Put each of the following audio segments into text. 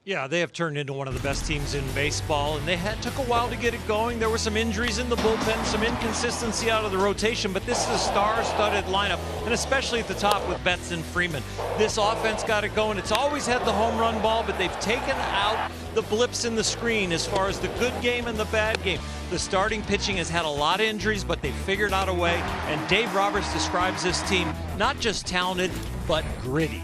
Yeah, they have turned into one of the best teams in baseball, and took a while to get it going. There were some injuries in the bullpen, some inconsistency out of the rotation, but this is a star-studded lineup, and especially at the top with Betts and Freeman. This offense got it going. It's always had the home run ball, but they've taken out the blips in the screen as far as the good game and the bad game. The starting pitching has had a lot of injuries, but they figured out a way, and Dave Roberts describes this team not just talented, but gritty.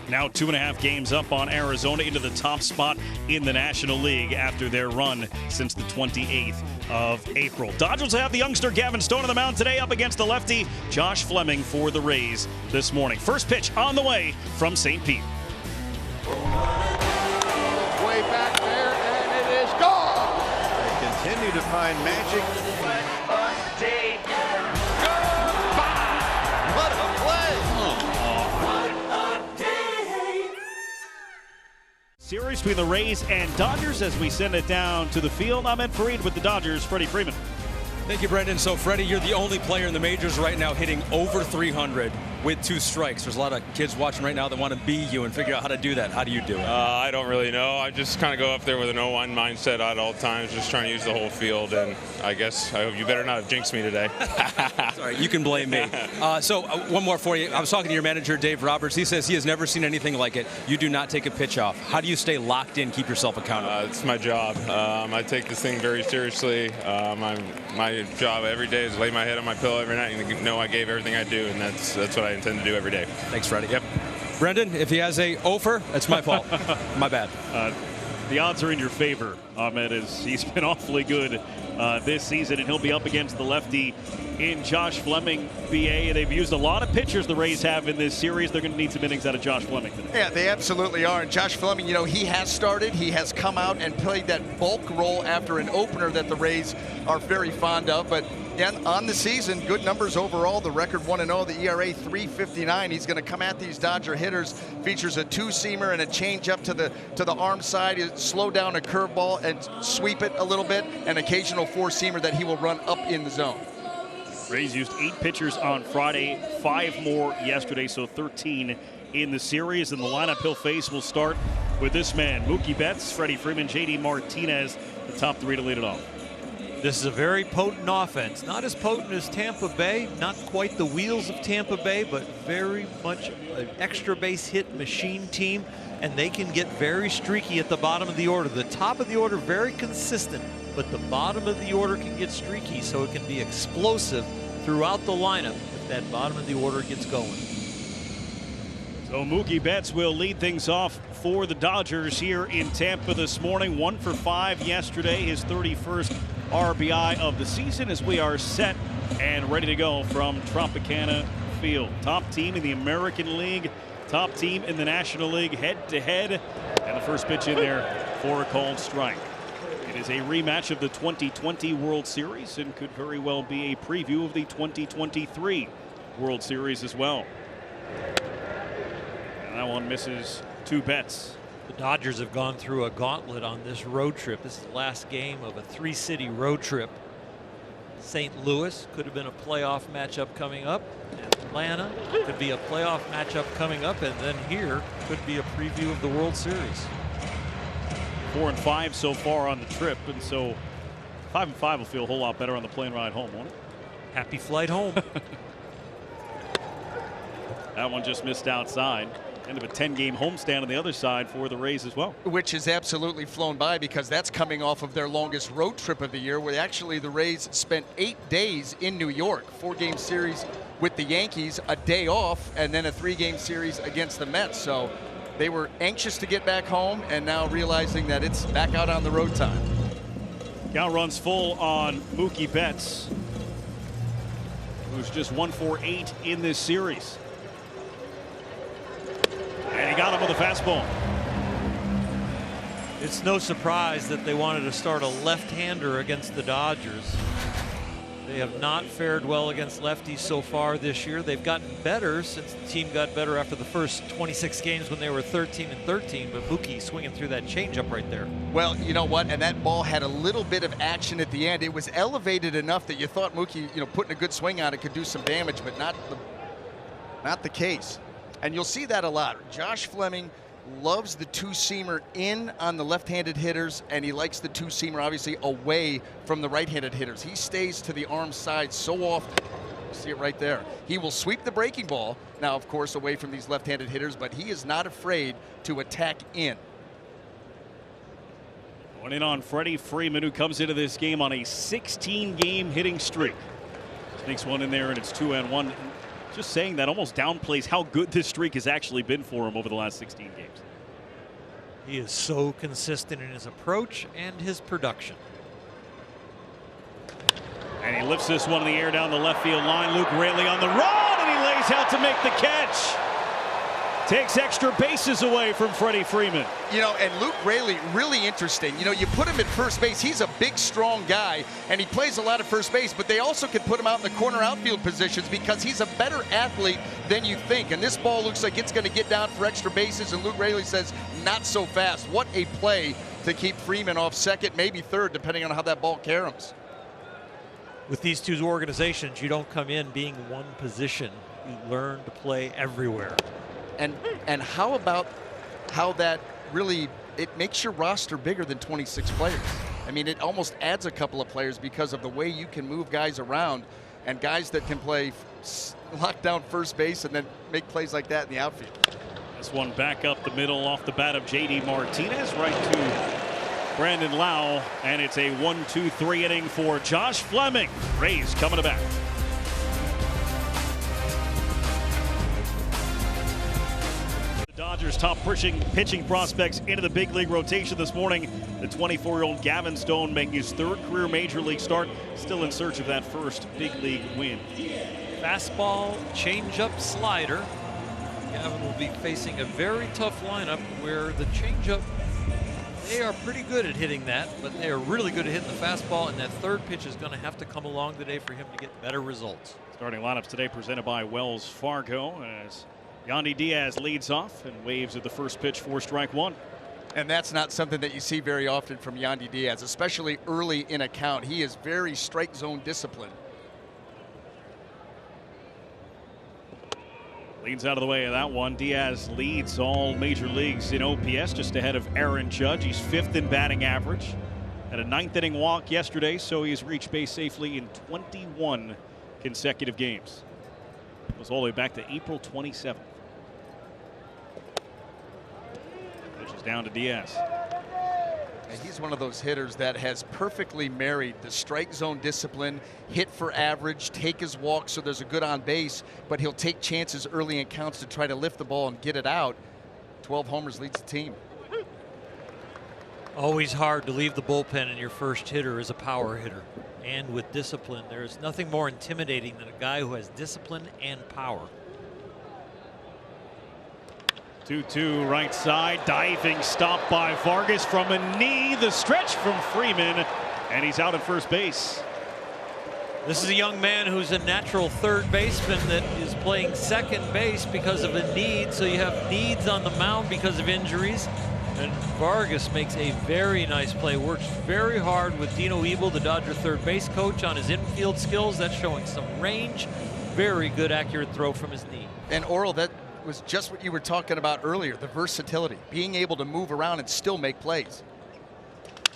Now 2.5 games up on Arizona into the top spot in the National League after their run since the 28th of April. Dodgers have the youngster Gavin Stone on the mound today up against the lefty Josh Fleming for the Rays this morning. First pitch on the way from St. Pete. Way back there, and it is gone. They continue to find magic. What a play! Series between the Rays and Dodgers as we send it down to the field. Ahmed Fareed with the Dodgers, Freddie Freeman. Thank you, Brendan. So, Freddie, you're the only player in the majors right now hitting over 300 with 2 strikes. There's a lot of kids watching right now that want to be you and figure out how to do that. How do you do it? I don't really know. I just kind of go up there with an 0-1 mindset at all times, just trying to use the whole field. And I guess you better not have jinxed me today. Sorry, you can blame me. One more for you. I was talking to your manager, Dave Roberts. He says he has never seen anything like it. You do not take a pitch off. How do you stay locked in, keep yourself accountable? It's my job. I take this thing very seriously. My job every day is lay my head on my pillow every night and know I gave everything I do, and that's what I intend to do every day. Thanks, Freddie. Yep. Brendan, if he has a offer, that's my fault. My bad. The odds are in your favor, Ahmed, as he's been awfully good this season, and he'll be up against the lefty in Josh Fleming. BA, they've used a lot of pitchers the Rays have in this series. They're going to need some innings out of Josh Fleming today. Yeah, they absolutely are. And Josh Fleming, he has started. He has come out and played that bulk role after an opener that the Rays are very fond of. But on the season, good numbers overall. The record 1-0, the ERA 3.59. He's going to come at these Dodger hitters. Features a 2-seamer and a changeup to the arm side. He'll slow down a curveball and sweep it a little bit. An occasional 4-seamer that he will run up in the zone. Rays used 8 pitchers on Friday, 5 more yesterday, so 13 in the series. And the lineup he'll face will start with this man, Mookie Betts, Freddie Freeman, JD Martinez, the top 3 to lead it off. This is a very potent offense. Not as potent as Tampa Bay, not quite the wheels of Tampa Bay, but very much an extra base hit machine team, and they can get very streaky at the bottom of the order. The top of the order very consistent, but the bottom of the order can get streaky, so it can be explosive throughout the lineup if that bottom of the order gets going. So Mookie Betts will lead things off for the Dodgers here in Tampa this morning. 1 for 5 yesterday, his 31st RBI of the season, as we are set and ready to go from Tropicana Field. Top team in the American League, top team in the National League, head-to-head, and the first pitch in there for a called strike. It is a rematch of the 2020 World Series and could very well be a preview of the 2023 World Series as well. And that one misses 2 Betts. The Dodgers have gone through a gauntlet on this road trip. This is the last game of a 3-city road trip. St. Louis could have been a playoff matchup coming up. Atlanta could be a playoff matchup coming up. And then here could be a preview of the World Series. 4 and 5 so far on the trip. And so 5 and 5 will feel a whole lot better on the plane ride home, won't it? Happy flight home. That one just missed outside. End of a 10-game homestand on the other side for the Rays as well. Which has absolutely flown by because that's coming off of their longest road trip of the year, where actually the Rays spent 8 days in New York. 4-game series with the Yankees, a day off, and then a 3-game series against the Mets. So they were anxious to get back home and now realizing that it's back out on the road time. Count runs full on Mookie Betts, who's just 1 for 8 in this series. And he got him with a fastball. It's no surprise that they wanted to start a left-hander against the Dodgers. They have not fared well against lefties so far this year. They've gotten better since the team got better after the first 26 games when they were 13-13. But Mookie swinging through that changeup right there. Well, you know what? And that ball had a little bit of action at the end. It was elevated enough that you thought Mookie, putting a good swing on it could do some damage, but not the case. And you'll see that a lot. Josh Fleming loves the two-seamer in on the left-handed hitters, and he likes the two-seamer obviously away from the right-handed hitters. He stays to the arm side so often. See it right there. He will sweep the breaking ball, now of course away from these left-handed hitters, but he is not afraid to attack in. Going in on Freddie Freeman, who comes into this game on a 16-game hitting streak. Sneaks one in there, and it's 2-1. Just saying that almost downplays how good this streak has actually been for him over the last 16 games. He is so consistent in his approach and his production. And he lifts this one in the air down the left field line. Luke Raley on the run, and he lays out to make the catch. Takes extra bases away from Freddie Freeman. You know, and Luke Raley, really interesting. You know, you put him at first base. He's a big, strong guy, and he plays a lot at first base, but they also can put him out in the corner outfield positions because he's a better athlete than you think. And this ball looks like it's going to get down for extra bases, and Luke Raley says, not so fast. What a play to keep Freeman off second, maybe third, depending on how that ball caroms. With these two organizations, you don't come in being one position. You learn to play everywhere. And how about how that really, it makes your roster bigger than 26 players. I mean, it almost adds a couple of players because of the way you can move guys around, and guys that can play lock down first base and then make plays like that in the outfield. This one back up the middle off the bat of J.D. Martinez, right to Brandon Lowe, and it's a 1-2-3 inning for Josh Fleming. Rays coming to bat. Dodgers top pitching prospects into the big league rotation this morning. The 24-year-old Gavin Stone making his third career major league start, still in search of that first big league win. Fastball, changeup, slider. Gavin will be facing a very tough lineup where the changeup, they are pretty good at hitting that, but they are really good at hitting the fastball, and that third pitch is going to have to come along today for him to get better results. Starting lineups today presented by Wells Fargo as Yandy Diaz leads off and waves at the first pitch for strike one. And that's not something that you see very often from Yandy Diaz, especially early in a count. He is very strike zone disciplined. Leads out of the way of that one. Diaz leads all major leagues in OPS, just ahead of Aaron Judge. He's 5th in batting average. Had a 9th inning walk yesterday, so he's reached base safely in 21 consecutive games. It was all the way back to April 27th. Pitch is down to Diaz. And he's one of those hitters that has perfectly married the strike zone discipline, hit for average, take his walk so there's a good on base, but he'll take chances early in counts to try to lift the ball and get it out. 12 homers leads the team. Always hard to leave the bullpen, and your first hitter is a power hitter. And with discipline, there's nothing more intimidating than a guy who has discipline and power. 2-2 right side, diving stop by Vargas from a knee, the stretch from Freeman, and he's out at first base. This is a young man who's a natural third baseman that is playing second base because of a need, so you have needs on the mound because of injuries. And Vargas makes a very nice play, works very hard with Dino Ebel, the Dodger third base coach, on his infield skills. That's showing some range. Very good accurate throw from his knee. And Orel, that was just what you were talking about earlier, the versatility, being able to move around and still make plays.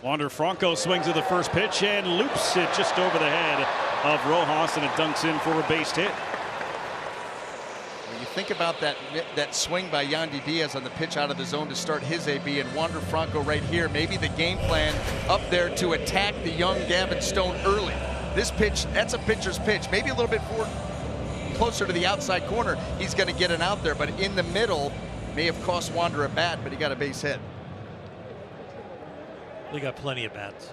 Wander Franco swings at the first pitch and loops it just over the head of Rojas, and it dunks in for a base hit. When you think about that swing by Yandy Diaz on the pitch out of the zone to start his AB, and Wander Franco right here, maybe the game plan up there to attack the young Gavin Stone early. This pitch, that's a pitcher's pitch, maybe a little bit closer to the outside corner, he's going to get it out there, but in the middle may have cost Wander a bat, but he got a base hit. They got plenty of bats.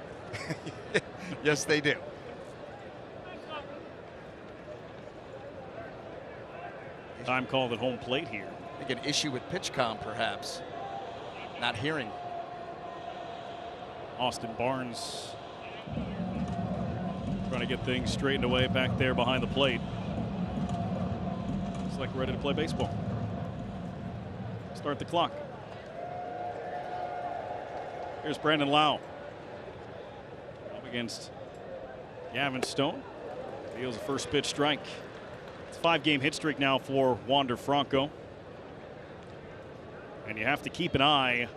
Yes, they do. Time called at home plate here. I think an issue with PitchCom, perhaps. Not hearing. Austin Barnes trying to get things straightened away back there behind the plate. Looks like we're ready to play baseball. Start the clock. Here's Brandon Lowe up against Gavin Stone. Deals a first pitch strike. It's a 5-game hit streak now for Wander Franco. And you have to keep an eye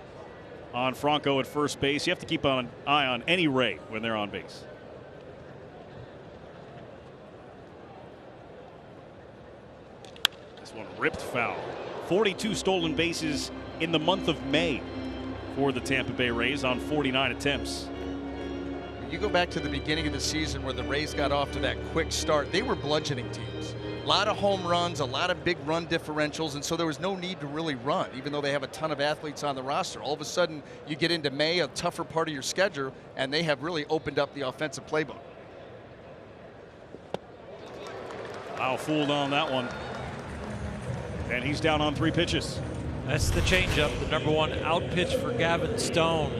on Franco at first base. You have to keep an eye on any Ray when they're on base. This one ripped foul. 42 stolen bases in the month of May for the Tampa Bay Rays on 49 attempts. You go back to the beginning of the season where the Rays got off to that quick start. They were bludgeoning teams. A lot of home runs, a lot of big run differentials, and so there was no need to really run, even though they have a ton of athletes on the roster. All of a sudden, you get into May, a tougher part of your schedule, and they have really opened up the offensive playbook. Wow, fooled on that one. And he's down on 3 pitches. That's the changeup, the number 1 out pitch for Gavin Stone.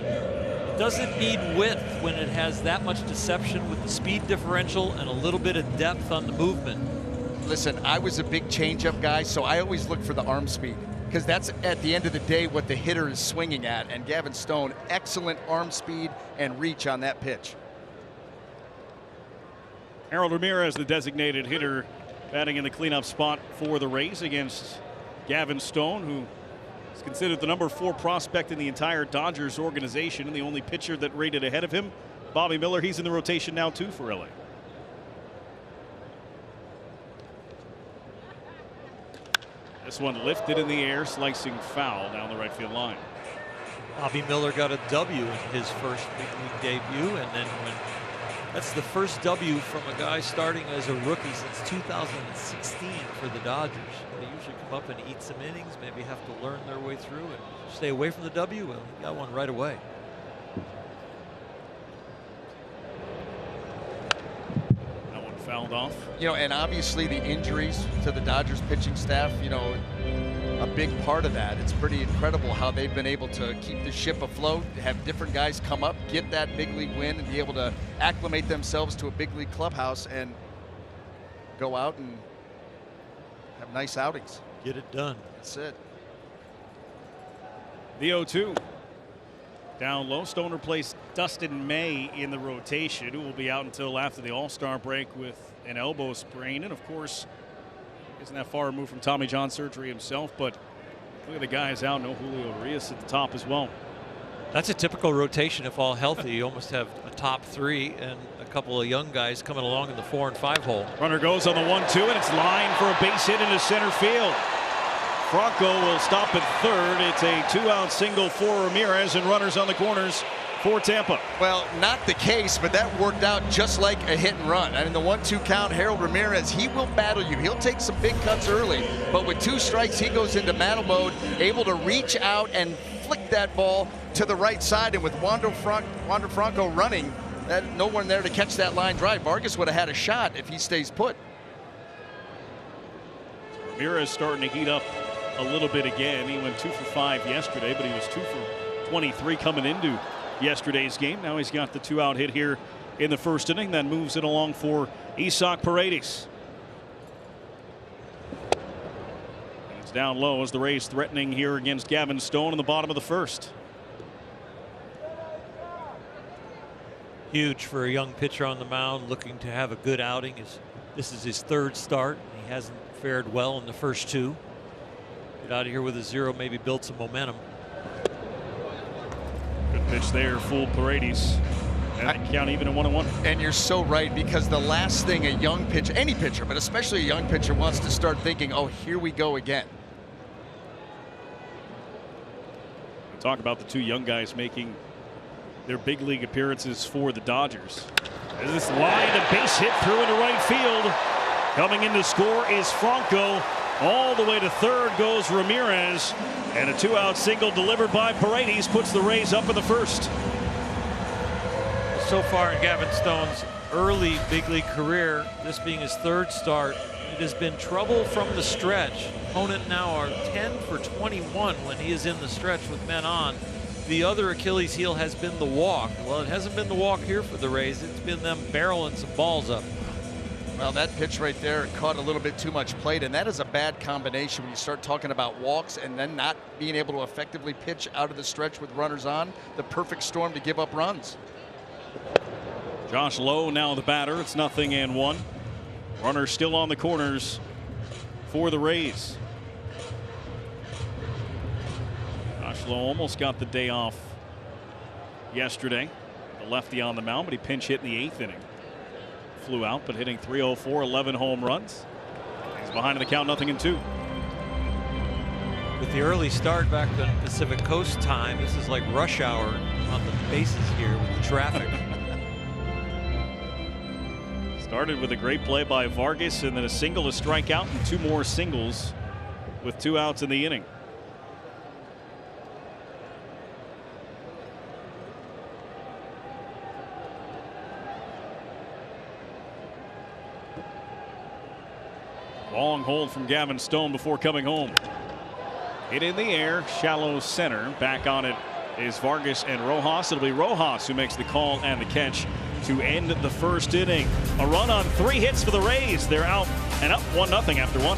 Doesn't need width when it has that much deception with the speed differential and a little bit of depth on the movement. Listen, I was a big changeup guy, so I always look for the arm speed because that's at the end of the day what the hitter is swinging at. And Gavin Stone, excellent arm speed and reach on that pitch. Harold Ramirez, the designated hitter, batting in the cleanup spot for the Rays against Gavin Stone, who is considered the number 4 prospect in the entire Dodgers organization and the only pitcher that rated ahead of him. Bobby Miller, he's in the rotation now too for LA. This one lifted in the air, slicing foul down the right field line. Bobby Miller got a W in his first big league debut, and then that's the first W from a guy starting as a rookie since 2016 for the Dodgers. They usually come up and eat some innings, maybe have to learn their way through and stay away from the W. Well, he got one right away. That one fouled off. You know, and obviously the injuries to the Dodgers pitching staff, you know, a big part of that. It's pretty incredible how they've been able to keep the ship afloat, have different guys come up, get that big league win, and be able to acclimate themselves to a big league clubhouse and go out and have nice outings. Get it done. That's it. The 0-2. Down low. Stone replaced Dustin May in the rotation, who will be out until after the All-Star break with an elbow sprain. And of course, isn't that far removed from Tommy John surgery himself, but look at the guys out. No Julio Urias at the top as well. That's a typical rotation if all healthy. You almost have a top 3 and a couple of young guys coming along in the 4 and 5 hole. Runner goes on the 1-2, and it's lined for a base hit into center field. Franco will stop at third. It's a 2-out single for Ramirez, and runners on the corners for Tampa. Well, not the case, but that worked out just like a hit and run. I mean, the 1-2 count, Harold Ramirez, he will battle you. He'll take some big cuts early, but with 2 strikes, he goes into battle mode, able to reach out and flick that ball to the right side. And with Wander Franco running, no one there to catch that line drive. Vargas would have had a shot if he stays put. Ramirez starting to heat up a little bit again. He went 2 for 5 yesterday, but he was 2 for 23 coming into yesterday's game. Now he's got the 2-out hit here in the first inning. That moves it along for Isaac Paredes. It's down low as the Rays threatening here against Gavin Stone in the bottom of the first. Huge for a young pitcher on the mound looking to have a good outing. This is his 3rd start. He hasn't fared well in the first 2. Get out of here with a 0, maybe build some momentum. Good pitch there, fooled Paredes. And the count even at 1-1. And you're so right, because the last thing a young pitcher, any pitcher, but especially a young pitcher, wants to start thinking, oh, here we go again. Talk about the 2 young guys making their big league appearances for the Dodgers. As this line, a base hit through into right field. Coming in to score is Franco. All the way to third goes Ramirez. And a 2-out single delivered by Paredes puts the Rays up in the first. So far in Gavin Stone's early big league career, this being his 3rd start, it has been trouble from the stretch. Opponent now are 10 for 21 when he is in the stretch with men on. The other Achilles heel has been the walk. Well, it hasn't been the walk here for the Rays. It's been them barreling some balls up. Well, that pitch right there caught a little bit too much plate, and that is a bad combination when you start talking about walks and then not being able to effectively pitch out of the stretch with runners on. The perfect storm to give up runs. Josh Lowe now the batter. It's 0-1. Runner still on the corners for the Rays. Lowe almost got the day off yesterday. The lefty on the mound, but he pinch hit in the 8th inning. Flew out, but hitting .304, 11 home runs. He's behind in the count, 0-2. With the early start back on Pacific Coast time, this is like rush hour on the bases here with the traffic. Started with a great play by Vargas and then a single, a strikeout, and 2 more singles with 2 outs in the inning. Long hold from Gavin Stone before coming home. Hit in the air, shallow center. Back on it is Vargas and Rojas. It'll be Rojas who makes the call and the catch to end the first inning. A run on 3 hits for the Rays. They're out and up 1-0 after 1.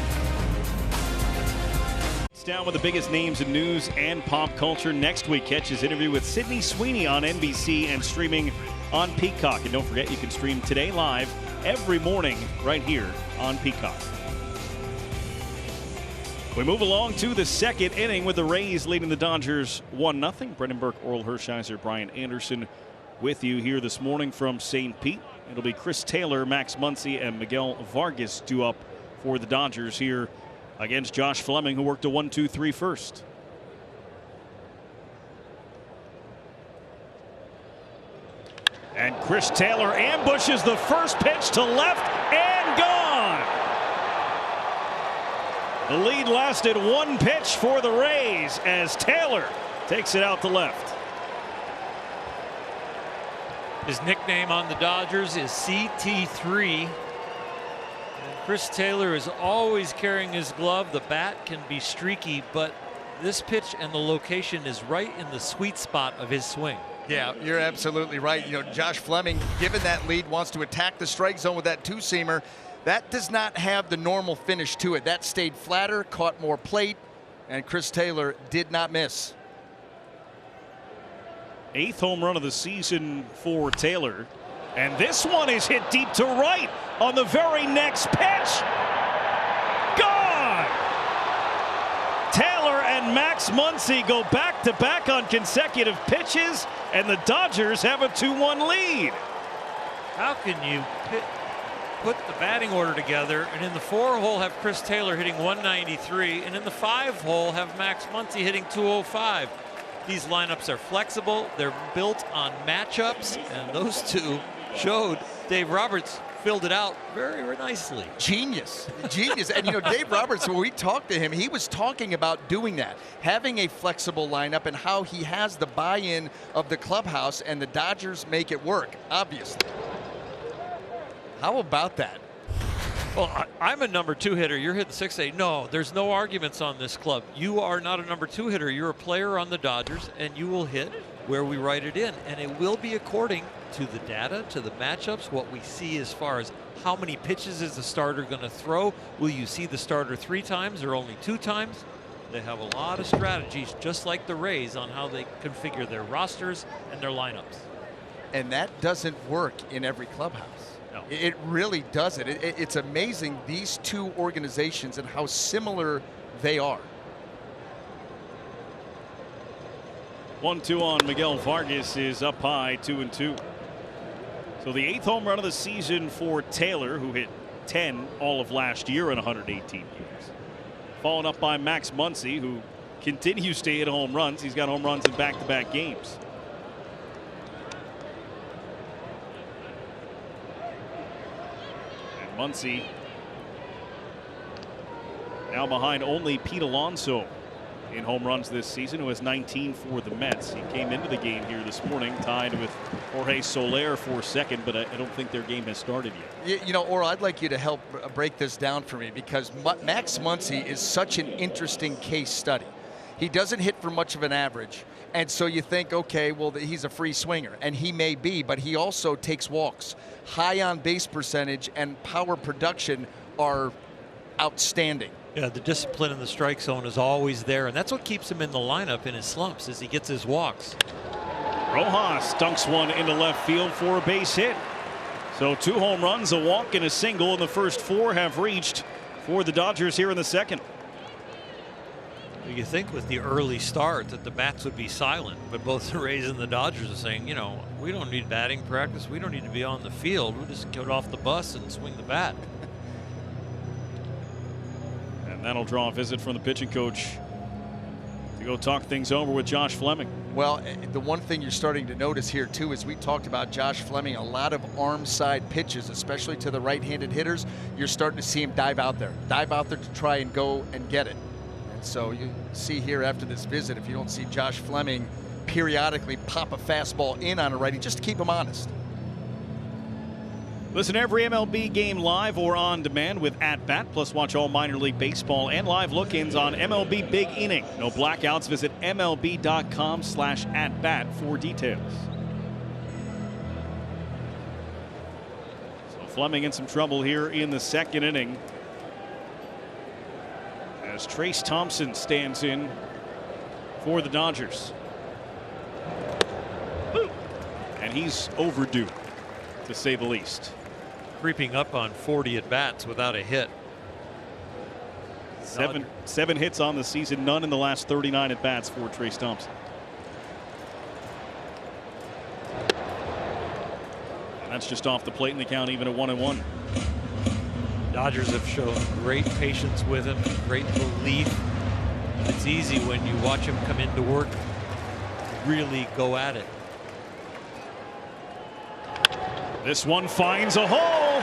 It's down with the biggest names in news and pop culture. Next week, catch his interview with Sydney Sweeney on NBC and streaming on Peacock. And don't forget, you can stream Today Live every morning right here on Peacock. We move along to the 2nd inning with the Rays leading the Dodgers 1-0. Brendan Burke, Oral Hershiser, Brian Anderson with you here this morning from St. Pete. It'll be Chris Taylor, Max Muncy, and Miguel Vargas due up for the Dodgers here against Josh Fleming, who worked a 1-2-3 first. And Chris Taylor ambushes the first pitch to left and gone. The lead lasted 1 pitch for the Rays as Taylor takes it out to left. His nickname on the Dodgers is CT3. And Chris Taylor is always carrying his glove. The bat can be streaky, but this pitch and the location is right in the sweet spot of his swing. Yeah, you're absolutely right. You know, Josh Fleming, given that lead, wants to attack the strike zone with that 2-seamer. That does not have the normal finish to it. That stayed flatter, caught more plate, and Chris Taylor did not miss. 8th home run of the season for Taylor. And this one is hit deep to right on the very next pitch. Gone! Taylor and Max Muncy go back-to-back on consecutive pitches, and the Dodgers have a 2-1 lead. How can you put the batting order together and in the 4 hole have Chris Taylor hitting 193 and in the 5 hole have Max Muncy hitting 205? These lineups are flexible. They're built on matchups, and those two showed. Dave Roberts filled it out very, very nicely. Genius. And you know, Dave Roberts, when we talked to him, he was talking about doing that, having a flexible lineup and how he has the buy-in of the clubhouse, and the Dodgers make it work, obviously. How about that? Well, I'm a number 2 hitter. You're hitting 6-8. No, there's no arguments on this club. You are not a number 2 hitter. You're a player on the Dodgers, and you will hit where we write it in. And it will be according to the data, to the matchups, what we see as far as how many pitches is the starter going to throw. Will you see the starter 3 times or only 2 times? They have a lot of strategies, just like the Rays, on how they configure their rosters and their lineups. And that doesn't work in every clubhouse. No. It really doesn't. It's amazing, these two organizations and how similar they are. 1-2 on Miguel Vargas is up high, 2-2. So the 8th home run of the season for Taylor, who hit 10 all of last year in 118 games. Followed up by Max Muncy, who continues to hit home runs. He's got home runs in back-to-back games. And Muncy now behind only Pete Alonso in home runs this season, who has 19 for the Mets. He came into the game here this morning tied with Jorge Soler for second, but I don't think their game has started yet. You know, Oral, I'd like you to help break this down for me, because Max Muncy is such an interesting case study. He doesn't hit for much of an average, and so you think, okay, well, he's a free swinger, and he may be, but he also takes walks. High on base percentage and power production are outstanding. Yeah, the discipline in the strike zone is always there, and that's what keeps him in the lineup in his slumps, as he gets his walks. Rojas dunks one into left field for a base hit. So 2 home runs, a walk, and a single, and the first 4 have reached for the Dodgers here in the second. You think with the early start that the bats would be silent, but both the Rays and the Dodgers are saying, you know, we don't need batting practice. We don't need to be on the field. We'll just get off the bus and swing the bat. And that'll draw a visit from the pitching coach to go talk things over with Josh Fleming. Well, the one thing you're starting to notice here too is we talked about Josh Fleming, a lot of arm side pitches, especially to the right-handed hitters. You're starting to see him dive out there to try and go and get it. And so you see here after this visit, if you don't see Josh Fleming periodically pop a fastball in on a righty, just to keep him honest. Listen to every MLB game live or on demand with At Bat. Plus, watch all minor league baseball and live look-ins on MLB Big Inning. No blackouts. Visit MLB.com/atbat for details. So Fleming in some trouble here in the second inning, as Trayce Thompson stands in for the Dodgers. And he's overdue, to say the least. Creeping up on 40 at bats without a hit. Seven hits on the season, none in the last 39 at bats for Trayce Thompson. And that's just off the plate in the count, even at 1-1. Dodgers have shown great patience with him, great belief. It's easy when you watch him come into work, really go at it. This one finds a hole.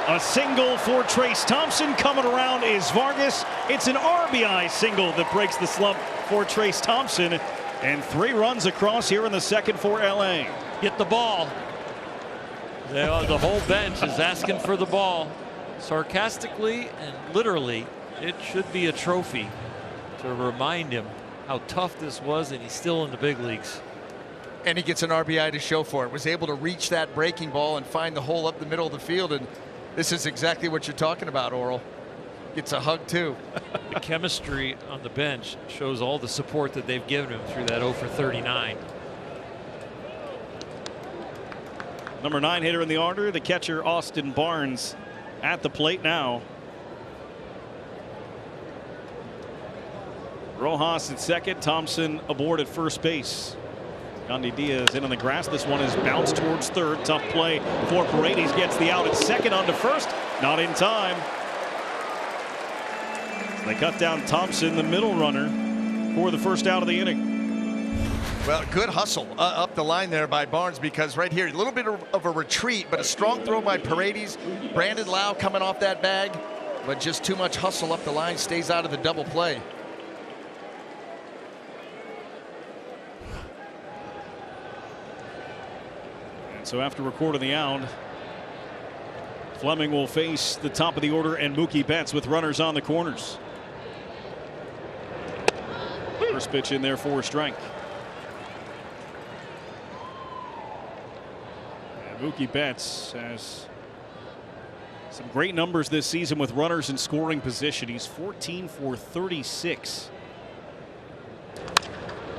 A single for Trayce Thompson. Coming around is Vargas. It's an RBI single that breaks the slump for Trayce Thompson. And 3 runs across here in the second for LA. Get the ball. The whole bench is asking for the ball. Sarcastically and literally, it should be a trophy to remind him how tough this was, and he's still in the big leagues. And he gets an RBI to show for it. Was able to reach that breaking ball and find the hole up the middle of the field. And this is exactly what you're talking about, Oral. Gets a hug, too. The chemistry on the bench shows all the support that they've given him through that 0 for 39. Number 9 hitter in the order, the catcher Austin Barnes at the plate now. Rojas at second, Thompson aboard at first base. Yandy Diaz in on the grass. This one is bounced towards third. Tough play for Paredes. Gets the out at second, onto first. Not in time. So they cut down Thompson, the middle runner, for the first out of the inning. Well, good hustle up the line there by Barnes, because right here, a little bit of a retreat, but a strong throw by Paredes. Brandon Lau coming off that bag, but just too much hustle up the line, stays out of the double play. So after recording the out, Fleming will face the top of the order and Mookie Betts with runners on the corners. First pitch in there for a strike. And Mookie Betts has some great numbers this season with runners in scoring position. He's 14 for 36.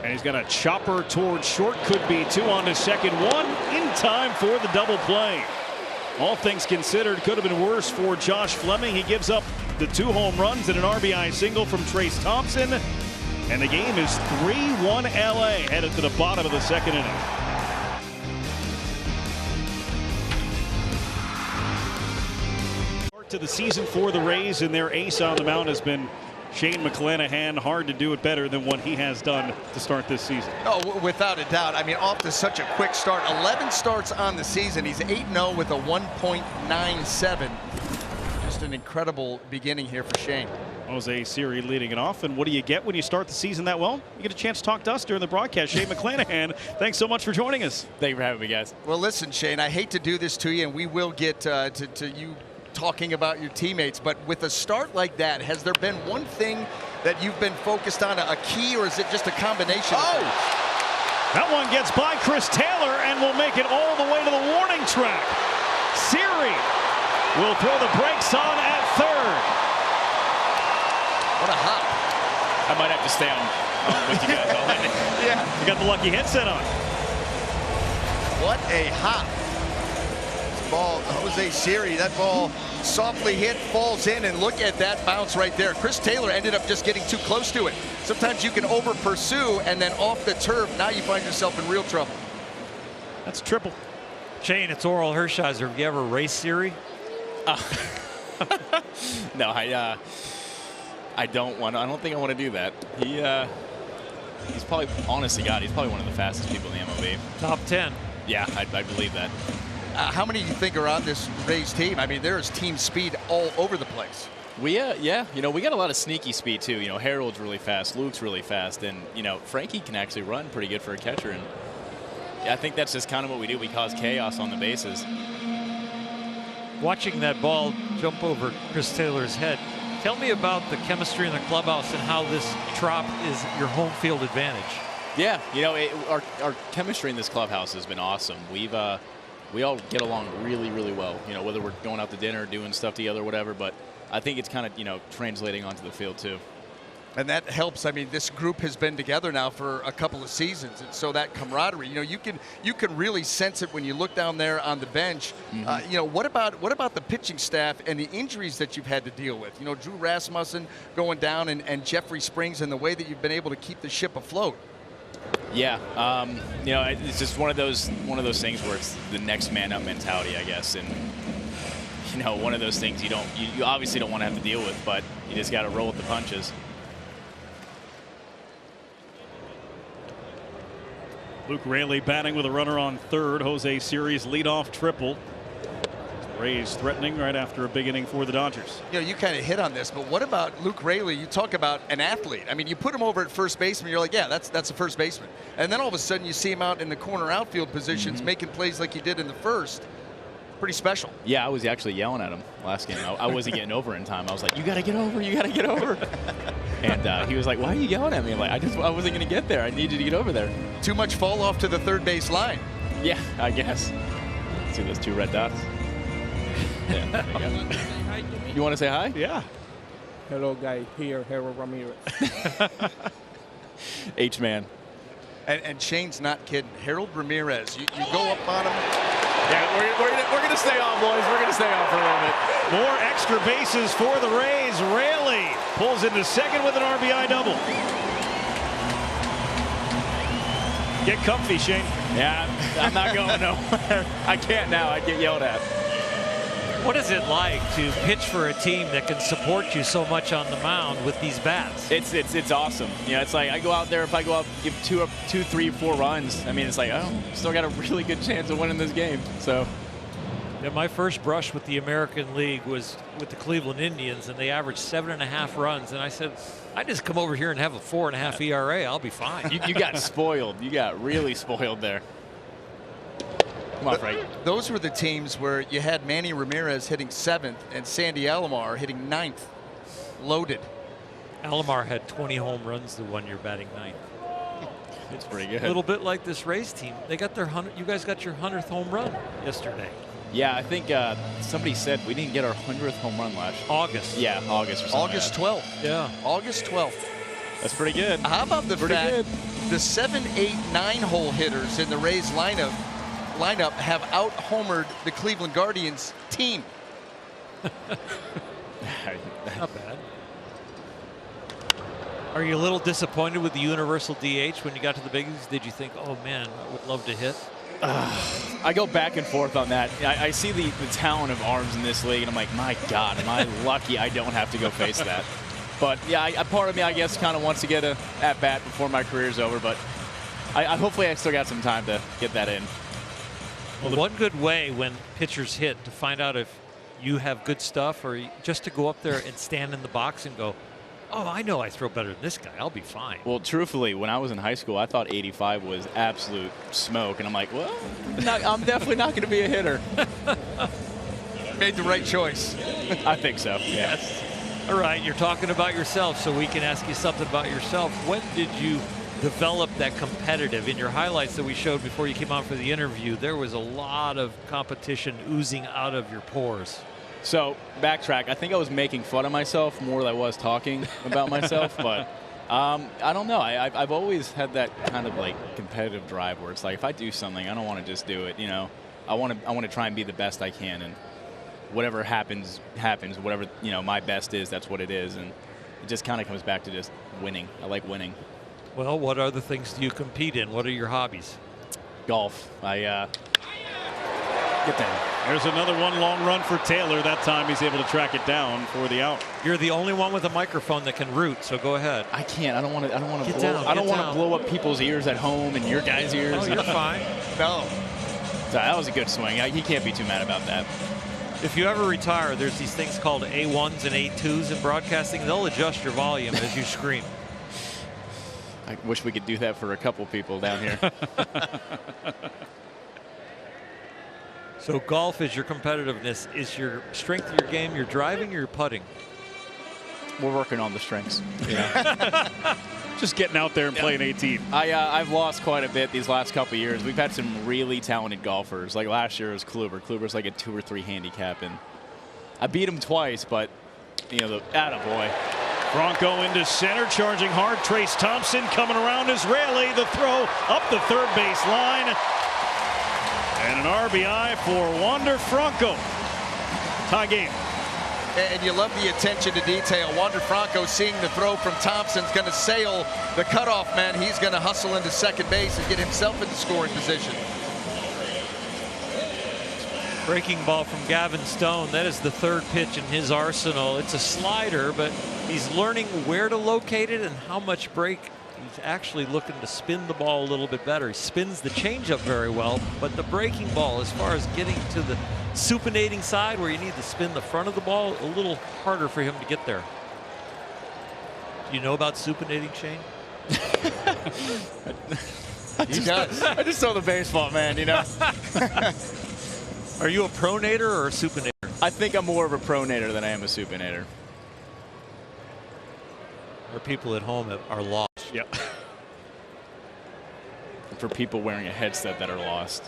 And he's got a chopper towards short, could be 2 on to second, 1 in time for the double play. All things considered, could have been worse for Josh Fleming. He gives up the 2 home runs and an RBI single from Trayce Thompson. And the game is 3-1 LA, headed to the bottom of the second inning. Start to the season for the Rays, and their ace on the mound has been Shane McClanahan. Hard to do it better than what he has done to start this season. Oh, without a doubt. I mean, off to such a quick start. 11 starts on the season. He's 8-0 with a 1.97. Just an incredible beginning here for Shane. Jose Siri leading it off. And what do you get when you start the season that well? You get a chance to talk to us during the broadcast. Shane McClanahan, thanks so much for joining us. Thank you for having me, guys. Well, listen, Shane, I hate to do this to you, and we will get to you talking about your teammates, but with a start like that, has there been one thing that you've been focused on, a key, or is it just a combination? Oh! That one gets by Chris Taylor and will make it all the way to the warning track. Siri will throw the brakes on at third. What a hop. I might have to stay on with you guys all night. Yeah. You got the lucky headset on. What a hop. Ball, Jose Siri, that ball softly hit, falls in, and look at that bounce right there. Chris Taylor ended up just getting too close to it. So sometimes you can over pursue, and then off the turf, now you find yourself in real trouble. That's triple. Shane, it's Oral Hershiser. Have you ever raced Siri? No, I don't want. I don't think I want to do that. He's probably, honest to God, he's probably one of the fastest people in the MLB. Top 10. Yeah, I believe that. How many do you think are on this Rays team? I mean, there is team speed all over the place. Yeah, we got a lot of sneaky speed too. Harold's really fast, Luke's really fast, and Frankie can actually run pretty good for a catcher. And I think that's just kind of what we do. We cause chaos on the bases. Watching that ball jump over Chris Taylor's head, tell me about the chemistry in the clubhouse and how this Trop is your home field advantage. Yeah, our chemistry in this clubhouse has been awesome. We all get along really, really well. Whether we're going out to dinner, doing stuff together, whatever. But I think it's kind of translating onto the field too. And that helps. I mean, this group has been together now for a couple of seasons, and so that camaraderie, you can really sense it when you look down there on the bench. Mm-hmm. What about the pitching staff and the injuries that you've had to deal with? Drew Rasmussen going down and Jeffrey Springs, and the way that you've been able to keep the ship afloat. Yeah, it's just one of those things where it's the next man up mentality, I guess, and one of those things you obviously don't want to have to deal with, but you just got to roll with the punches. Luke Raley batting with a runner on third. Jose Siri's leadoff triple. Rays threatening right after a big inning for the Dodgers. You kind of hit on this, but what about Luke Raley? You talk about an athlete. I mean, you put him over at first baseman, you're like, yeah, that's a first baseman. And then all of a sudden you see him out in the corner outfield positions making plays like he did in the first. Pretty special. Yeah, I was actually yelling at him last game. I wasn't getting over in time. I was like, you got to get over, you got to get over. And he was like, why are you yelling at me? I'm like, I wasn't going to get there. I need you to get over there. Too much fall off to the third base line. Yeah, I guess. See those two red dots? Yeah. You want to say hi? Yeah. Hello, guy. Here, Harold Ramirez. H-Man. And Shane's not kidding. Harold Ramirez, you go up on him. Yeah, we're going to stay on, boys. We're going to stay on for a little bit. More extra bases for the Rays. Raley pulls into second with an RBI double. Get comfy, Shane. Yeah, I'm not going nowhere. I can't now. I get yelled at. What is it like to pitch for a team that can support you so much on the mound with these bats? It's awesome. It's like I go out there, if I go out, give two, 3, 4 runs, I mean, it's like, oh, still got a really good chance of winning this game. So. Yeah, my first brush with the American League was with the Cleveland Indians, and they averaged 7.5 runs. And I said, I just come over here and have a 4.5 ERA. I'll be fine. You got spoiled. You got really spoiled there. Come on, Frank. Those were the teams where you had Manny Ramirez hitting 7th and Sandy Alomar hitting 9th. Loaded. Alomar had 20 home runs the one year batting 9th. It's pretty good. A little bit like this Rays team. They got their you guys got your 100th home run yesterday. Yeah, I think somebody said we didn't get our 100th home run last year. August. Yeah, August or something. August like 12th. Yeah. August 12th. That's pretty good. How about the fact the 7, 8, 9 hole hitters in the Rays lineup have out-homered the Cleveland Guardians team? Not bad. Are you a little disappointed with the universal DH when you got to the big leagues? Did you think, oh man, I would love to hit? I go back and forth on that. I see the talent of arms in this league, and I'm like, my God, am I lucky I don't have to go face that. But yeah, part of me, I guess, kind of wants to get a at-bat before my career's over, but hopefully I still got some time to get that in. Well, one good way when pitchers hit to find out if you have good stuff, or just to go up there and stand in the box and go, oh, I know I throw better than this guy. I'll be fine. Well, truthfully, when I was in high school, I thought 85 was absolute smoke. And I'm like, well, I'm definitely not going to be a hitter. Made the right choice. I think so, yeah. Yes. All right, you're talking about yourself, so we can ask you something about yourself. When did you develop that competitive? In your highlights that we showed before you came on for the interview, there was a lot of competition oozing out of your pores. So, backtrack. I think I was making fun of myself more than I was talking about myself, but I don't know. I've always had that kind of like competitive drive where it's like if I do something, I don't want to just do it. I want to try and be the best I can, and whatever happens. Whatever my best is, that's what it is, and it just kind of comes back to just winning. I like winning. Well, what other things do you compete in? What are your hobbies? Golf. I get down. There's another one long run for Taylor. That time he's able to track it down for the out. You're the only one with a microphone that can root, so go ahead. I can't. I don't want to. I don't want to. Get down, I don't get want to down. blow up people's ears at home and your guys' ears. Oh, you're fine. No. So that was a good swing. He can't be too mad about that. If you ever retire, there's these things called A1s and A2s in broadcasting. They'll adjust your volume as you scream. I wish we could do that for a couple people down here. So golf is your competitiveness. Is your strength of your game your driving or your putting? We're working on the strengths. Just getting out there and playing 18. I've lost quite a bit these last couple of years. We've had some really talented golfers. Like last year was Kluber. Kluber's like a 2 or 3 handicap, and I beat him twice, but attaboy. Franco into center, charging hard. Trace Thompson coming around Israeli. The throw up the third base line. And an RBI for Wander Franco. Tie game. And you love the attention to detail. Wander Franco seeing the throw from Thompson's going to sail the cutoff man. He's going to hustle into second base and get himself into scoring position. Breaking ball from Gavin Stone. That is the third pitch in his arsenal. It's a slider, but he's learning where to locate it and how much break. He's actually looking to spin the ball a little bit better. He spins the changeup very well, but the breaking ball, as far as getting to the supinating side where you need to spin the front of the ball, a little harder for him to get there. Do you know about supinating, Shane? He does. I just saw the baseball, man, Are you a pronator or a supinator? I think I'm more of a pronator than I am a supinator. Or people at home are lost. Yep. For people wearing a headset that are lost.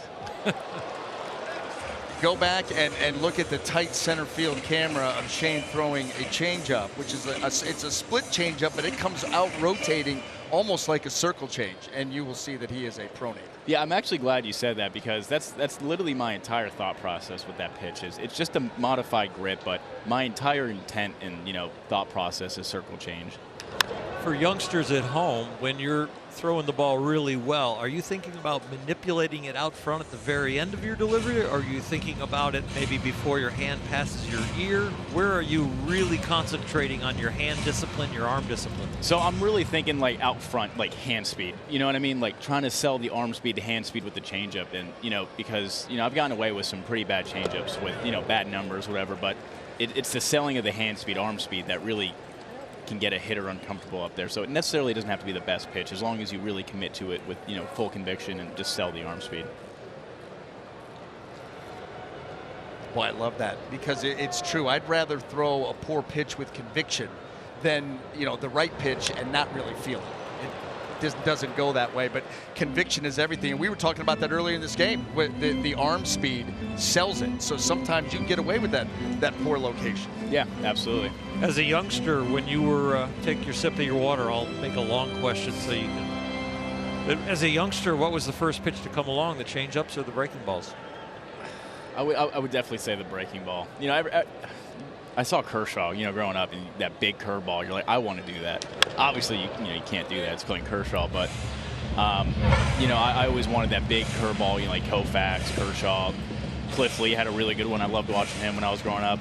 Go back and look at the tight center field camera of Shane throwing a changeup, which is it's a split changeup, but it comes out rotating almost like a circle change, and you will see that he is a pronator. Yeah, I'm actually glad you said that, because that's literally my entire thought process with that pitch. It's just a modified grip, but my entire intent and thought process is circle change. For youngsters at home, when you're throwing the ball really well, are you thinking about manipulating it out front at the very end of your delivery, or are you thinking about it maybe before your hand passes your ear? Where are you really concentrating on your hand discipline, your arm discipline? So I'm really thinking like out front, like hand speed. You know what I mean? Like trying to sell the arm speed to hand speed with the changeup, and because I've gotten away with some pretty bad changeups with bad numbers, whatever. But it's the selling of the hand speed, arm speed that really can get a hitter uncomfortable up there. So it necessarily doesn't have to be the best pitch, as long as you really commit to it with full conviction and just sell the arm speed. Well, I love that, because it's true. I'd rather throw a poor pitch with conviction than the right pitch and not really feel it. It doesn't go that way, but conviction is everything. And we were talking about that earlier in this game. The arm speed sells it, so sometimes you can get away with that poor location. Yeah, absolutely. As a youngster, when you were take your sip of your water, I'll make a long question so you can. But as a youngster, what was the first pitch to come along, the changeups or the breaking balls? I would definitely say the breaking ball. I saw Kershaw, growing up, and that big curveball. You're like, I want to do that. Obviously, you can't do that. It's Clayton Kershaw, but I always wanted that big curveball. Like Koufax, Kershaw, Cliff Lee had a really good one. I loved watching him when I was growing up.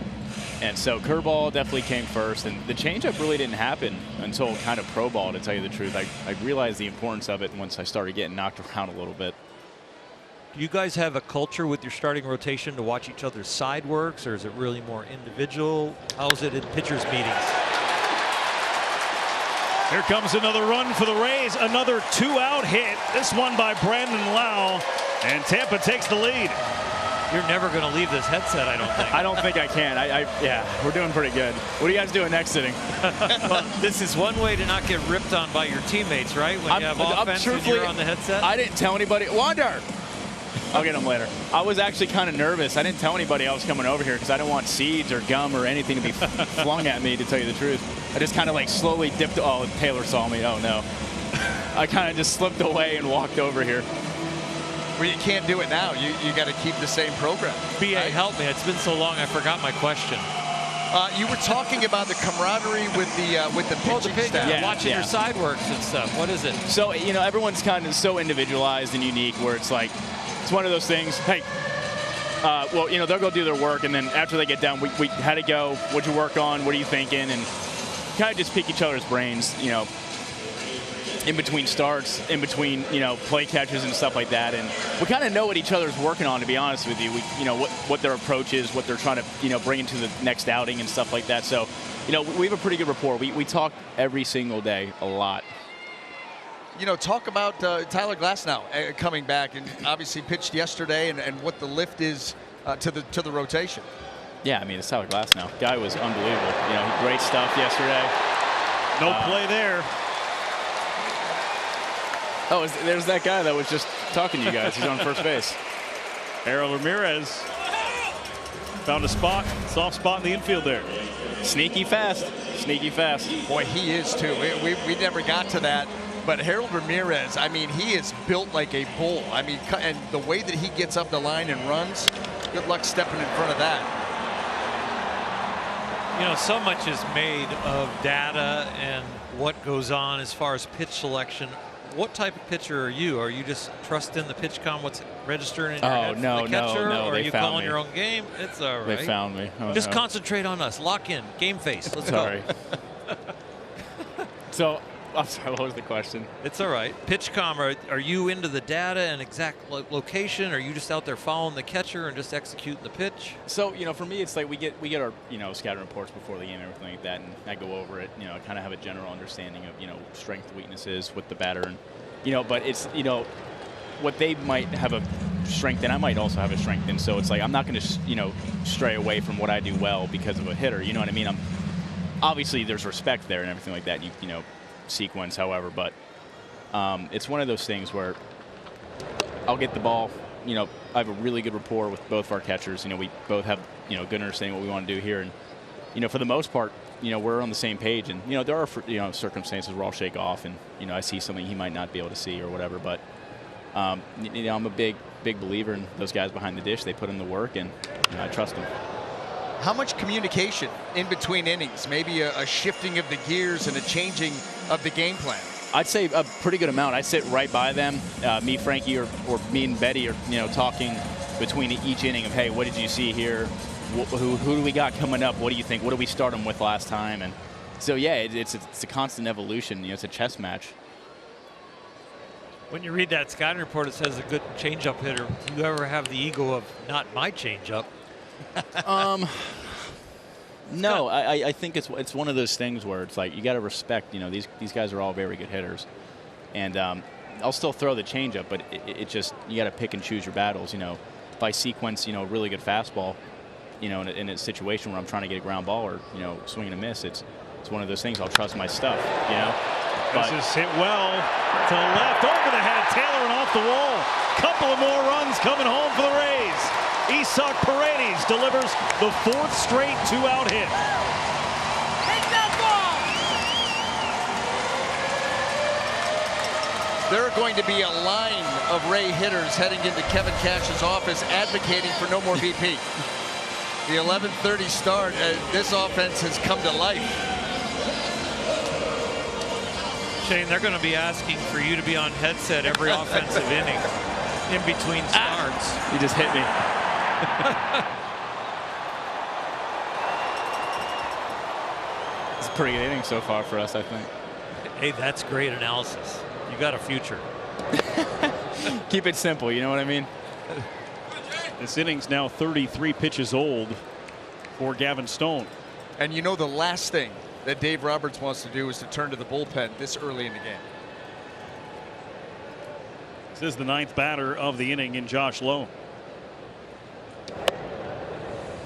And so curveball definitely came first, and the changeup really didn't happen until kind of pro ball, to tell you the truth. I realized the importance of it once I started getting knocked around a little bit. Do you guys have a culture with your starting rotation to watch each other's side works, or is it really more individual? How's it in pitchers' meetings? Here comes another run for the Rays. Another 2-out hit. This one by Brandon Lau, and Tampa takes the lead. You're never going to leave this headset, I don't think. I don't think I can. Yeah, we're doing pretty good. What are you guys doing next inning? Well, this is one way to not get ripped on by your teammates, right? When you have offense and you're on the headset. I didn't tell anybody. Wander! I'll get them later. I was actually kind of nervous. I didn't tell anybody I was coming over here because I didn't want seeds or gum or anything to be flung at me, to tell you the truth. I just kind of like slowly dipped. Oh, Taylor saw me. Oh, no. I kind of just slipped away and walked over here. Well, you can't do it now. You got to keep the same program. BA, help me. It's been so long I forgot my question. You were talking about the camaraderie with the pitching staff. Yeah. Watching your side works and stuff. What is it? So, everyone's kind of so individualized and unique where it's like, it's one of those things, hey, well, they'll go do their work, and then after they get done, we how'd it go? What'd you work on? What are you thinking? And kind of just pick each other's brains, in between starts, in between, play catches and stuff like that. And we kind of know what each other's working on, to be honest with you. We, what their approach is, what they're trying to, bring into the next outing and stuff like that. So, we have a pretty good rapport. We talk every single day a lot. Talk about Tyler Glasnow coming back, and obviously pitched yesterday, and what the lift is to the rotation. Yeah, I mean, it's Tyler Glasnow. Guy was unbelievable. Great stuff yesterday. No play there. Oh, there's that guy that was just talking to you guys. He's on first base. Harold Ramirez found a soft spot in the infield there. Sneaky fast. Sneaky fast. Boy, he is too. We never got to that. But Harold Ramirez, I mean, he is built like a bull. I mean, and the way that he gets up the line and runs, good luck stepping in front of that. So much is made of data and what goes on as far as pitch selection. What type of pitcher are you? Are you just trusting the pitch com, what's registering in your head from the catcher? No, or are they you found calling me. your own game? It's all right. They found me. Oh, just no. concentrate on us. Lock in. Game face. Let's Sorry. go. So, I'm sorry, what was the question? It's all right. PitchCom, are you into the data and exact location? Or are you just out there following the catcher and just executing the pitch? So, for me, it's like we get our, scouting reports before the game and everything like that, and I go over it, I kind of have a general understanding of, strength, weaknesses with the batter, and, but it's, what they might have a strength in, I might also have a strength in, so it's like I'm not going to, stray away from what I do well because of a hitter, you know what I mean? Obviously, there's respect there and everything like that, sequence, however, but it's one of those things where I'll get the ball. I have a really good rapport with both of our catchers. We both have good understanding what we want to do here, and for the most part, we're on the same page. And there are circumstances where I'll shake off, and I see something he might not be able to see or whatever. But I'm a big believer in those guys behind the dish. They put in the work, and I trust them. How much communication in between innings? Maybe a shifting of the gears and a changing of the game plan? I'd say a pretty good amount. I sit right by them. Me, Frankie, or me and Betty are talking between each inning of, hey, what did you see here? Who do we got coming up? What do you think? What did we start them with last time? And so yeah, it's a constant evolution. It's a chess match. When you read that scouting report, it says a good changeup hitter. Do you ever have the ego of not my changeup? No, I think it's one of those things where it's like you got to respect. These guys are all very good hitters, and I'll still throw the changeup, but it just you got to pick and choose your battles. If I sequence a really good fastball, in a situation where I'm trying to get a ground ball or swing and a miss, it's one of those things. I'll trust my stuff. This is hit well to left over the head of Taylor and off the wall. Couple of more runs coming home for the Rays. Isak Paredes delivers the 4th straight 2-out hit. Take that ball! There are going to be a line of Ray hitters heading into Kevin Cash's office advocating for no more BP. The 11:30 start, this offense has come to life. Shane, they're going to be asking for you to be on headset every offensive inning in between starts. You just hit me. It's a pretty good inning so far for us, I think. Hey, that's great analysis. You got a future. Keep it simple, you know what I mean? This inning's now 33 pitches old for Gavin Stone. And the last thing that Dave Roberts wants to do is to turn to the bullpen this early in the game. This is the 9th batter of the inning in Josh Lowe.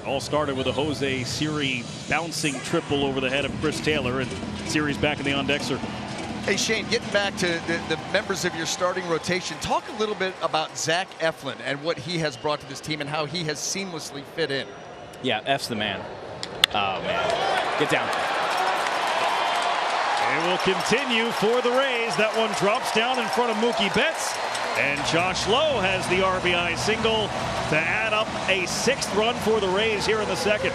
All started with a Jose Siri bouncing triple over the head of Chris Taylor, and Siri's back in the on-deck circle. Hey, Shane, getting back to the members of your starting rotation, talk a little bit about Zach Eflin and what he has brought to this team and how he has seamlessly fit in. Yeah, F's the man. Oh, man. Get down. It will continue for the Rays. That one drops down in front of Mookie Betts. And Josh Lowe has the RBI single to add up a 6th run for the Rays here in the 2nd.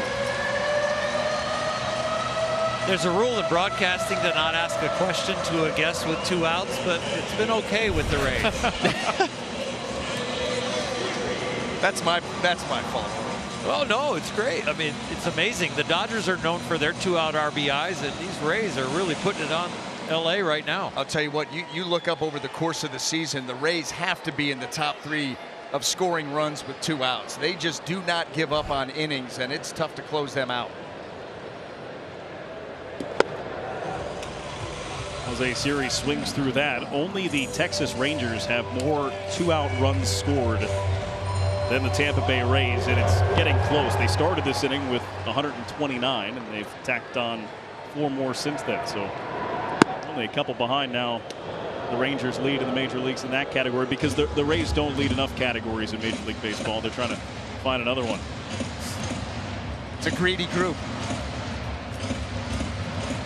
There's a rule in broadcasting to not ask a question to a guest with 2 outs, but it's been okay with the Rays. That's my fault. Oh, no, it's great. I mean, it's amazing. The Dodgers are known for their 2-out RBIs, and these Rays are really putting it on LA right now. I'll tell you what, you look up over the course of the season, the Rays have to be in the top 3 of scoring runs with 2 outs. They just do not give up on innings, and it's tough to close them out. Jose Siri swings through that. Only the Texas Rangers have more 2-out runs scored than the Tampa Bay Rays, and it's getting close. They started this inning with 129, and they've tacked on 4 more since then. So only a couple behind now. The Rangers lead in the major leagues in that category because the Rays don't lead enough categories in Major League Baseball. They're trying to find another one. It's a greedy group.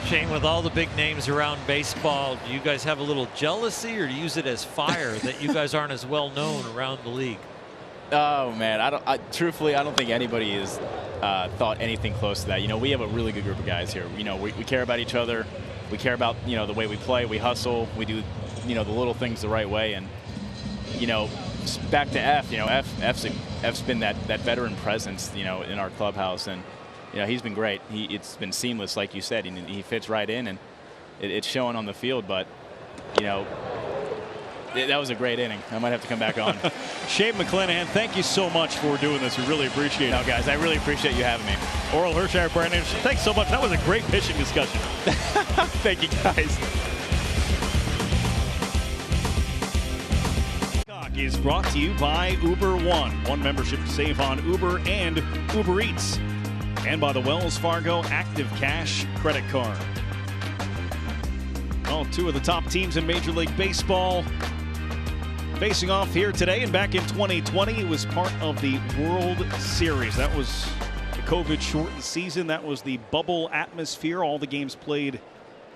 Shane, with all the big names around baseball, do you guys have a little jealousy, or do you use it as fire that you guys aren't as well known around the league? Oh man, truthfully, I don't think anybody has thought anything close to that. You know, we have a really good group of guys here. You know, we care about each other. We care about, you know, the way we play. We hustle. We do, you know, the little things the right way. And, you know, back to F. You know, F's been that veteran presence, you know, in our clubhouse, and you know, he's been great. It's been seamless, like you said. He fits right in, and it's showing on the field. But, you know, that was a great inning. I might have to come back on. Shane McClanahan, thank you so much for doing this. We really appreciate it. No, guys, I really appreciate you having me. Oral Hershiser, Brian Anderson, thanks so much. That was a great pitching discussion. Thank you, guys. Is brought to you by Uber One. One membership to save on Uber and Uber Eats. And by the Wells Fargo Active Cash credit card. Well, 2 of the top teams in Major League Baseball facing off here today, and back in 2020 it was part of the World Series. That was the COVID-shortened season. That was the bubble atmosphere. All the games played at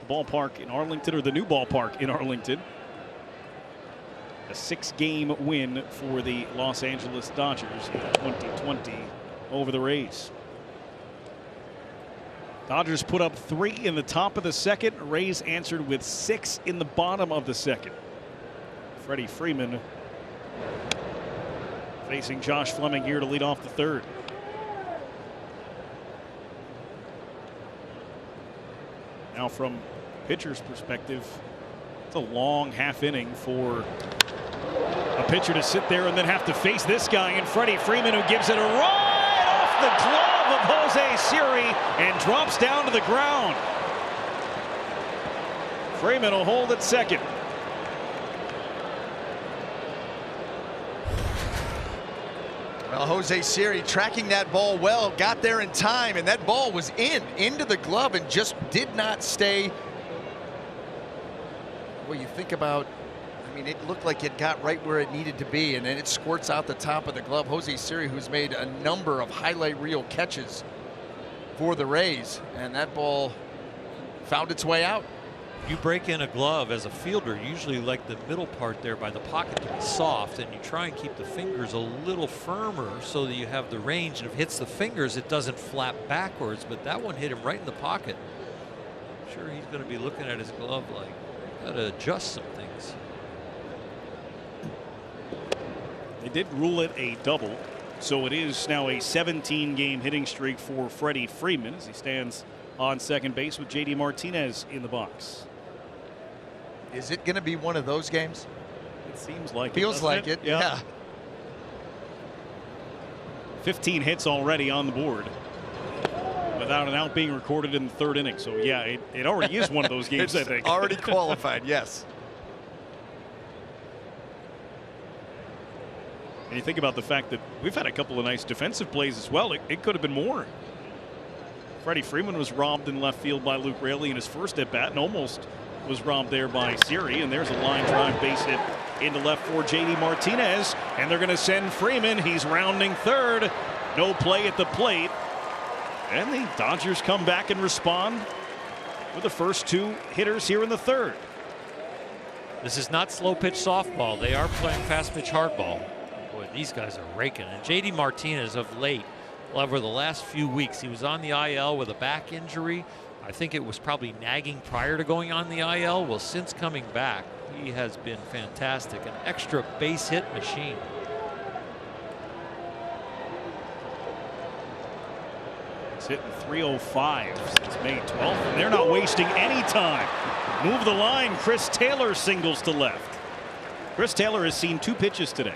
the ballpark in Arlington, or the new ballpark in Arlington. A 6-game win for the Los Angeles Dodgers in 2020 over the Rays. Dodgers put up 3 in the top of the second. Rays answered with 6 in the bottom of the second. Freddie Freeman facing Josh Fleming here to lead off the third. Now from pitcher's perspective, it's a long half inning for a pitcher to sit there and then have to face this guy in Freddie Freeman, who gives it a right off the glove of Jose Siri and drops down to the ground. Freeman will hold at second. Well, Jose Siri tracking that ball well, got there in time, and that ball was into the glove and just did not stay. Well, you think about, I mean, it looked like it got right where it needed to be, and then it squirts out the top of the glove. Jose Siri, who's made a number of highlight reel catches for the Rays, and that ball found its way out. You break in a glove as a fielder, usually like the middle part there by the pocket to be soft, and you try and keep the fingers a little firmer so that you have the range, and if it hits the fingers it doesn't flap backwards, but that one hit him right in the pocket. I'm sure he's going to be looking at his glove like, got to adjust some things. They did rule it a double, so it is now a 17-game hitting streak for Freddie Freeman as he stands on second base with JD Martinez in the box. Is it going to be one of those games? It seems like Feels like it. Yeah. 15 hits already on the board without an out being recorded in the third inning. So yeah, it already is one of those games. I think already qualified. Yes. And you think about the fact that we've had a couple of nice defensive plays as well. It could have been more. Freddie Freeman was robbed in left field by Luke Raley in his first at bat and almost was robbed there by Siri, and there's a line drive base hit into left for JD Martinez, and they're going to send Freeman. He's rounding third. No play at the plate, and the Dodgers come back and respond with the first 2 hitters here in the third. This is not slow pitch softball. They are playing fast pitch hardball. Boy, these guys are raking. And JD Martinez of late, over the last few weeks, he was on the IL with a back injury. I I think it was probably nagging prior to going on the IL. Well, since coming back, he has been fantastic. An extra base hit machine. It's hitting 305 since May 12th, and they're not wasting any time. Move the line. Chris Taylor singles to left. Chris Taylor has seen 2 pitches today.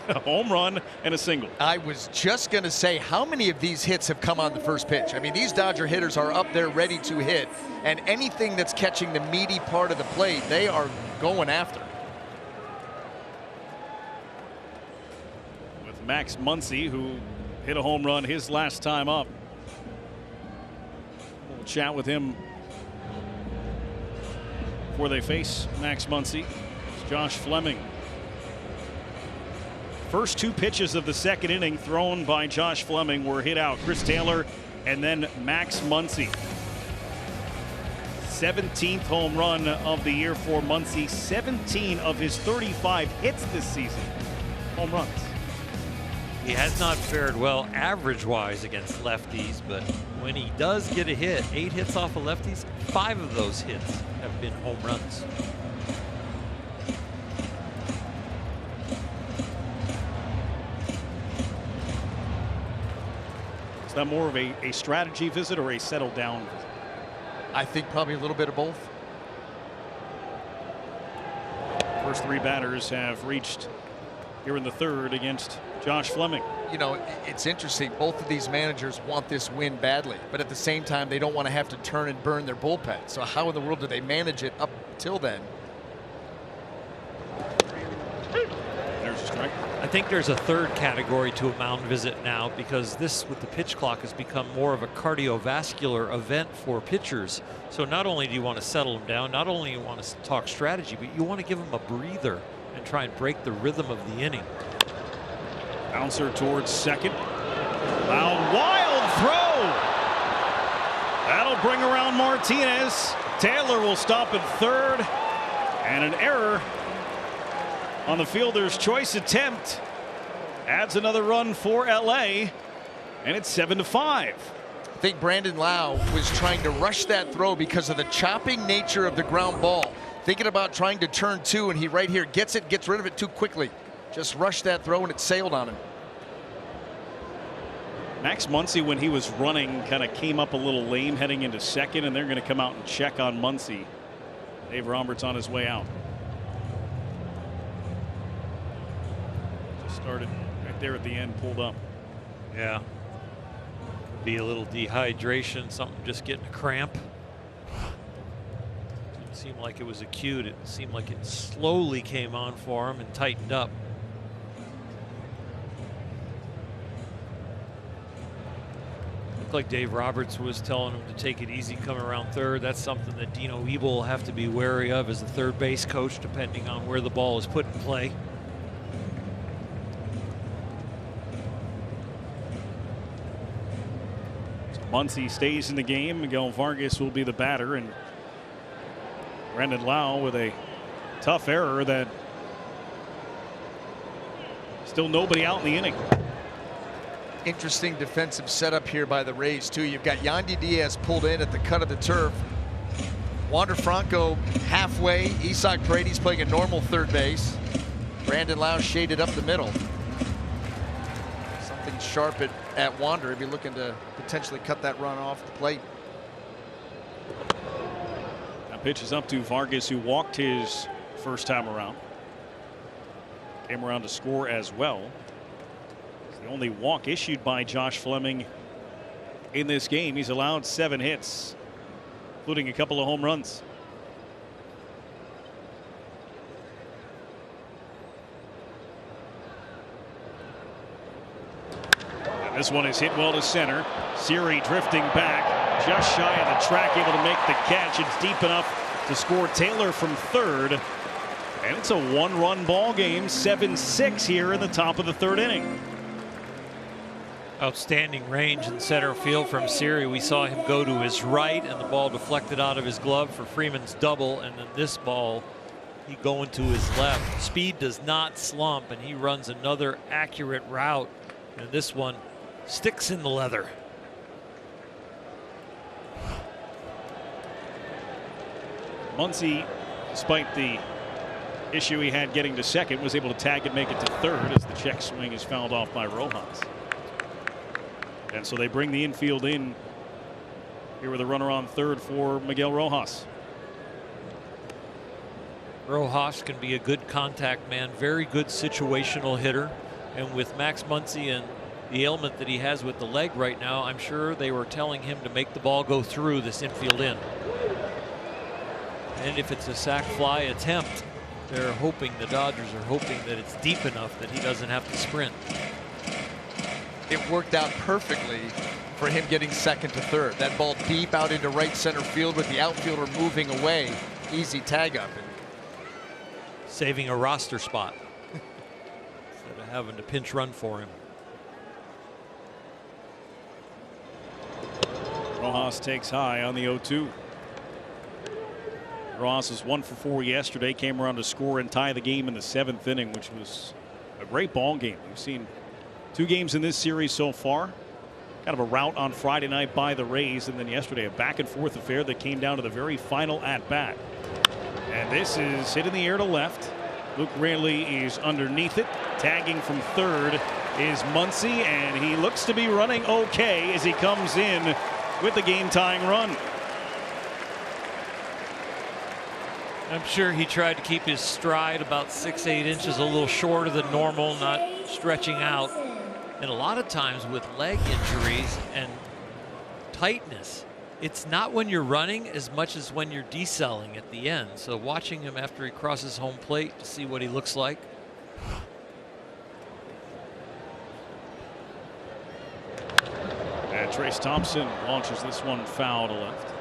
A home run and a single. I was just going to say, how many of these hits have come on the first pitch? I mean, these Dodger hitters are up there ready to hit, and anything that's catching the meaty part of the plate, they are going after. With Max Muncy, who hit a home run his last time up. We'll chat with him before they face Max Muncy. It's Josh Fleming. First 2 pitches of the second inning thrown by Josh Fleming were hit out. Chris Taylor and then Max Muncy. 17th home run of the year for Muncy. 17 of his 35 hits this season. Home runs. He has not fared well average-wise against lefties, but when he does get a hit, 8 hits off of lefties, 5 of those hits have been home runs. Is that more of a strategy visit or a settle down visit? I think probably a little bit of both. First 3 batters have reached here in the third against Josh Fleming. You know, it's interesting. Both of these managers want this win badly, but at the same time, they don't want to have to turn and burn their bullpen. So how in the world do they manage it up till then? There's a strike. I think there's a third category to a mound visit now, because this with the pitch clock has become more of a cardiovascular event for pitchers. So not only do you want to settle them down, not only you want to talk strategy, but you want to give them a breather and try and break the rhythm of the inning. Bouncer towards second. Loud, wild throw. That'll bring around Martinez. Taylor will stop at third. And an error on the fielder's choice attempt adds another run for LA. And it's 7-5. I think Brandon Lau was trying to rush that throw because of the chopping nature of the ground ball. Thinking about trying to turn 2, and he right here gets rid of it too quickly. Just rushed that throw and it sailed on him. Max Muncy, when he was running, kind of came up a little lame heading into second, and they're going to come out and check on Muncy. Dave Roberts on his way out. Just started right there at the end, pulled up. Yeah. Be a little dehydration, something just getting a cramp. Didn't seem like it was acute. It seemed like it slowly came on for him and tightened up. Looked like Dave Roberts was telling him to take it easy coming around third. That's something that Dino Ebel will have to be wary of as the third base coach, depending on where the ball is put in play. Muncy stays in the game. Miguel Vargas will be the batter, and Brandon Lau with a tough error that still nobody out in the inning. Interesting defensive setup here by the Rays too. You've got Yandy Diaz pulled in at the cut of the turf. Wander Franco halfway. Isaac Paredes playing a normal third base. Brandon Lau shaded up the middle. Something sharp at Wander if you're looking to potentially cut that run off the plate. That pitch is up to Vargas, who walked his first time around. Came around to score as well. It's the only walk issued by Josh Fleming in this game. He's allowed 7 hits, including a couple of home runs. This one is hit well to center. Siri drifting back, just shy of the track, able to make the catch. It's deep enough to score Taylor from third. And it's a 1-run ball game, 7-6 here in the top of the third inning. Outstanding range in center field from Siri. We saw him go to his right and the ball deflected out of his glove for Freeman's double, and then this ball he going to his left. Speed does not slump, and he runs another accurate route, and this one sticks in the leather. Muncy, despite the issue he had getting to second, was able to tag and make it to third as the check swing is fouled off by Rojas. And so they bring the infield in here with a runner on third for Miguel Rojas. Rojas can be a good contact man, very good situational hitter. And with Max Muncy and the ailment that he has with the leg right now, I'm sure they were telling him to make the ball go through this infield in. And if it's a sac fly attempt, they're hoping, the Dodgers are hoping that it's deep enough that he doesn't have to sprint. It worked out perfectly for him getting second to third. That ball deep out into right center field with the outfielder moving away. Easy tag up. Saving a roster spot instead of having to pinch run for him. Rojas takes high on the 0-2. Rojas was 1 for 4 yesterday, came around to score and tie the game in the 7th inning, which was a great ball game. We've seen 2 games in this series so far. Kind of a rout on Friday night by the Rays, and then yesterday a back and forth affair that came down to the very final at bat. And this is hit in the air to left. Luke Raley is underneath it. Tagging from third is Muncy, and he looks to be running okay as he comes in with the game-tying run. I'm sure he tried to keep his stride about 6-8 inches a little shorter than normal, not stretching out. And a lot of times with leg injuries and tightness, it's not when you're running as much as when you're decelling at the end. So watching him after he crosses home plate to see what he looks like. And Trace Thompson launches this one foul to left.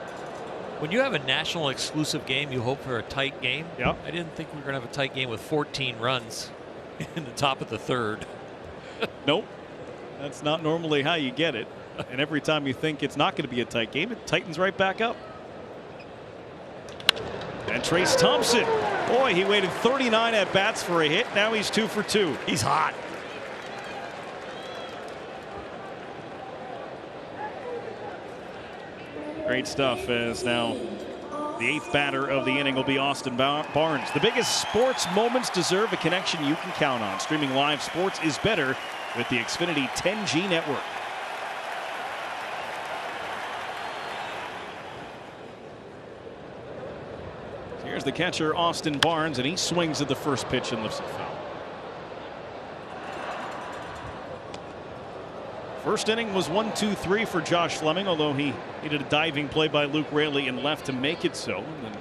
When you have a national exclusive game, you hope for a tight game. Yep. I didn't think we were going to have a tight game with 14 runs in the top of the third. Nope. That's not normally how you get it. And every time you think it's not going to be a tight game, it tightens right back up. And Trace Thompson, boy, he waited 39 at bats for a hit. Now he's 2 for 2. He's hot. Great stuff, as now the 8th batter of the inning will be Austin Barnes. The biggest sports moments deserve a connection you can count on. Streaming live sports is better with the Xfinity 10G network. Here's the catcher, Austin Barnes, and he swings at the first pitch and lifts it foul. First inning was 1-2-3 for Josh Fleming, although he needed a diving play by Luke Raley in left to make it so. And then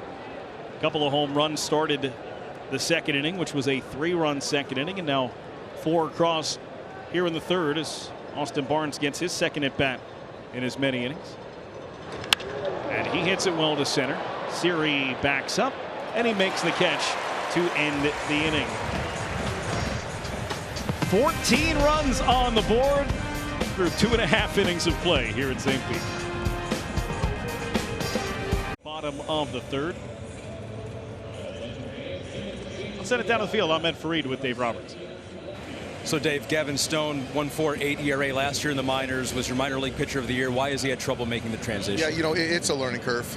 a couple of home runs started the second inning, which was a 3-run second inning, and now 4 across here in the third as Austin Barnes gets his second at bat in as many innings. And he hits it well to center. Siri backs up, and he makes the catch to end the inning. 14 runs on the board through 2.5 innings of play here at St. Pete. Bottom of the third. I'll send it down to the field. I'm Ed Fareed with Dave Roberts. So Dave, Gavin Stone, 1.48 ERA last year in the minors, was your minor league pitcher of the year. Why has he had trouble making the transition? Yeah, you know, it's a learning curve.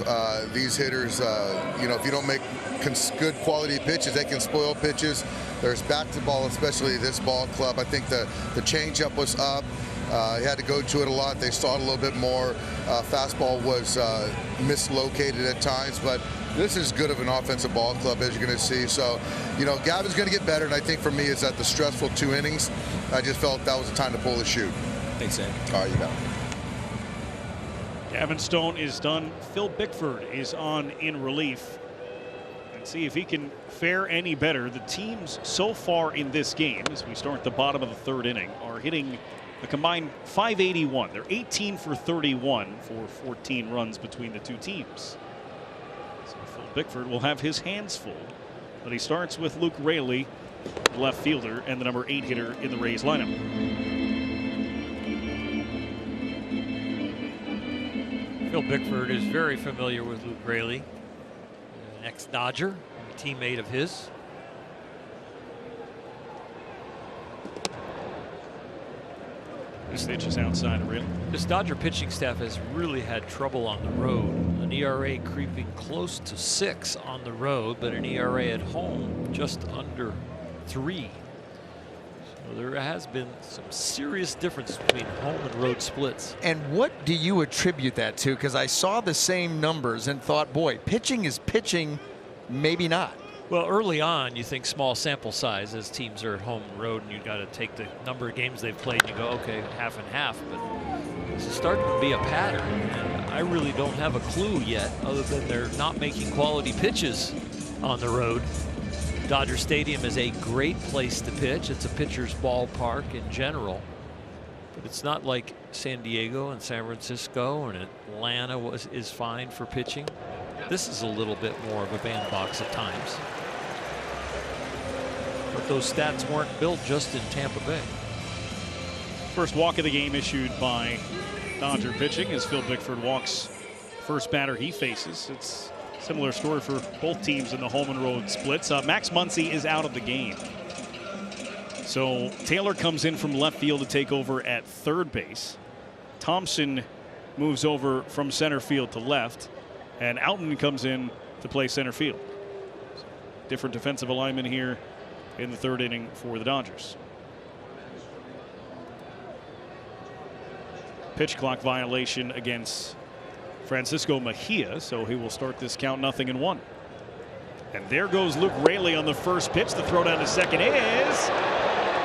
These hitters, you know, if you don't make good quality pitches, they can spoil pitches. There's back to ball, especially this ball club. I think the changeup was up. He had to go to it a lot. They saw it a little bit more. Fastball was mislocated at times, but this is good of an offensive ball club, as you're going to see. So, you know, Gavin's going to get better, and I think for me, it's at the stressful 2 innings. I just felt that was the time to pull the chute. Thanks, Ed. All right, you got it. Gavin Stone is done. Phil Bickford is on in relief. And see if he can fare any better. The teams so far in this game, as we start the bottom of the third inning, are hitting a combined .581. They're 18 for 31 for 14 runs between the two teams. So Phil Bickford will have his hands full. But he starts with Luke Raley, the left fielder, and the number 8 hitter in the Rays lineup. Phil Bickford is very familiar with Luke Raley, an ex-Dodger, a teammate of his. This pitch is outside of real. This Dodger pitching staff has really had trouble on the road. An ERA creeping close to 6 on the road, but an ERA at home just under 3. So there has been some serious difference between home and road splits. And what do you attribute that to? Because I saw the same numbers and thought, boy, pitching is pitching, maybe not. Well, early on, you think small sample size as teams are at home and road, and you've got to take the number of games they've played and you go, okay, half and half. But it's starting to be a pattern, and I really don't have a clue yet, other than they're not making quality pitches on the road. Dodger Stadium is a great place to pitch. It's a pitcher's ballpark in general. But it's not like San Diego and San Francisco and Atlanta is fine for pitching. This is a little bit more of a bandbox at times. But those stats weren't built just in Tampa Bay. First walk of the game issued by Dodger pitching as Phil Bickford walks first batter he faces. It's a similar story for both teams in the home and road splits. Max Muncy is out of the game. So Taylor comes in from left field to take over at third base. Thompson moves over from center field to left. And Alton comes in to play center field. Different defensive alignment here in the third inning for the Dodgers. Pitch clock violation against Francisco Mejia, so he will start this count 0-1. And there goes Luke Raley on the first pitch. The throw down to second is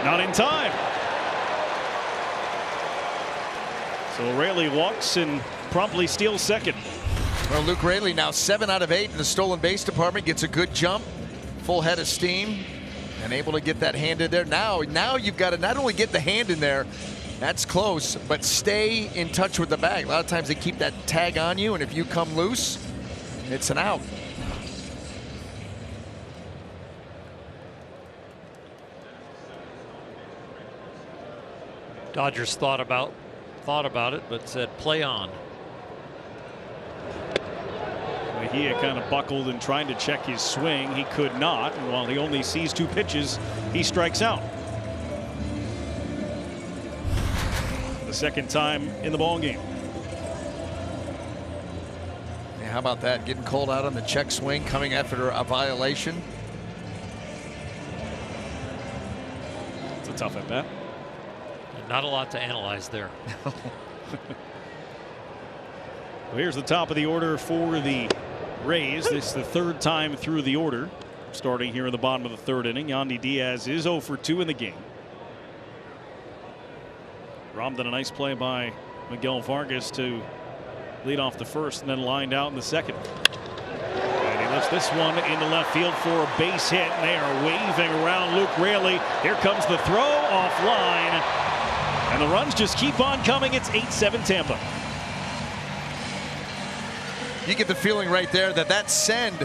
not in time. So Raley walks and promptly steals second. Well, Luke Raley now 7 out of 8 in the stolen base department, gets a good jump, full head of steam, and able to get that hand in there. Now you've got to not only get the hand in there, that's close, but stay in touch with the bag. A lot of times they keep that tag on you, and if you come loose, it's an out. Dodgers thought about it, but said play on. Mejia kind of buckled and trying to check his swing. He could not, and while he only sees 2 pitches, he strikes out. The second time in the ball game. Yeah, how about that? Getting called out on the check swing, coming after a violation. It's a tough at bat. Not a lot to analyze there. Well, here's the top of the order for the Rays. This is the third time through the order. Starting here in the bottom of the third inning, Yandy Diaz is 0 for 2 in the game. Robbed on a nice play by Miguel Vargas to lead off the first and then lined out in the second. And he lifts this one into left field for a base hit. And they are waving around Luke Raley. Here comes the throw offline. And the runs just keep on coming. It's 8-7 Tampa. You get the feeling right there that send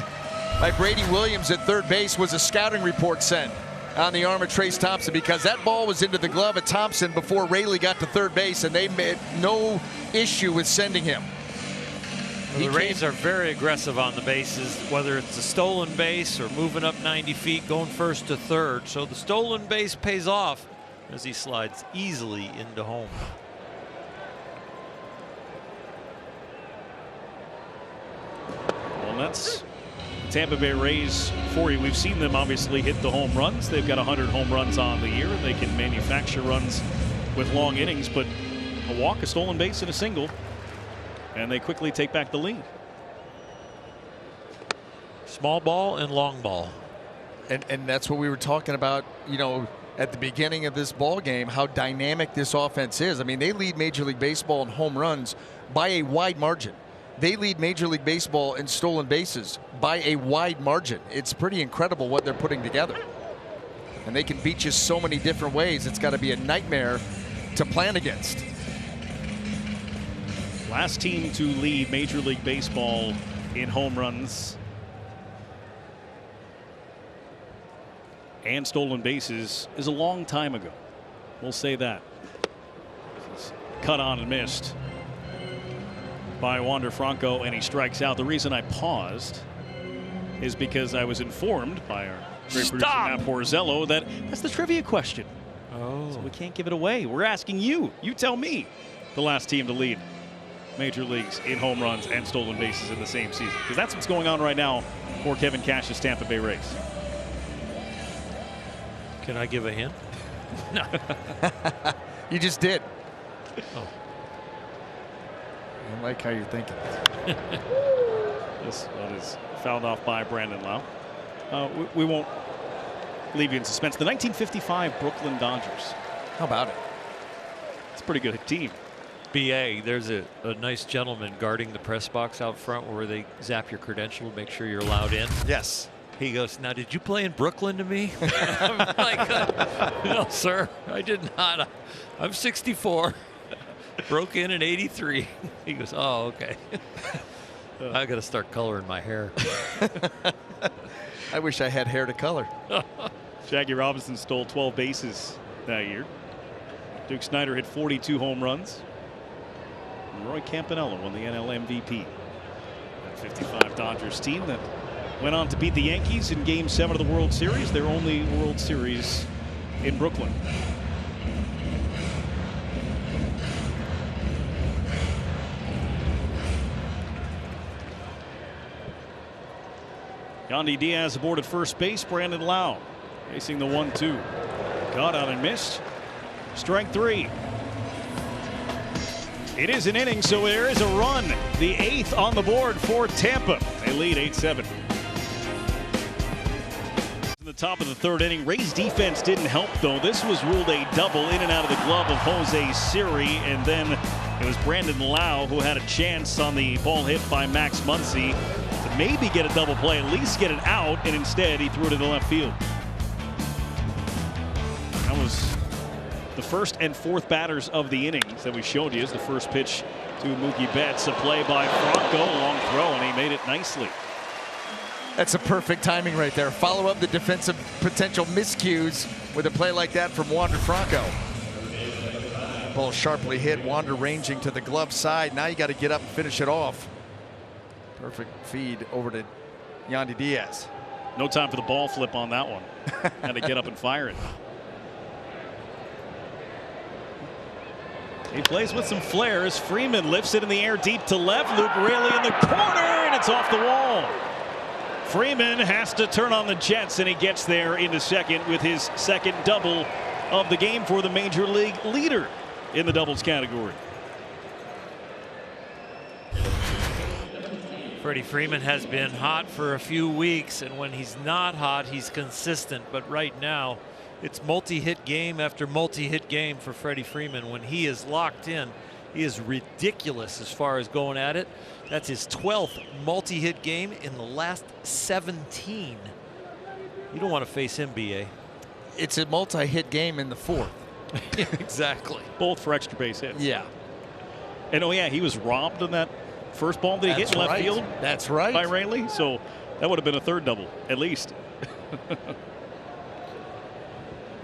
by Brady Williams at third base was a scouting report send on the arm of Trace Thompson, because that ball was into the glove of Thompson before Raley got to third base, and they made no issue with sending him. Well, the Rays are very aggressive on the bases, whether it's a stolen base or moving up 90 feet, going first to third. So the stolen base pays off as he slides easily into home. Well, that's Tampa Bay Rays for you. We've seen them obviously hit the home runs. They've got 100 home runs on the year. They can manufacture runs with long innings, but a walk, a stolen base, and a single, and they quickly take back the lead. Small ball and long ball. And that's what we were talking about, you know, at the beginning of this ball game, how dynamic this offense is. I mean, they lead Major League Baseball in home runs by a wide margin. They lead Major League Baseball in stolen bases by a wide margin. It's pretty incredible what they're putting together. And they can beat you so many different ways. It's got to be a nightmare to plan against. Last team to lead Major League Baseball in home runs and stolen bases is a long time ago. We'll say that. Cut on and missed by Wander Franco, and he strikes out. The reason I paused is because I was informed by our great producer Matt Porzello that that's the trivia question. Oh. So we can't give it away. We're asking you. You tell me the last team to lead major leagues in home runs and stolen bases in the same season, because that's what's going on right now for Kevin Cash's Tampa Bay Rays. Can I give a hint? No. You just did. Oh. I like how you're thinking. This one is fouled off by Brandon Lowe. We won't leave you in suspense. The 1955 Brooklyn Dodgers. How about it? It's a pretty good team. BA, there's a nice gentleman guarding the press box out front where they zap your credential to make sure you're allowed in. Yes. He goes, now, did you play in Brooklyn to me? I'm like, no, sir, I did not. I'm 64. Broke in 83. He goes, oh, okay. I got to start coloring my hair. I wish I had hair to color. Jackie Robinson stole 12 bases that year. Duke Snider hit 42 home runs. And Roy Campanella won the NL MVP. That 55 Dodgers team that went on to beat the Yankees in Game 7 of the World Series, their only World Series in Brooklyn. Yandy Diaz aboard at first base. Brandon Lowe facing the 1-2. Got out and missed. Strike 3. It is an inning, so there is a run. The 8th on the board for Tampa. They lead 8-7. In the top of the 3rd inning, Rays defense didn't help, though. This was ruled a double in and out of the glove of Jose Siri, and then it was Brandon Lowe who had a chance on the ball hit by Max Muncy to maybe get a double play, at least get it out, and instead he threw it in the left field. That was the first and 4th batters of the innings that we showed you. As the first pitch to Mookie Betts, a play by Franco, long throw, and he made it nicely. That's a perfect timing right there. Follow up the defensive potential miscues with a play like that from Wander Franco. Ball sharply hit, Wander ranging to the glove side. Now you got to get up and finish it off. Perfect feed over to Yandy Diaz. No time for the ball flip on that one. Had to get up and fire it. He plays with some flair as Freeman lifts it in the air deep to left. Luke Raley in the corner, and it's off the wall. Freeman has to turn on the jets, and he gets there into second with his second double of the game for the major league leader in the doubles category. Freddie Freeman has been hot for a few weeks, and when he's not hot, he's consistent. But right now, it's multi-hit game after multi-hit game for Freddie Freeman. When he is locked in, he is ridiculous as far as going at it. That's his 12th multi-hit game in the last 17. You don't want to face him, BA. It's a multi-hit game in the 4th. Exactly. Both for extra base hits. Yeah. And oh yeah, he was robbed on that first ball that he hit in left field. That's right. By Raley. So that would have been a 3rd double, at least.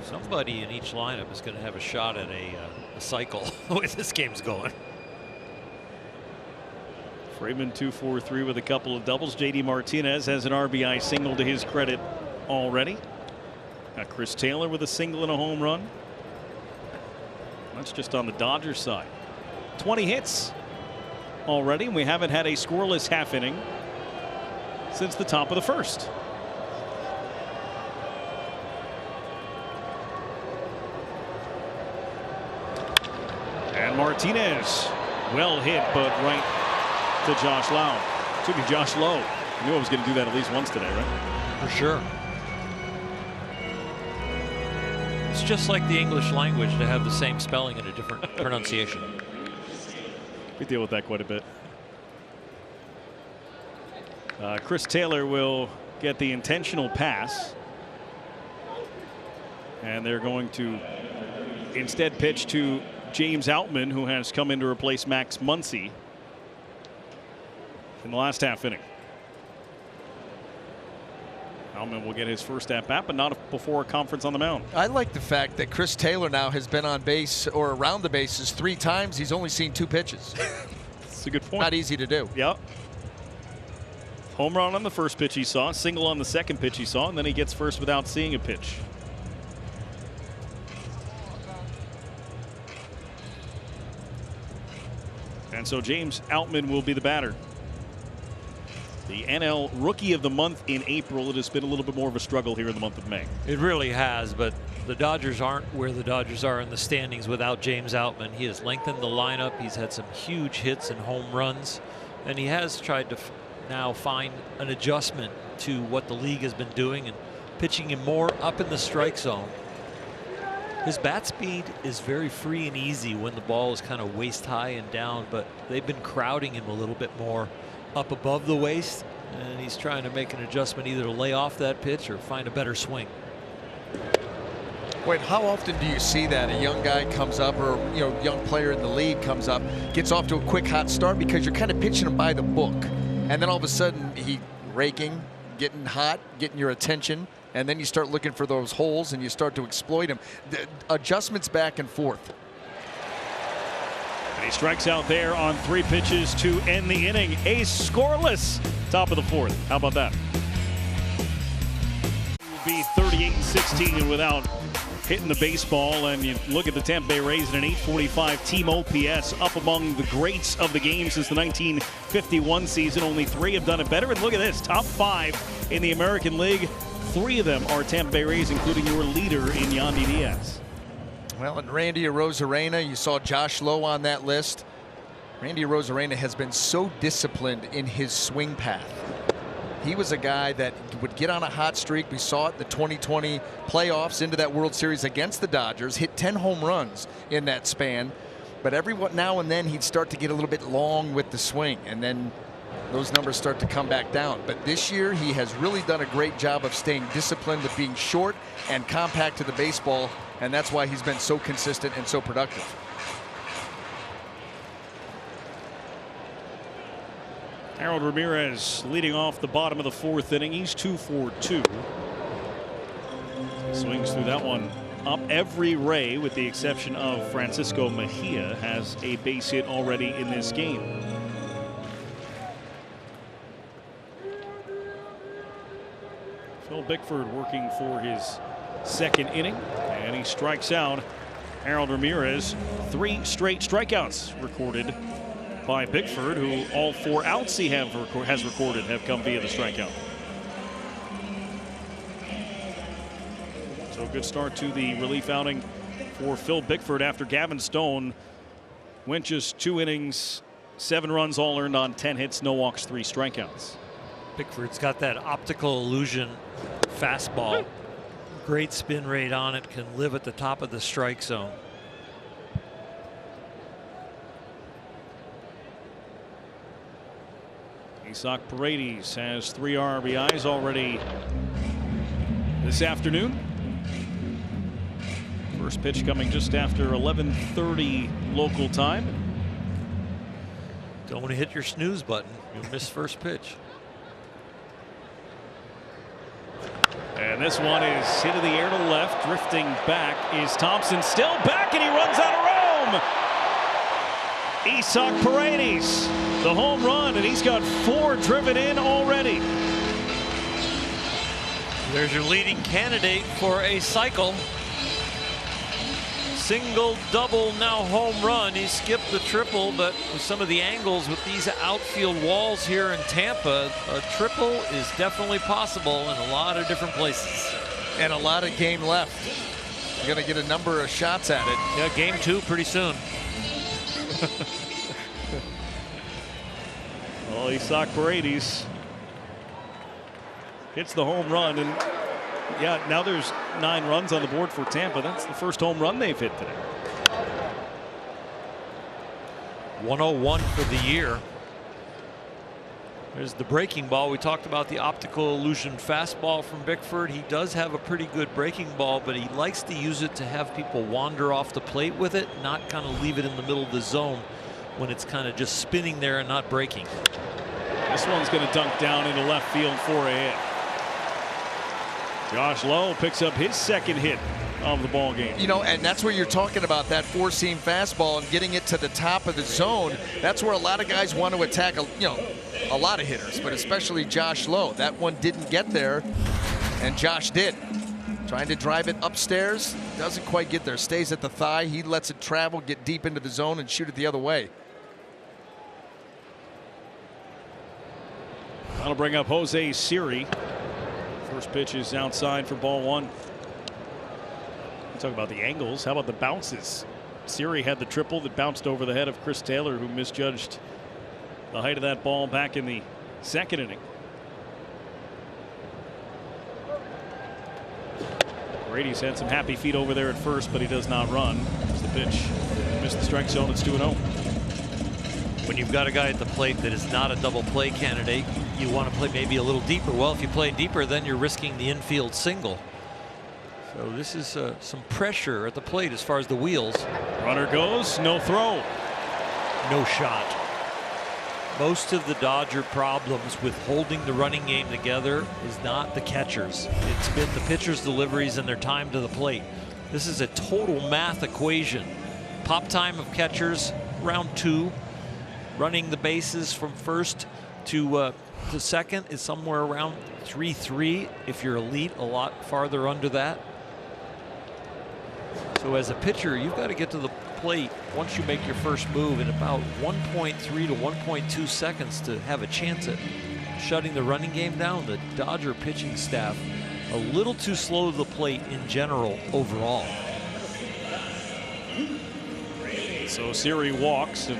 Somebody in each lineup is going to have a shot at a cycle the way this game's going. Freeman 2-for-3 with a couple of doubles. JD Martinez has an RBI single to his credit already. Got Chris Taylor with a single and a home run. That's just on the Dodgers side. 20 hits already, and we haven't had a scoreless half inning since the top of the 1st. And Martinez, well hit, but right to Josh Lowe. Took me Josh Lowe. I knew I was going to do that at least once today, right? For sure. It's just like the English language to have the same spelling and a different pronunciation. We deal with that quite a bit. Chris Taylor will get the intentional pass. And they're going to instead pitch to James Outman, who has come in to replace Max Muncy in the last half inning. Outman will get his first at bat, but not before a conference on the mound. I like the fact that Chris Taylor now has been on base or around the bases 3 times. He's only seen 2 pitches. That's a good point. Not easy to do. Yep. Home run on the first pitch he saw, single on the second pitch he saw, and then he gets first without seeing a pitch. And so James Outman will be the batter. The NL Rookie of the Month in April. It has been a little bit more of a struggle here in the month of May. It really has, but the Dodgers aren't where the Dodgers are in the standings without James Outman. He has lengthened the lineup. He's had some huge hits and home runs, and he has tried to now find an adjustment to what the league has been doing and pitching him more up in the strike zone. His bat speed is very free and easy when the ball is kind of waist high and down, but they've been crowding him a little bit more up above the waist, and he's trying to make an adjustment either to lay off that pitch or find a better swing. Wait, how often do you see that a young guy comes up, or young player in the league comes up, gets off to a quick hot start because you're kind of pitching him by the book, and then all of a sudden he raking, getting hot, getting your attention, and then you start looking for those holes and you start to exploit him. The adjustments back and forth. And he strikes out there on 3 pitches to end the inning. Ace scoreless. Top of the 4th. How about that? It will be 38-16 without hitting the baseball. And you look at the Tampa Bay Rays at an .845 team OPS, up among the greats of the game since the 1951 season. Only 3 have done it better. And look at this, top 5 in the American League. 3 of them are Tampa Bay Rays, including your leader in Yandy Diaz. Well, and Randy Arozarena, you saw Josh Lowe on that list. Randy Arozarena has been so disciplined in his swing path. He was a guy that would get on a hot streak. We saw it in the 2020 playoffs into that World Series against the Dodgers. Hit 10 home runs in that span. But every now and then he'd start to get a little bit long with the swing, and then those numbers start to come back down. But this year he has really done a great job of staying disciplined, of being short and compact to the baseball, and that's why he's been so consistent and so productive. Harold Ramirez leading off the bottom of the 4th inning. He's 2 for 2. Swings through that one up. Every Ray, with the exception of Francisco Mejia, has a base hit already in this game. Phil Bickford working for his 2nd inning, and he strikes out Harold Ramirez. 3 straight strikeouts recorded by Bickford, who all 4 outs he has recorded have come via the strikeout. So good start to the relief outing for Phil Bickford after Gavin Stone went just 2 innings, 7 runs, all earned on 10 hits, no walks, 3 strikeouts. Bickford's got that optical illusion fastball. Great spin rate on it, can live at the top of the strike zone. Isaac Paredes has 3 RBIs already this afternoon. First pitch coming just after 11:30 local time. Don't want to hit your snooze button. You'll miss first pitch. And this one is hit in the air to left. Drifting back is Thompson, still back, and he runs out of room. Isaac Paredes, the home run, and he's got 4 driven in already. There's your leading candidate for a cycle. Single, double, now home run. He skipped the triple, but with some of the angles with these outfield walls here in Tampa, a triple is definitely possible in a lot of different places. And a lot of game left. You're going to get a number of shots at it. Yeah, game 2 pretty soon. Well, Isaac Paredes hits the home run, and yeah, now there's 9 runs on the board for Tampa. That's the first home run they've hit today. 101 for the year. There's the breaking ball. We talked about the optical illusion fastball from Bickford. He does have a pretty good breaking ball, but he likes to use it to have people wander off the plate with it, not kind of leave it in the middle of the zone when it's kind of just spinning there and not breaking. This one's going to dunk down into left field for a hit. Josh Lowe picks up his 2nd hit of the ball game. You know, and that's where you're talking about that 4-seam fastball and getting it to the top of the zone. That's where a lot of guys want to attack, a lot of hitters, but especially Josh Lowe. That one didn't get there, and Josh did. Trying to drive it upstairs, doesn't quite get there. Stays at the thigh. He lets it travel, get deep into the zone, and shoot it the other way. That'll bring up Jose Siri. First pitch is outside for ball one. Talk about the angles. How about the bounces? Siri had the triple that bounced over the head of Chris Taylor, who misjudged the height of that ball back in the second inning. Brady's had some happy feet over there at first, but he does not run. Here's the pitch. Missed the strike zone. It's 2-0. When you've got a guy at the plate that is not a double play candidate, you want to play maybe a little deeper. Well, if you play deeper, then you're risking the infield single. So this is some pressure at the plate as far as the wheels. Runner goes, no throw. No shot. Most of the Dodger problems with holding the running game together is not the catchers. It's been the pitchers' deliveries and their time to the plate. This is a total math equation. Pop time of catchers, round 2. Running the bases from first to second is somewhere around 3-3. If you're elite, a lot farther under that. So as a pitcher, you've got to get to the plate once you make your first move in about 1.3 to 1.2 seconds to have a chance at shutting the running game down. The Dodger pitching staff a little too slow to the plate in general overall. So Siri walks and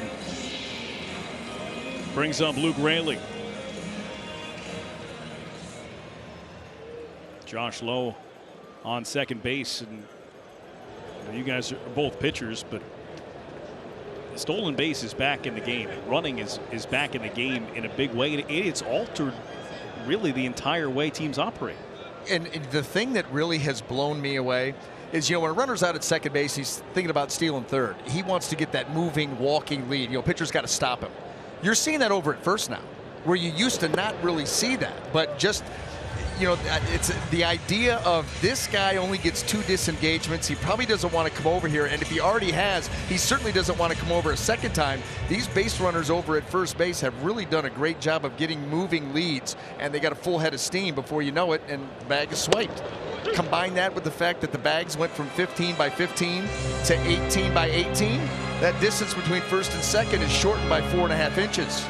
brings up Luke Raley. Josh Lowe on second base, and you guys are both pitchers, but the stolen base is back in the game. Running is back in the game in a big way. It's altered really the entire way teams operate. And the thing that really has blown me away is, when a runner's out at second base, he's thinking about stealing third. He wants to get that moving, walking lead. Pitcher's got to stop him. You're seeing that over at first now, where you used to not really see that. But just, it's the idea of this guy only gets 2 disengagements. He probably doesn't want to come over here. And if he already has, he certainly doesn't want to come over a second time. These base runners over at first base have really done a great job of getting moving leads. And they got a full head of steam before you know it, and the bag is swiped. Combine that with the fact that the bags went from 15 by 15 to 18 by 18. That distance between first and second is shortened by 4.5 inches.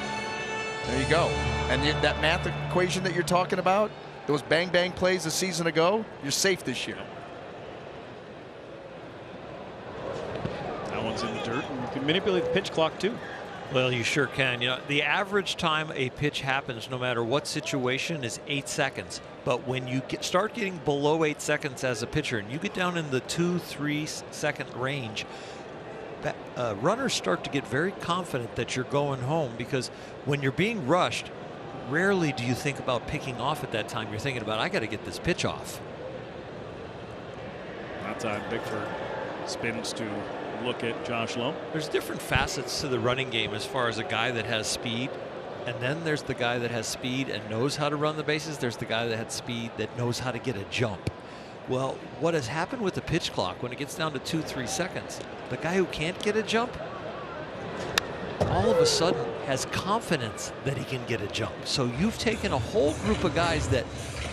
There you go. And that math equation that you're talking about, those bang plays a season ago, you're safe this year. That one's in the dirt, and you can manipulate the pitch clock too. Well, you sure can. The average time a pitch happens, no matter what situation, is 8 seconds. But when you start getting below 8 seconds as a pitcher, and you get down in the 2-3 second range, runners start to get very confident that you're going home, because when you're being rushed, rarely do you think about picking off at that time. You're thinking about, I got to get this pitch off. That time Bickford spins to look at Josh Lowe. There's different facets to the running game as far as a guy that has speed, and then there's the guy that has speed and knows how to run the bases. There's the guy that had speed that knows how to get a jump. Well, what has happened with the pitch clock when it gets down to 2-3 seconds, the guy who can't get a jump all of a sudden has confidence that he can get a jump. So you've taken a whole group of guys that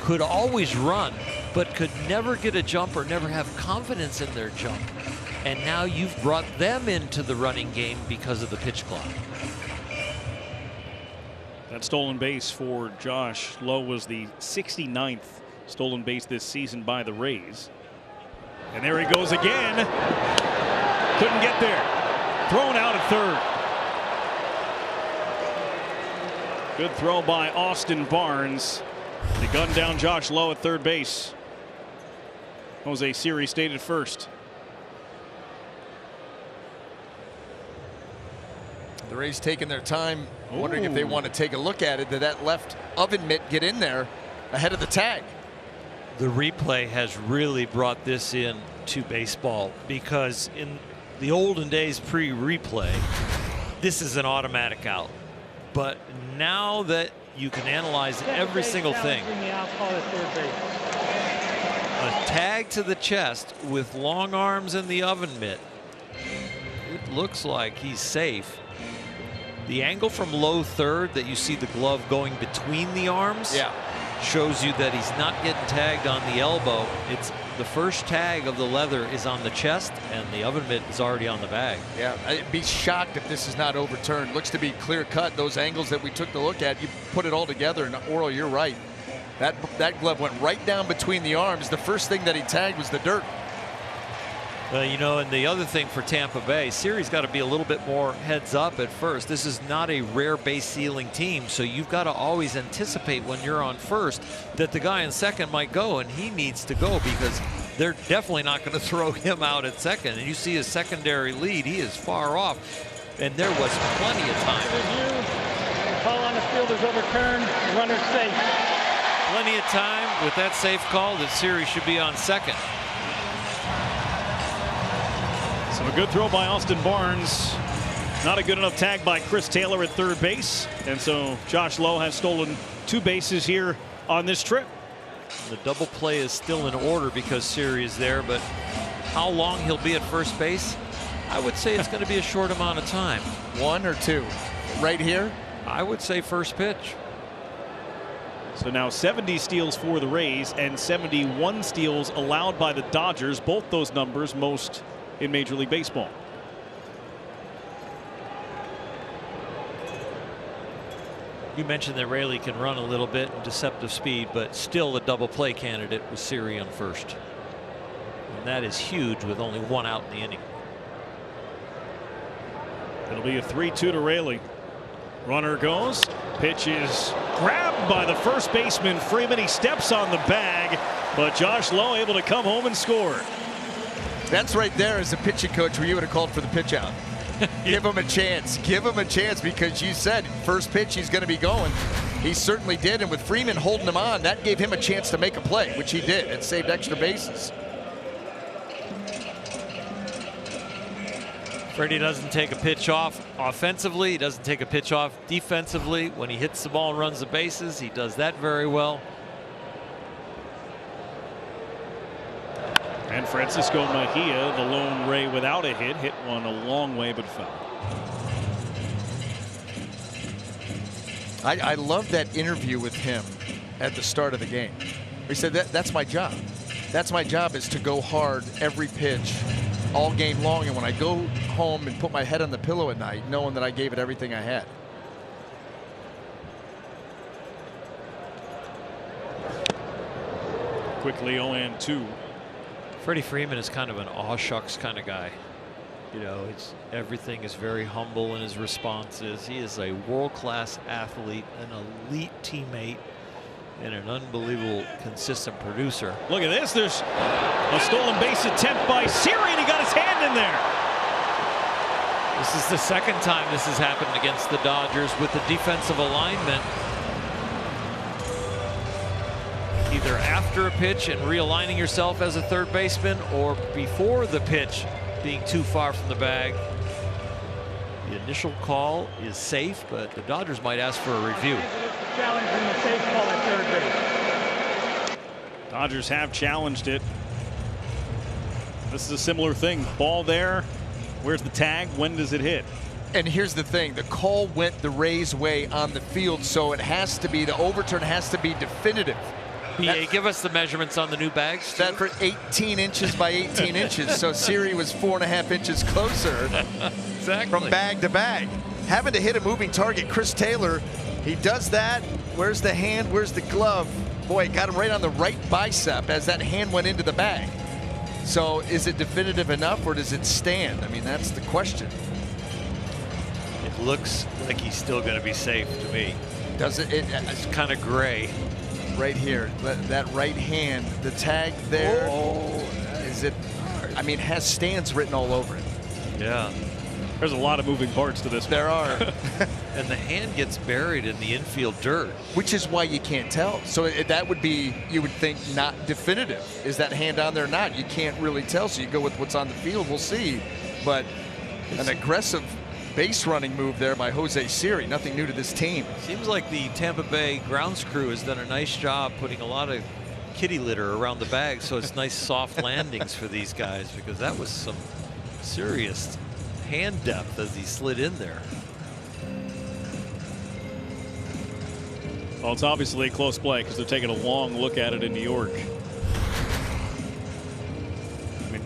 could always run but could never get a jump or never have confidence in their jump, and now you've brought them into the running game because of the pitch clock. That stolen base for Josh Lowe was the 69th stolen base this season by the Rays. And there he goes again. Couldn't get there. Thrown out at third. Good throw by Austin Barnes to gun down Josh Lowe at third base. Jose Siri stayed at first. The Rays taking their time, wondering if they want to take a look at it. Did that left oven mitt get in there ahead of the tag? The replay has really brought this in to baseball, because in the olden days pre-replay, this is an automatic out. But now that you can analyze every single thing, a tag to the chest with long arms in the oven mitt, it looks like he's safe. The angle from low third that you see the glove going between the arms shows you that he's not getting tagged on the elbow. It's the first tag of the leather is on the chest and the oven mitt is already on the bag. Yeah, I'd be shocked if this is not overturned. Looks to be clear cut. Those angles that we took the look at, you put it all together, and Oro, you're right. That glove went right down between the arms. The first thing that he tagged was the dirt. Well, you know, and the other thing for Tampa Bay, Siri's got to be a little bit more heads up at first. This is not a rare base stealing team, so you've got to always anticipate when you're on first that the guy in second might go, and he needs to go because they're definitely not going to throw him out at second. And you see his secondary lead, he is far off, and there was plenty of time. The call on the field is overturned. The runner's safe. Plenty of time with that safe call that Siri should be on second. So a good throw by Austin Barnes. Not a good enough tag by Chris Taylor at third base. And so Josh Lowe has stolen 2 bases here on this trip. The double play is still in order because Siri is there, but how long he'll be at first base, I would say it's going to be a short amount of time. 1 or 2? Right here? I would say first pitch. So now 70 steals for the Rays and 71 steals allowed by the Dodgers. Both those numbers most in Major League Baseball. You mentioned that Raley can run a little bit and deceptive speed, but still a double play candidate with Siri on first. And that is huge with only 1 out in the inning. It'll be a 3-2 to Raley. Runner goes. Pitch is grabbed by the first baseman Freeman. He steps on the bag, but Josh Lowe able to come home and score. That's right there as a pitching coach where you would have called for the pitch out. Give him a chance. Give him a chance because you said first pitch he's going to be going. He certainly did, and with Freeman holding him on, that gave him a chance to make a play, which he did. It saved extra bases. Freddie doesn't take a pitch off offensively. He doesn't take a pitch off defensively. When he hits the ball and runs the bases, he does that very well. And Francisco Mejia, the lone Ray without a hit, hit one a long way but fell. I love that interview with him at the start of the game. He said that's my job. That's my job, is to go hard every pitch all game long, and when I go home and put my head on the pillow at night knowing that I gave it everything I had. Quickly 0-2. Freddie Freeman is kind of an aw shucks kind of guy. You know, everything is very humble in his responses. He is a world-class athlete, an elite teammate, and an unbelievable consistent producer. Look at this. There's a stolen base attempt by Siri, and he got his hand in there. This is the second time this has happened against the Dodgers with the defensive alignment. Either after a pitch and realigning yourself as a third baseman, or before the pitch being too far from the bag. The initial call is safe, but the Dodgers might ask for a review. Challenging the safe call at third base. Dodgers have challenged it. This is a similar thing. Ball there. Where's the tag? When does it hit? And here's the thing, the call went the Rays' way on the field, so it has to be, the overturn has to be definitive. PA, give us the measurements on the new bags. That for 18 inches by 18 inches. So Siri was 4.5 inches closer exactly from bag to bag. Having to hit a moving target, Chris Taylor, he does that. Where's the hand? Where's the glove? Boy, it got him right on the right bicep as that hand went into the bag. So is it definitive enough, or does it stand? I mean, that's the question. It looks like he's still going to be safe to me. Does it? It's kind of gray. Right here, that right hand, the tag there. Is it? I mean, has stands written all over it. Yeah. There's a lot of moving parts to this. There are. And the hand gets buried in the infield dirt. Which is why you can't tell. So that would be, you would think, not definitive. Is that hand on there or not? You can't really tell. So you go with what's on the field. We'll see. But an aggressive base running move there by Jose Siri. Nothing new to this team. Seems like the Tampa Bay grounds crew has done a nice job putting a lot of kitty litter around the bag, so it's nice soft landings for these guys, because that was some serious hand depth as he slid in there. Well, it's obviously a close play because they're taking a long look at it in New York.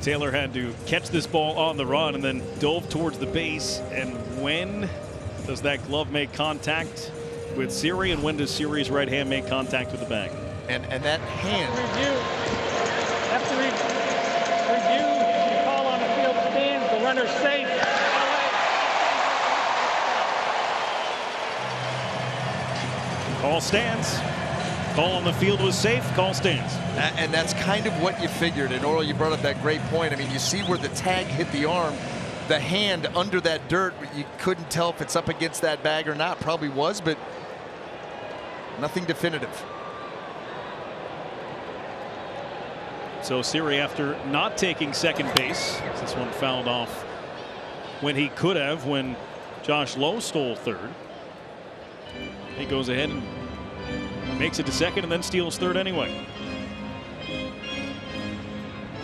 Taylor had to catch this ball on the run and then dove towards the base. And when does that glove make contact with Siri, and when does Siri's right hand make contact with the bag? And that hand. Review. After review, the call on the field stands. The runner's safe. Call stands. Call on the field was safe. Call stands. And that's kind of what you figured. And Orel, you brought up that great point. I mean, you see where the tag hit the arm. The hand under that dirt, you couldn't tell if it's up against that bag or not. Probably was, but nothing definitive. So Siri, after not taking second base, this one fouled off when he could have, when Josh Lowe stole third. He goes ahead and makes it to second and then steals third anyway.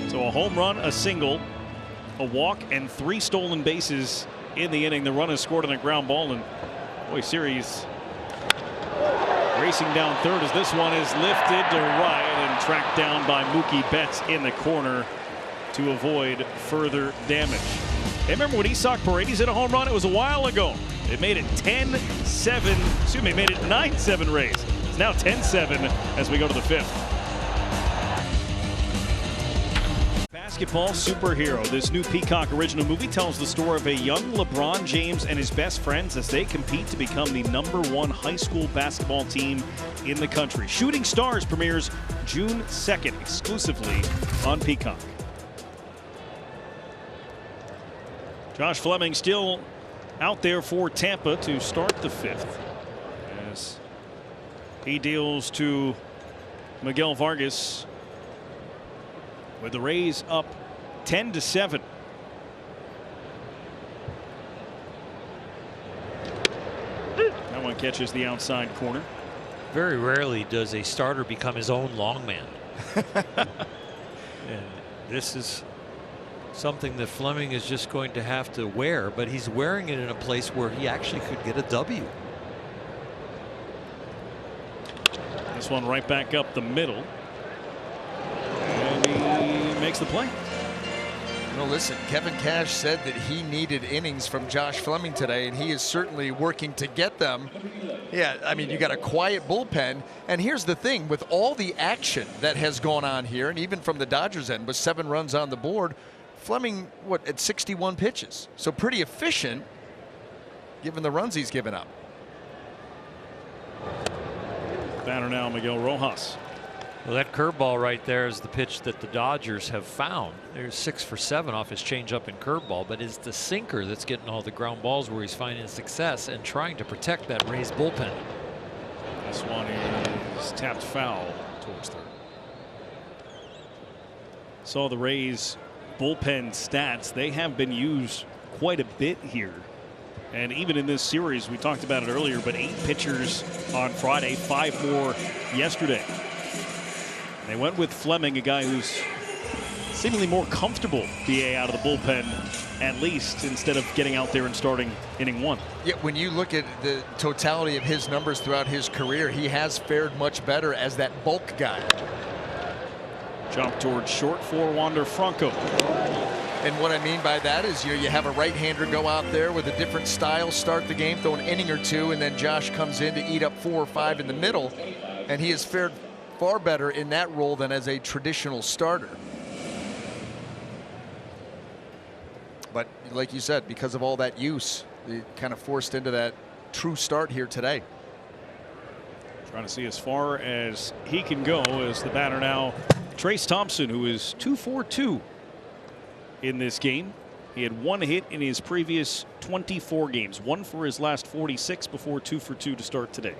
So a home run, a single, a walk, and 3 stolen bases in the inning. The run is scored on a ground ball, and boy, Siri's racing down third as this one is lifted to right and tracked down by Mookie Betts in the corner to avoid further damage. Hey, remember when Isak Paredes hit a home run? It was a while ago. It made it 10-7, excuse me, made it 9-7 Rays. It's now 10-7 as we go to the 5th. Basketball Superhero. This new Peacock original movie tells the story of a young LeBron James and his best friends as they compete to become the #1 high school basketball team in the country. Shooting Stars premieres June 2nd exclusively on Peacock. Josh Fleming still out there for Tampa to start the 5th as he deals to Miguel Vargas, with the Rays up 10-7. That one catches the outside corner. Very rarely does a starter become his own long man. And this is something that Fleming is just going to have to wear, but he's wearing it in a place where he actually could get a W. This one right back up the middle. And he makes the play. Well, listen, Kevin Cash said that he needed innings from Josh Fleming today, and he is certainly working to get them. Yeah, I mean, you got a quiet bullpen. And here's the thing, with all the action that has gone on here, and even from the Dodgers end with 7 runs on the board, Fleming, what, at 61 pitches. So pretty efficient, given the runs he's given up. Batter now, Miguel Rojas. Well, that curveball right there is the pitch that the Dodgers have found. There's 6 for 7 off his changeup and curveball, but it's the sinker that's getting all the ground balls where he's finding success and trying to protect that Rays bullpen. This one is tapped foul towards third. Saw the Rays bullpen stats. They have been used quite a bit here. And even in this series, we talked about it earlier, but 8 pitchers on Friday, 5 more yesterday. They went with Fleming, a guy who's seemingly more comfortable BA out of the bullpen, at least, instead of getting out there and starting inning 1. Yeah, when you look at the totality of his numbers throughout his career, he has fared much better as that bulk guy. Jump towards short for Wander Franco. And what I mean by that is, you have a right-hander go out there with a different style, start the game, throw an inning or 2, and then Josh comes in to eat up 4 or 5 in the middle, and he has fared far better in that role than as a traditional starter. But like you said, because of all that use, he kind of forced into that true start here today. Trying to see as far as he can go as the batter now, Trace Thompson, who is 2 for 2 in this game. He had 1 hit in his previous 24 games, 1 for his last 46 before 2 for 2 to start today.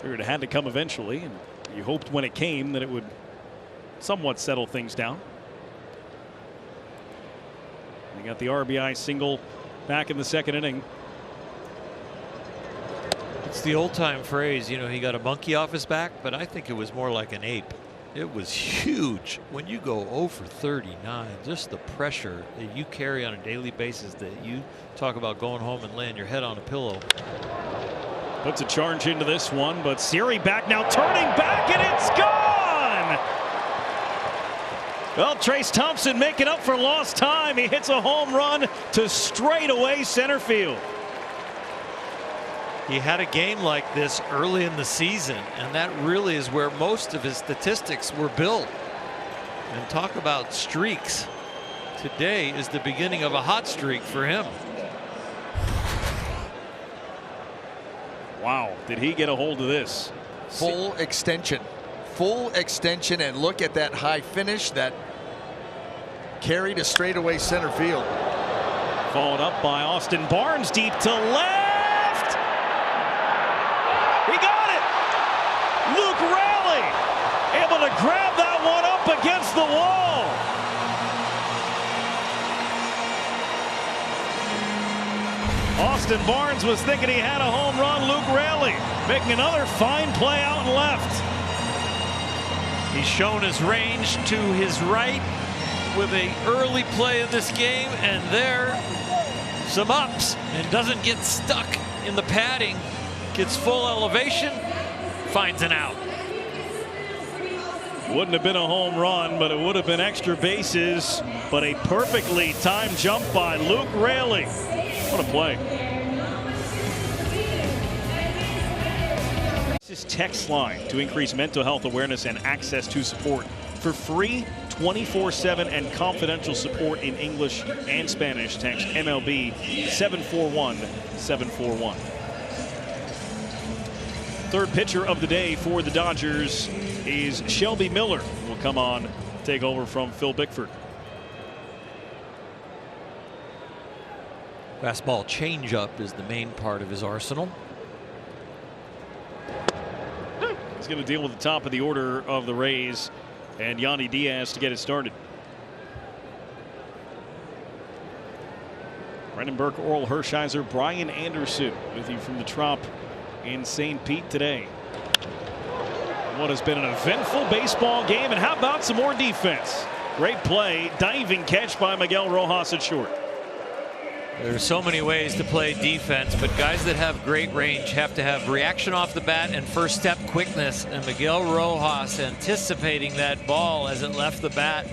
Figured it had to come eventually, and you hoped when it came that it would somewhat settle things down. He got the RBI single back in the 2nd inning. It's the old time phrase, you know, he got a monkey off his back, but I think it was more like an ape. It was huge. When you go 0 for 39, just the pressure that you carry on a daily basis, that you talk about going home and laying your head on a pillow. Puts a charge into this one, but Siri back now, turning back, and it's gone! Well, Trace Thompson making up for lost time. He hits a home run to straightaway center field. He had a game like this early in the season, and that really is where most of his statistics were built. And talk about streaks. Today is the beginning of a hot streak for him. Wow, did he get a hold of this? Full extension. Full extension, and look at that high finish, that carry to straightaway center field. Followed up by Austin Barnes, deep to left. He got it. Luke Raley able to grab that one up against the wall. Austin Barnes was thinking he had a home run. Luke Raley making another fine play out and left. He's shown his range to his right with an early play in this game, and there some ups, and doesn't get stuck in the padding. Gets full elevation, finds an out. Wouldn't have been a home run, but it would have been extra bases. But a perfectly timed jump by Luke Raley. What a play. This is text line to increase mental health awareness and access to support. For free 24/7 and confidential support in English and Spanish, text MLB 741-741. Third pitcher of the day for the Dodgers is Shelby Miller. Will come on, take over from Phil Bickford. Fastball changeup is the main part of his arsenal. He's going to deal with the top of the order of the Rays and Yandy Diaz to get it started. Brendan Burke, Oral Hershiser, Brian Anderson with you from the Trop in St. Pete today. What has been an eventful baseball game, and how about some more defense? Great play, diving catch by Miguel Rojas at short. There's so many ways to play defense, but guys that have great range have to have reaction off the bat and first step quickness. And Miguel Rojas anticipating that ball as it left the bat.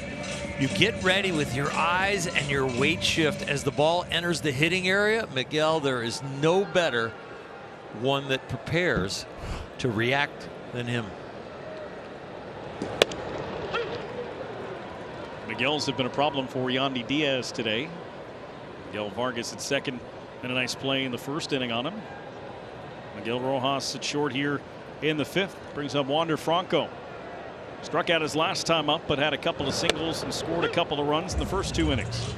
You get ready with your eyes and your weight shift as the ball enters the hitting area. Miguel, there is no better one that prepares to react than him. Miguel's have been a problem for Yandy Diaz today. Miguel Vargas at second, and a nice play in the first inning on him. Miguel Rojas at short here in the fifth. Brings up Wander Franco. Struck out his last time up, but had a couple of singles and scored a couple of runs in the first two innings.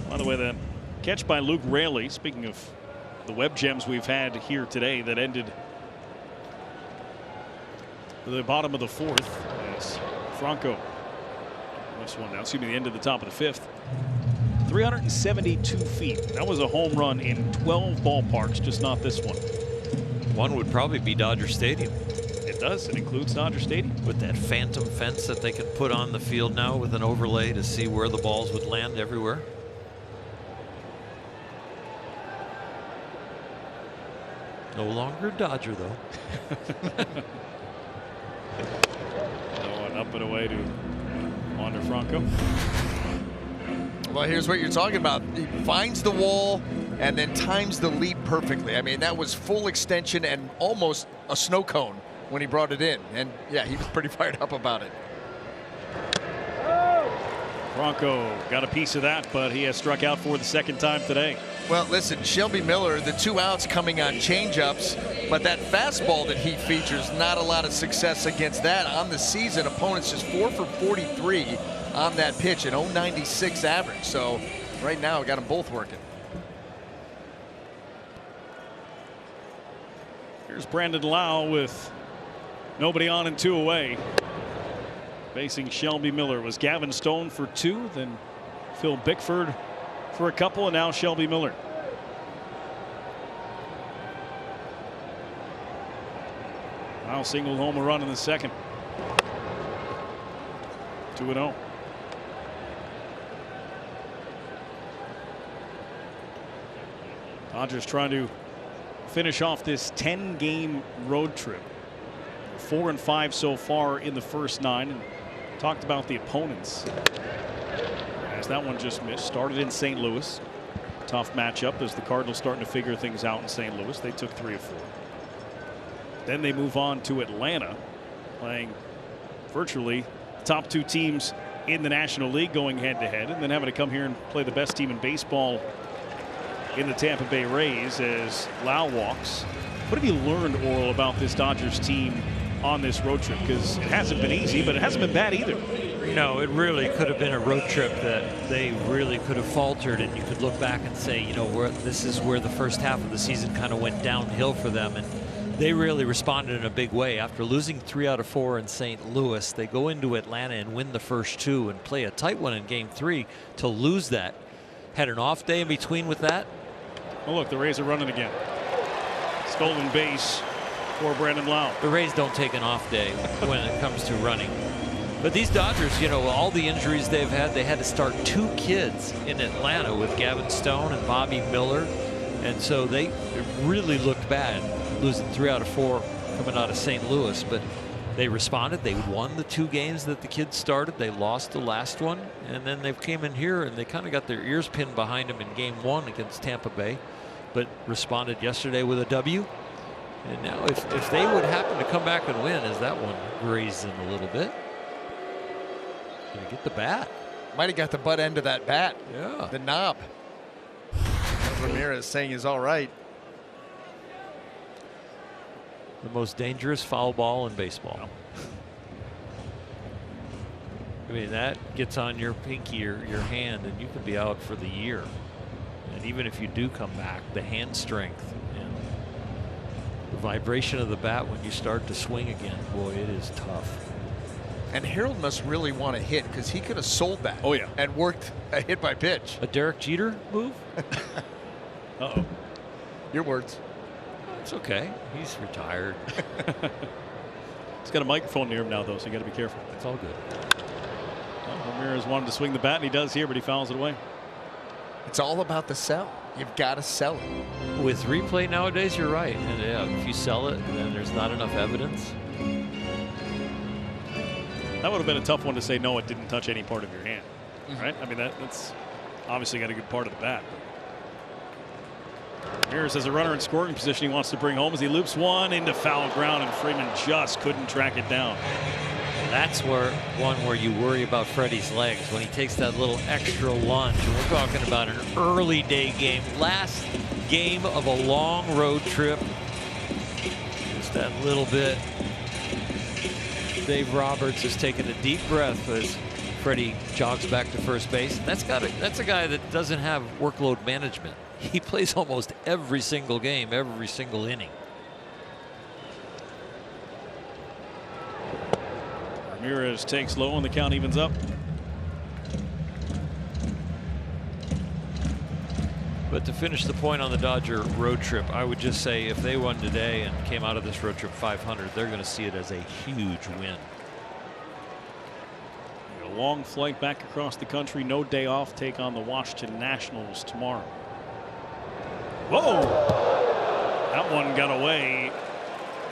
By the way, the catch by Luke Raley, speaking of the web gems we've had here today that ended the bottom of the fourth, as Franco this one now, excuse me, the end of the top of the fifth. 372 feet. That was a home run in 12 ballparks, just not this one. One would probably be Dodger Stadium. It does. It includes Dodger Stadium. With that phantom fence that they can put on the field now with an overlay to see where the balls would land everywhere. No longer Dodger, though. Going up and away to Wander Franco. Well, here's what you're talking about. He finds the wall and then times the leap perfectly. I mean, that was full extension and almost a snow cone when he brought it in. And yeah, he was pretty fired up about it. Franco got a piece of that, but he has struck out for the second time today. Well, listen, Shelby Miller, the 2 outs coming on changeups, but that fastball that he features, not a lot of success against that on the season. Opponents just 4 for 43 on that pitch, an 0.96 average. So right now, got them both working. Here's Brandon Lau with nobody on and 2 away. Facing Shelby Miller was Gavin Stone for 2, then Phil Bickford for a couple, and now Shelby Miller. Lau singled home a run in the second. 2-0. Dodgers trying to finish off this 10-game road trip. 4-5 so far in the first 9. And talked about the opponents. As that one just missed. Started in St. Louis. Tough matchup as the Cardinals starting to figure things out in St. Louis. They took 3 of 4. Then they move on to Atlanta, playing virtually the top 2 teams in the National League going head-to-head, and then having to come here and play the best team in baseball in the Tampa Bay Rays as Lau walks. What have you learned, Oral, about this Dodgers team on this road trip? Because it hasn't been easy, but it hasn't been bad either. No, it really could have been a road trip that they really could have faltered, and you could look back and say, you know, this is where the first half of the season kind of went downhill for them, and they really responded in a big way. After losing 3 out of 4 in St. Louis, they go into Atlanta and win the first 2 and play a tight one in Game 3 to lose that. Had an off day in between with that. Oh, look, the Rays are running again. Stolen base for Brandon Lau. The Rays don't take an off day when it comes to running. But these Dodgers, you know, all the injuries they've had, they had to start 2 kids in Atlanta with Gavin Stone and Bobby Miller. And so they really looked bad, losing 3 out of 4 coming out of St. Louis. But they responded. They won the 2 games that the kids started. They lost the last one. And then they came in here and they kind of got their ears pinned behind them in Game 1 against Tampa Bay, but responded yesterday with a W. And now if they would happen to come back and win, as that one grazed them a little bit, gonna get the bat. Might have got the butt end of that bat. Yeah. The knob. Ramirez saying is all right. The most dangerous foul ball in baseball. I mean, that gets on your pinky or your hand, and you could be out for the year. And even if you do come back, the hand strength and the vibration of the bat when you start to swing again, boy, it is tough. And Harold must really want to hit, because he could have sold that. Oh, yeah. And worked a hit by pitch. A Derek Jeter move? Uh-oh. Your words. It's okay. He's retired. He's got a microphone near him now, though, so you got to be careful. It's all good. Well, Ramirez wanted to swing the bat, and he does here, but he fouls it away. It's all about the sell. You've got to sell it. With replay nowadays, you're right. And yeah, if you sell it, then there's not enough evidence. That would have been a tough one to say, no, it didn't touch any part of your hand, right? I mean, that's obviously got a good part of the bat. Ramirez has a runner in scoring position he wants to bring home as he loops one into foul ground, and Freeman just couldn't track it down. That's one where you worry about Freddie's legs when he takes that little extra lunge. And we're talking about an early day game, last game of a long road trip. Just that little bit. Dave Roberts is taking a deep breath as Freddie jogs back to first base. And that's a guy that doesn't have workload management. He plays almost every single game, every single inning. Ramirez takes low and the count evens up. But to finish the point on the Dodger road trip, I would just say if they won today and came out of this road trip 500, they're going to see it as a huge win. A long flight back across the country, no day off, take on the Washington Nationals tomorrow. Whoa! That one got away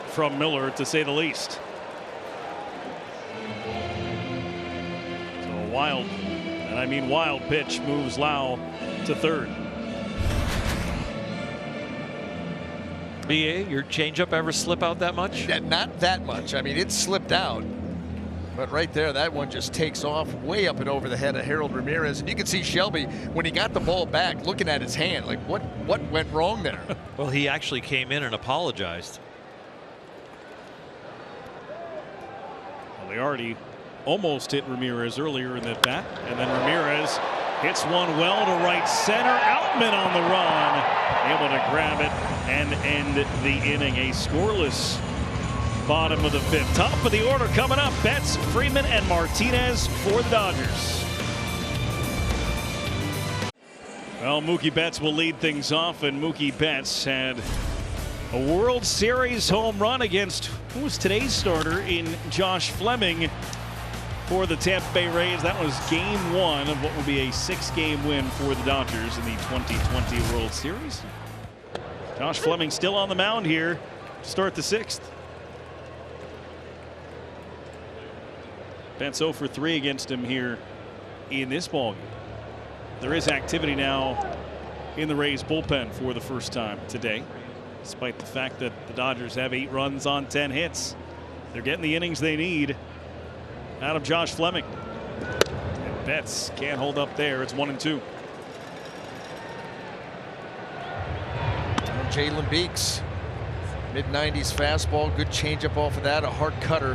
from Miller, to say the least. So a wild, and I mean wild pitch, moves Lau to third. BA, your changeup ever slip out that much? Yeah, not that much. I mean, it slipped out. But right there, that one just takes off way up and over the head of Harold Ramirez. And you can see Shelby, when he got the ball back, looking at his hand, like, what went wrong there? Well, he actually came in and apologized. Well, they already almost hit Ramirez earlier in that bat. And then Ramirez hits one well to right center. Outman on the run, able to grab it and end the inning. A scoreless bottom of the 5th. Top of the order coming up. Betts, Freeman, and Martinez for the Dodgers. Well, Mookie Betts will lead things off, and Mookie Betts had a World Series home run against who was today's starter in Josh Fleming for the Tampa Bay Rays. That was Game 1 of what will be a 6-game win for the Dodgers in the 2020 World Series. Josh Fleming still on the mound here to start the 6th. Betts 0 for 3 against him here in this ballgame. There is activity now in the Rays bullpen for the first time today, despite the fact that the Dodgers have 8 runs on 10 hits. They're getting the innings they need out of Josh Fleming. And Betts can't hold up there. It's 1-2. Jalen Beeks, mid-90s fastball, good changeup off of that, a hard cutter.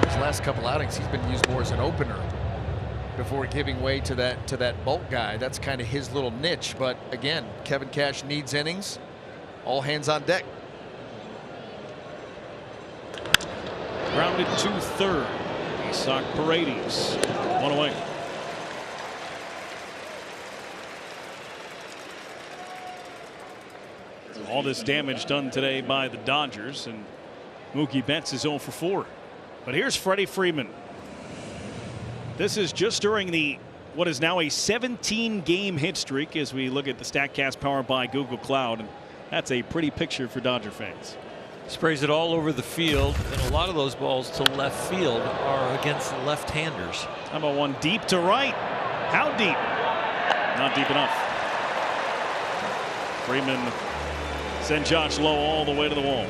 His last couple outings, he's been used more as an opener before giving way to that bulk guy. That's kind of his little niche. But again, Kevin Cash needs innings. All hands on deck. Grounded to third. Isak Paredes, 1 away. All this damage done today by the Dodgers, and Mookie Betts is 0 for 4. But here's Freddie Freeman. This is just during the what is now a 17-game hit streak as we look at the StatCast powered by Google Cloud. And that's a pretty picture for Dodger fans. Sprays it all over the field, and a lot of those balls to left field are against left-handers. How about one deep to right? How deep? Not deep enough. Freeman sent Josh Lowe all the way to the wall.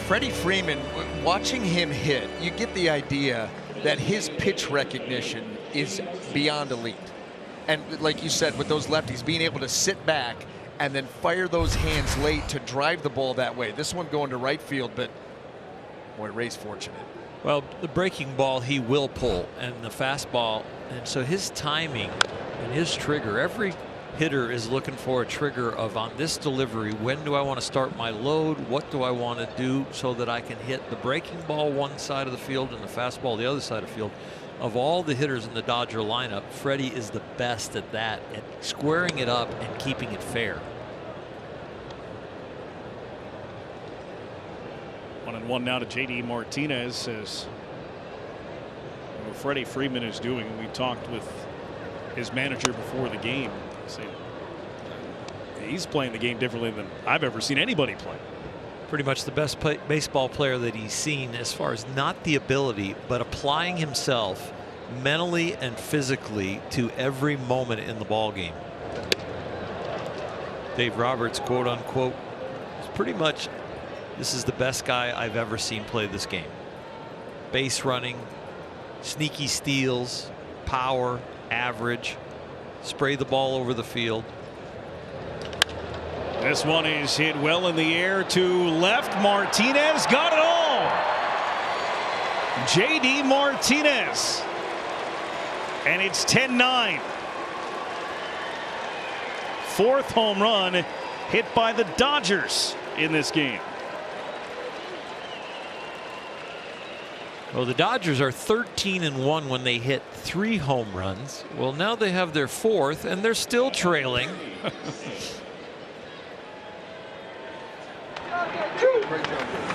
Freddie Freeman, watching him hit, you get the idea that his pitch recognition is beyond elite. And like you said, with those lefties, being able to sit back and then fire those hands late to drive the ball that way. This one going to right field, but boy, Ray's fortunate. Well, the breaking ball he will pull, and the fastball, and so his timing and his trigger, every hitter is looking for a trigger of, on this delivery, when do I want to start my load, what do I want to do so that I can hit the breaking ball one side of the field and the fastball the other side of the field. Of all the hitters in the Dodger lineup, Freddie is the best at that, at squaring it up and keeping it fair. 1-1 now to JD Martinez, as what Freddie Freeman is doing. We talked with his manager before the game, saying he's playing the game differently than I've ever seen anybody play. Pretty much the best baseball player that he's seen, as far as not the ability, but applying himself mentally and physically to every moment in the ball game. Dave Roberts, quote unquote, is pretty much, this is the best guy I've ever seen play this game. Base running, sneaky steals, power, average, spray the ball over the field. This one is hit well in the air to left. Martinez got it all. JD Martinez. And it's 10-9. Fourth home run hit by the Dodgers in this game. Well, the Dodgers are 13-1 when they hit 3 home runs. Well, now they have their 4th, and they're still trailing.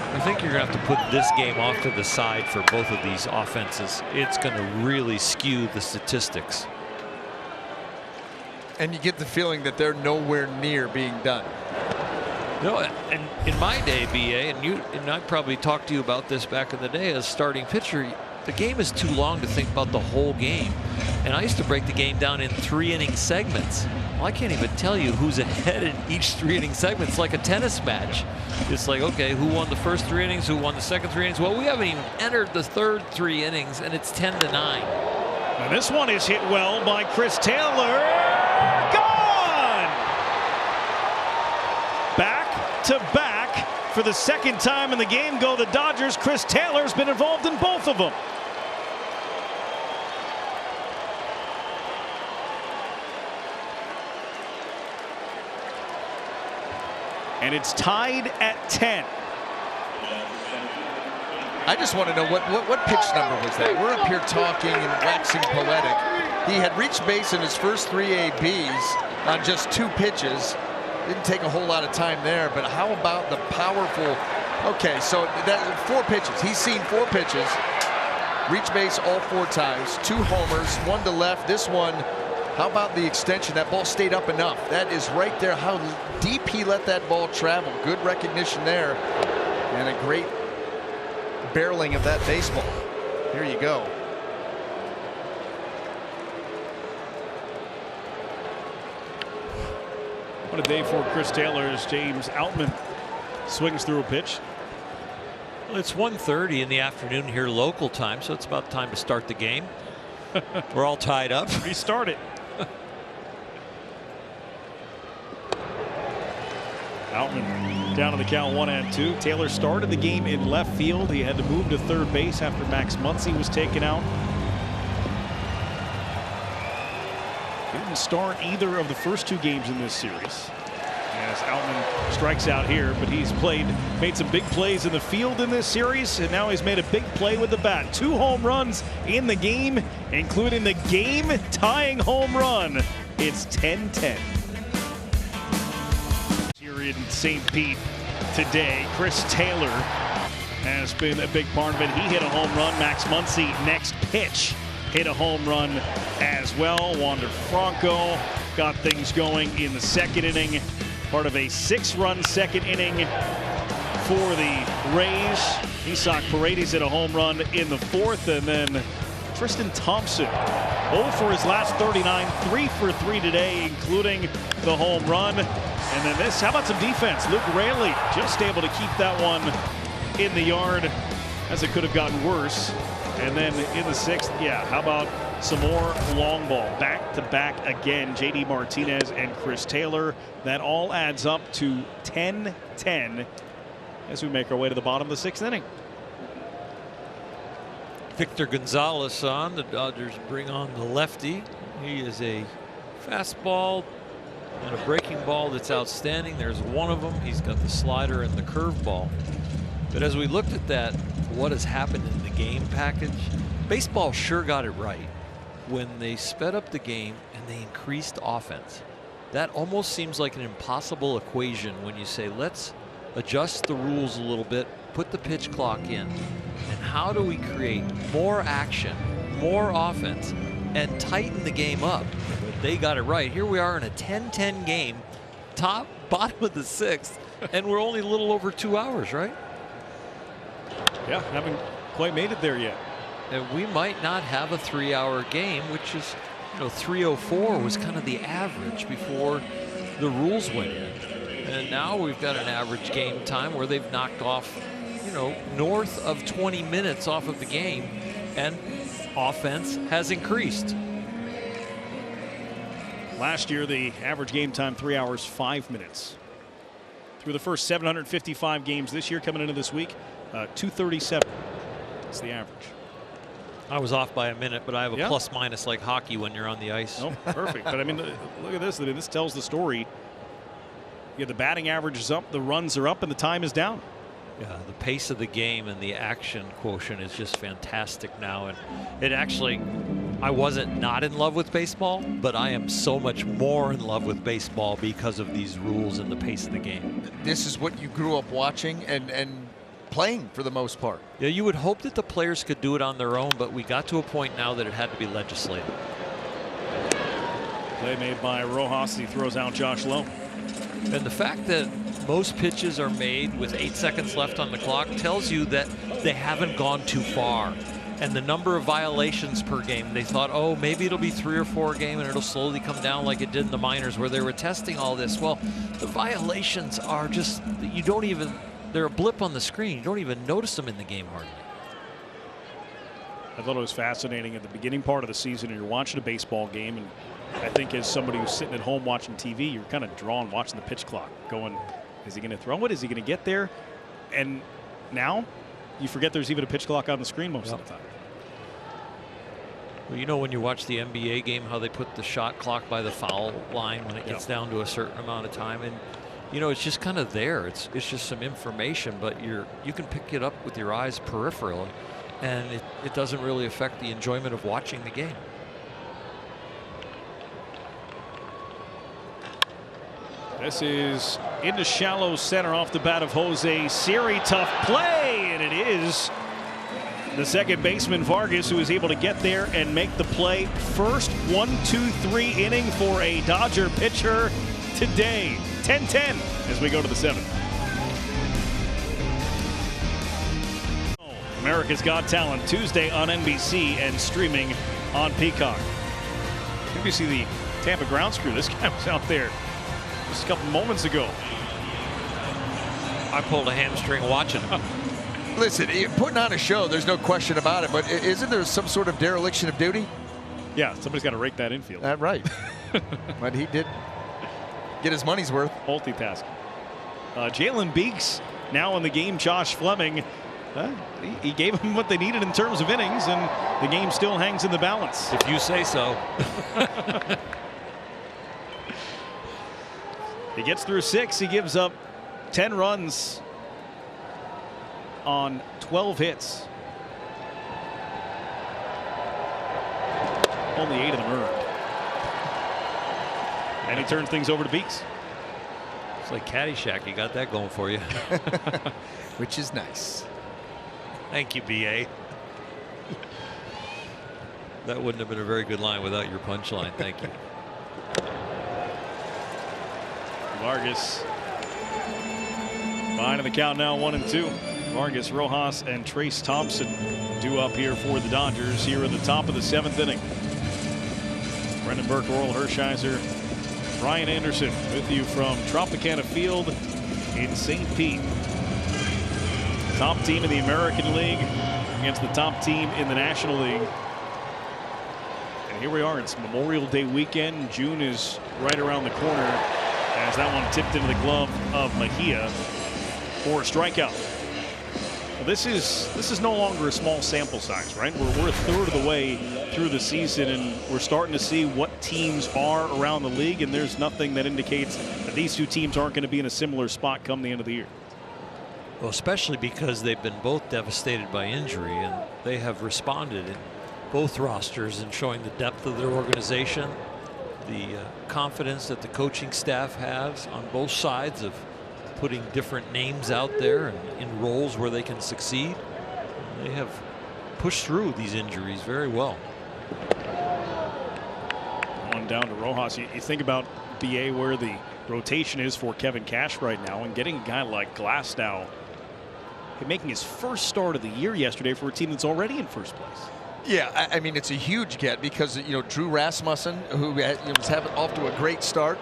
I think you're going to have to put this game off to the side for both of these offenses. It's going to really skew the statistics. And you get the feeling that they're nowhere near being done. No, and in my day, BA, and I probably talked to you about this back in the day as starting pitcher, the game is too long to think about the whole game. And I used to break the game down in 3-inning segments. Well, I can't even tell you who's ahead in each 3-inning segment. It's like a tennis match. It's like, okay, who won the first 3 innings? Who won the second 3 innings? Well, we haven't even entered the third 3 innings, and it's 10-9. Now this one is hit well by Chris Taylor. Gone! Back to back for the second time in the game go the Dodgers. Chris Taylor's been involved in both of them. And it's tied at 10. I just want to know what pitch number was that? We're up here talking and waxing poetic. He had reached base in his first 3 ABs on just 2 pitches. Didn't take a whole lot of time there, but how about the powerful? Okay, so that 4 pitches. He's seen 4 pitches. Reached base all 4 times. 2 homers, 1 to left. This one How about the extension? That ball stayed up enough. That is right there. How deep he let that ball travel. Good recognition there. And a great barreling of that baseball. Here you go. What a day for Chris Taylor as James Outman swings through a pitch. Well, it's 1:30 in the afternoon here local time, so it's about time to start the game. We're all tied up. Restart it. Outman down to the count 1-2. Taylor started the game in left field. He had to move to third base after Max Muncy was taken out. He didn't start either of the first 2 games in this series. As Outman strikes out here, but he's made some big plays in the field in this series, and now he's made a big play with the bat. 2 home runs in the game, including the game-tying home run. It's 10-10. Here in St. Pete today, Chris Taylor has been a big part of it. He hit a home run. Max Muncy, next pitch, hit a home run as well. Wander Franco got things going in the second inning. Part of a 6-run second inning for the Rays. Isaac Paredes hit a home run in the 4th, and then Tristan Thompson 0 for his last 39, 3 for 3 today, including the home run. And then this, how about some defense? Luke Raley just able to keep that one in the yard, as it could have gotten worse. And then in the 6th, yeah, how about some more long ball, back-to-back again. JD Martinez and Chris Taylor. That all adds up to 10-10 as we make our way to the bottom of the 6th inning. Victor Gonzalez on. The Dodgers bring on the lefty. He is a fastball and a breaking ball that's outstanding. There's one of them. He's got the slider and the curveball. But as we looked at that, what has happened in the game package, baseball sure got it right when they sped up the game and they increased offense. That almost seems like an impossible equation when you say, let's adjust the rules a little bit, put the pitch clock in, and how do we create more action, more offense, and tighten the game up? But they got it right. Here we are in a 10-10 game, bottom of the 6th, and we're only a little over 2 hours, right? Yeah, haven't quite made it there yet. And we might not have a 3-hour game, which is, 3:04 was kind of the average before the rules went in. And now we've got an average game time where they've knocked off, north of 20 minutes off of the game, and offense has increased. Last year, the average game time 3 hours 5 minutes. Through the first 755 games this year, coming into this week, 237. That's the average. I was off by a minute, but I have a plus minus like hockey when you're on the ice. Oh, perfect. But I mean, look at this. I mean, this tells the story. Yeah, the batting average is up, the runs are up, and the time is down. Yeah, the pace of the game and the action quotient is just fantastic now. And it actually, I wasn't not in love with baseball, but I am so much more in love with baseball because of these rules and the pace of the game. This is what you grew up watching and playing for the most part. Yeah, you would hope that the players could do it on their own, but we got to a point now that it had to be legislated. Play made by Rojas. He throws out Josh Lowe. And the fact that most pitches are made with 8 seconds left on the clock tells you that they haven't gone too far. And the number of violations per game, they thought, oh, maybe it'll be 3 or 4 a game and it'll slowly come down like it did in the minors where they were testing all this. Well, the violations are just, you don't even, they're a blip on the screen. You don't even notice them in the game hardly. I thought it was fascinating at the beginning part of the season, and you're watching a baseball game, and I think as somebody who's sitting at home watching TV, you're kind of drawn watching the pitch clock, going, is he going to throw it? Is he going to get there? And now you forget there's even a pitch clock on the screen most of the time. Well, when you watch the NBA game, how they put the shot clock by the foul line when it gets down to a certain amount of time, and it's just kind of there. It's just some information, but you can pick it up with your eyes peripherally, and it doesn't really affect the enjoyment of watching the game. This is into shallow center off the bat of Jose Siri. Tough play, and it is The second baseman, Vargas, who is able to get there and make the play. First 1-2-3 inning for a Dodger pitcher today. 10-10 as we go to the 7th. America's Got Talent, Tuesday on NBC and streaming on Peacock. Maybe you see the Tampa grounds crew. This guy was out there just a couple moments ago. I pulled a hamstring watching him. Listen, putting on a show, there's no question about it, but isn't there some sort of dereliction of duty? Yeah, somebody's got to rake that infield. Right. But he did get his money's worth. Multitasking. Jalen Beeks now in the game. Josh Fleming, he gave them what they needed in terms of innings, and the game still hangs in the balance. If you say so. He gets through 6. He gives up 10 runs on 12 hits. Only 8 of them earned. And he turns things over to Beeks. It's like Caddyshack. You got that going for you. Which is nice. Thank you, BA. That wouldn't have been a very good line without your punchline. Thank you. Vargas behind in the count now, 1-2. Vargas, Rojas, and Trace Thompson due up here for the Dodgers here at the top of the 7th inning. Brendan Burke, Oral Hershiser, Brian Anderson with you from Tropicana Field in St. Pete. Top team in the American League against the top team in the National League. And here we are. It's Memorial Day weekend. June is right around the corner as that one tipped into the glove of Mejia for a strikeout. Well, this is no longer a small sample size, right? We're a third of the way through the season, and we're starting to see what teams are around the league, and there's nothing that indicates that these two teams aren't going to be in a similar spot come the end of the year. Well, especially because they've been both devastated by injury, and they have responded in both rosters in showing the depth of their organization, the confidence that the coaching staff has on both sides of putting different names out there and in roles where they can succeed. They have pushed through these injuries very well. One down to Rojas. You think about BA where the rotation is for Kevin Cash right now, and getting a guy like Glasnow making his first start of the year yesterday for a team that's already in first place. Yeah, I mean, it's a huge get because, you know, Drew Rasmussen, who was having off to a great start.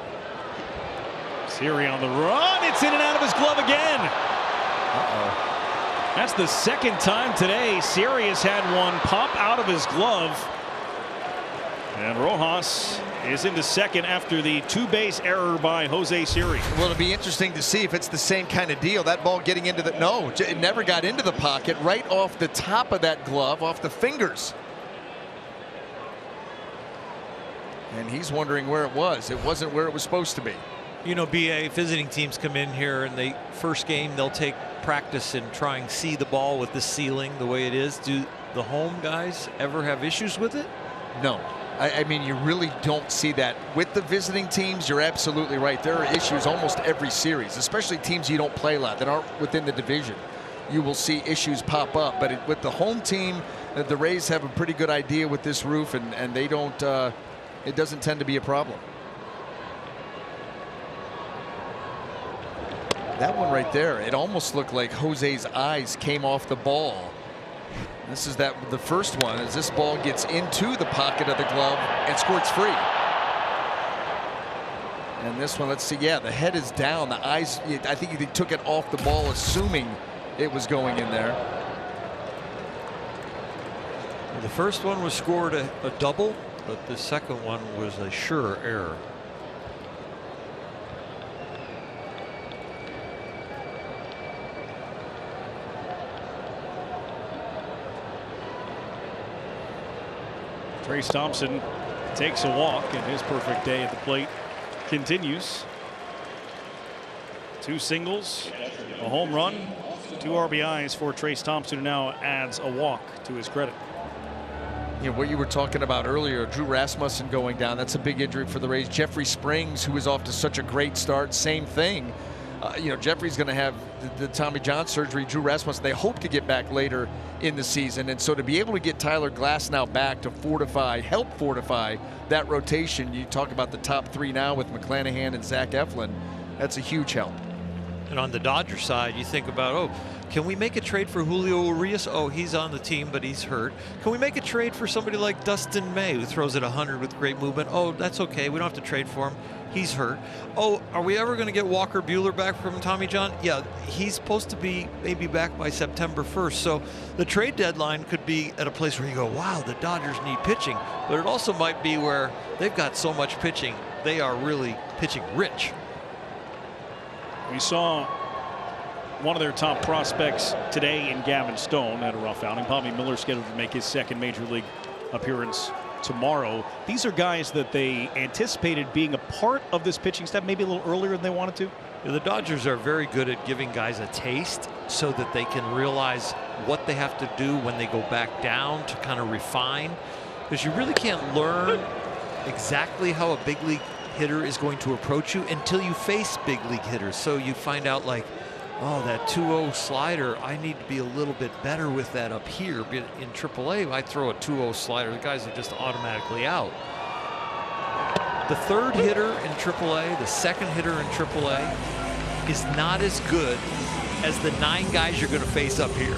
Siri on the run. It's in and out of his glove again. That's the second time today Siri has had one pop out of his glove. And Rojas is into second after the 2-base error by Jose Siri. Well, it'll be interesting to see if it's the same kind of deal. That ball getting into the, no, it never got into the pocket, right off the top of that glove, off the fingers. And he's wondering where it was. It wasn't where it was supposed to be. You know, BA, visiting teams come in here and they first game they'll take practice and try and see the ball with the ceiling the way it is. Do the home guys ever have issues with it? No. I mean, you really don't see that. With the visiting teams, you're absolutely right. There are issues almost every series, especially teams you don't play a lot that aren't within the division. You will see issues pop up. But with the home team, the Rays have a pretty good idea with this roof, and they don't, it doesn't tend to be a problem. That one right there, it almost looked like Jose's eyes came off the ball. This is the first one as this ball gets into the pocket of the glove and squirts free. And this one, let's see, yeah, the head is down, the eyes, I think he took it off the ball assuming it was going in there. The first one was scored a double, but the second one was a sure error. Trace Thompson takes a walk, and his perfect day at the plate continues. 2 singles, a home run, 2 RBIs for Trace Thompson, who now adds a walk to his credit. You know, what you were talking about earlier, Drew Rasmussen going down, that's a big injury for the Rays. Jeffrey Springs, who was off to such a great start, same thing. Jeffrey's going to have the Tommy John surgery. Drew Rasmussen, they hope to get back later in the season. And so to be able to get Tyler Glasnow back to help fortify that rotation, you talk about the top 3 now with McClanahan and Zach Eflin, that's a huge help. And on the Dodger side, you think about, can we make a trade for Julio Urias? Oh, he's on the team, but he's hurt. Can we make a trade for somebody like Dustin May, who throws at 100 with great movement? Oh, that's okay. We don't have to trade for him. He's hurt. Oh, are we ever going to get Walker Buehler back from Tommy John? Yeah, he's supposed to be maybe back by September 1st. So the trade deadline could be at a place where you go, wow, the Dodgers need pitching. But it also might be where they've got so much pitching, they are really pitching rich. We saw one of their top prospects today in Gavin Stone had a rough outing. Bobby Miller scheduled to make his second major league appearance tomorrow. These are guys that they anticipated being a part of this pitching staff maybe a little earlier than they wanted to. Yeah, the Dodgers are very good at giving guys a taste so that they can realize what they have to do when they go back down to kind of refine, because you really can't learn exactly how a big league hitter is going to approach you until you face big league hitters. So you find out, like, oh, that 2-0 slider, I need to be a little bit better with that up here. But in AAA, I throw a 2-0 slider, the guys are just automatically out. The third hitter in AAA, the second hitter in AAA, is not as good as the 9 guys you're going to face up here.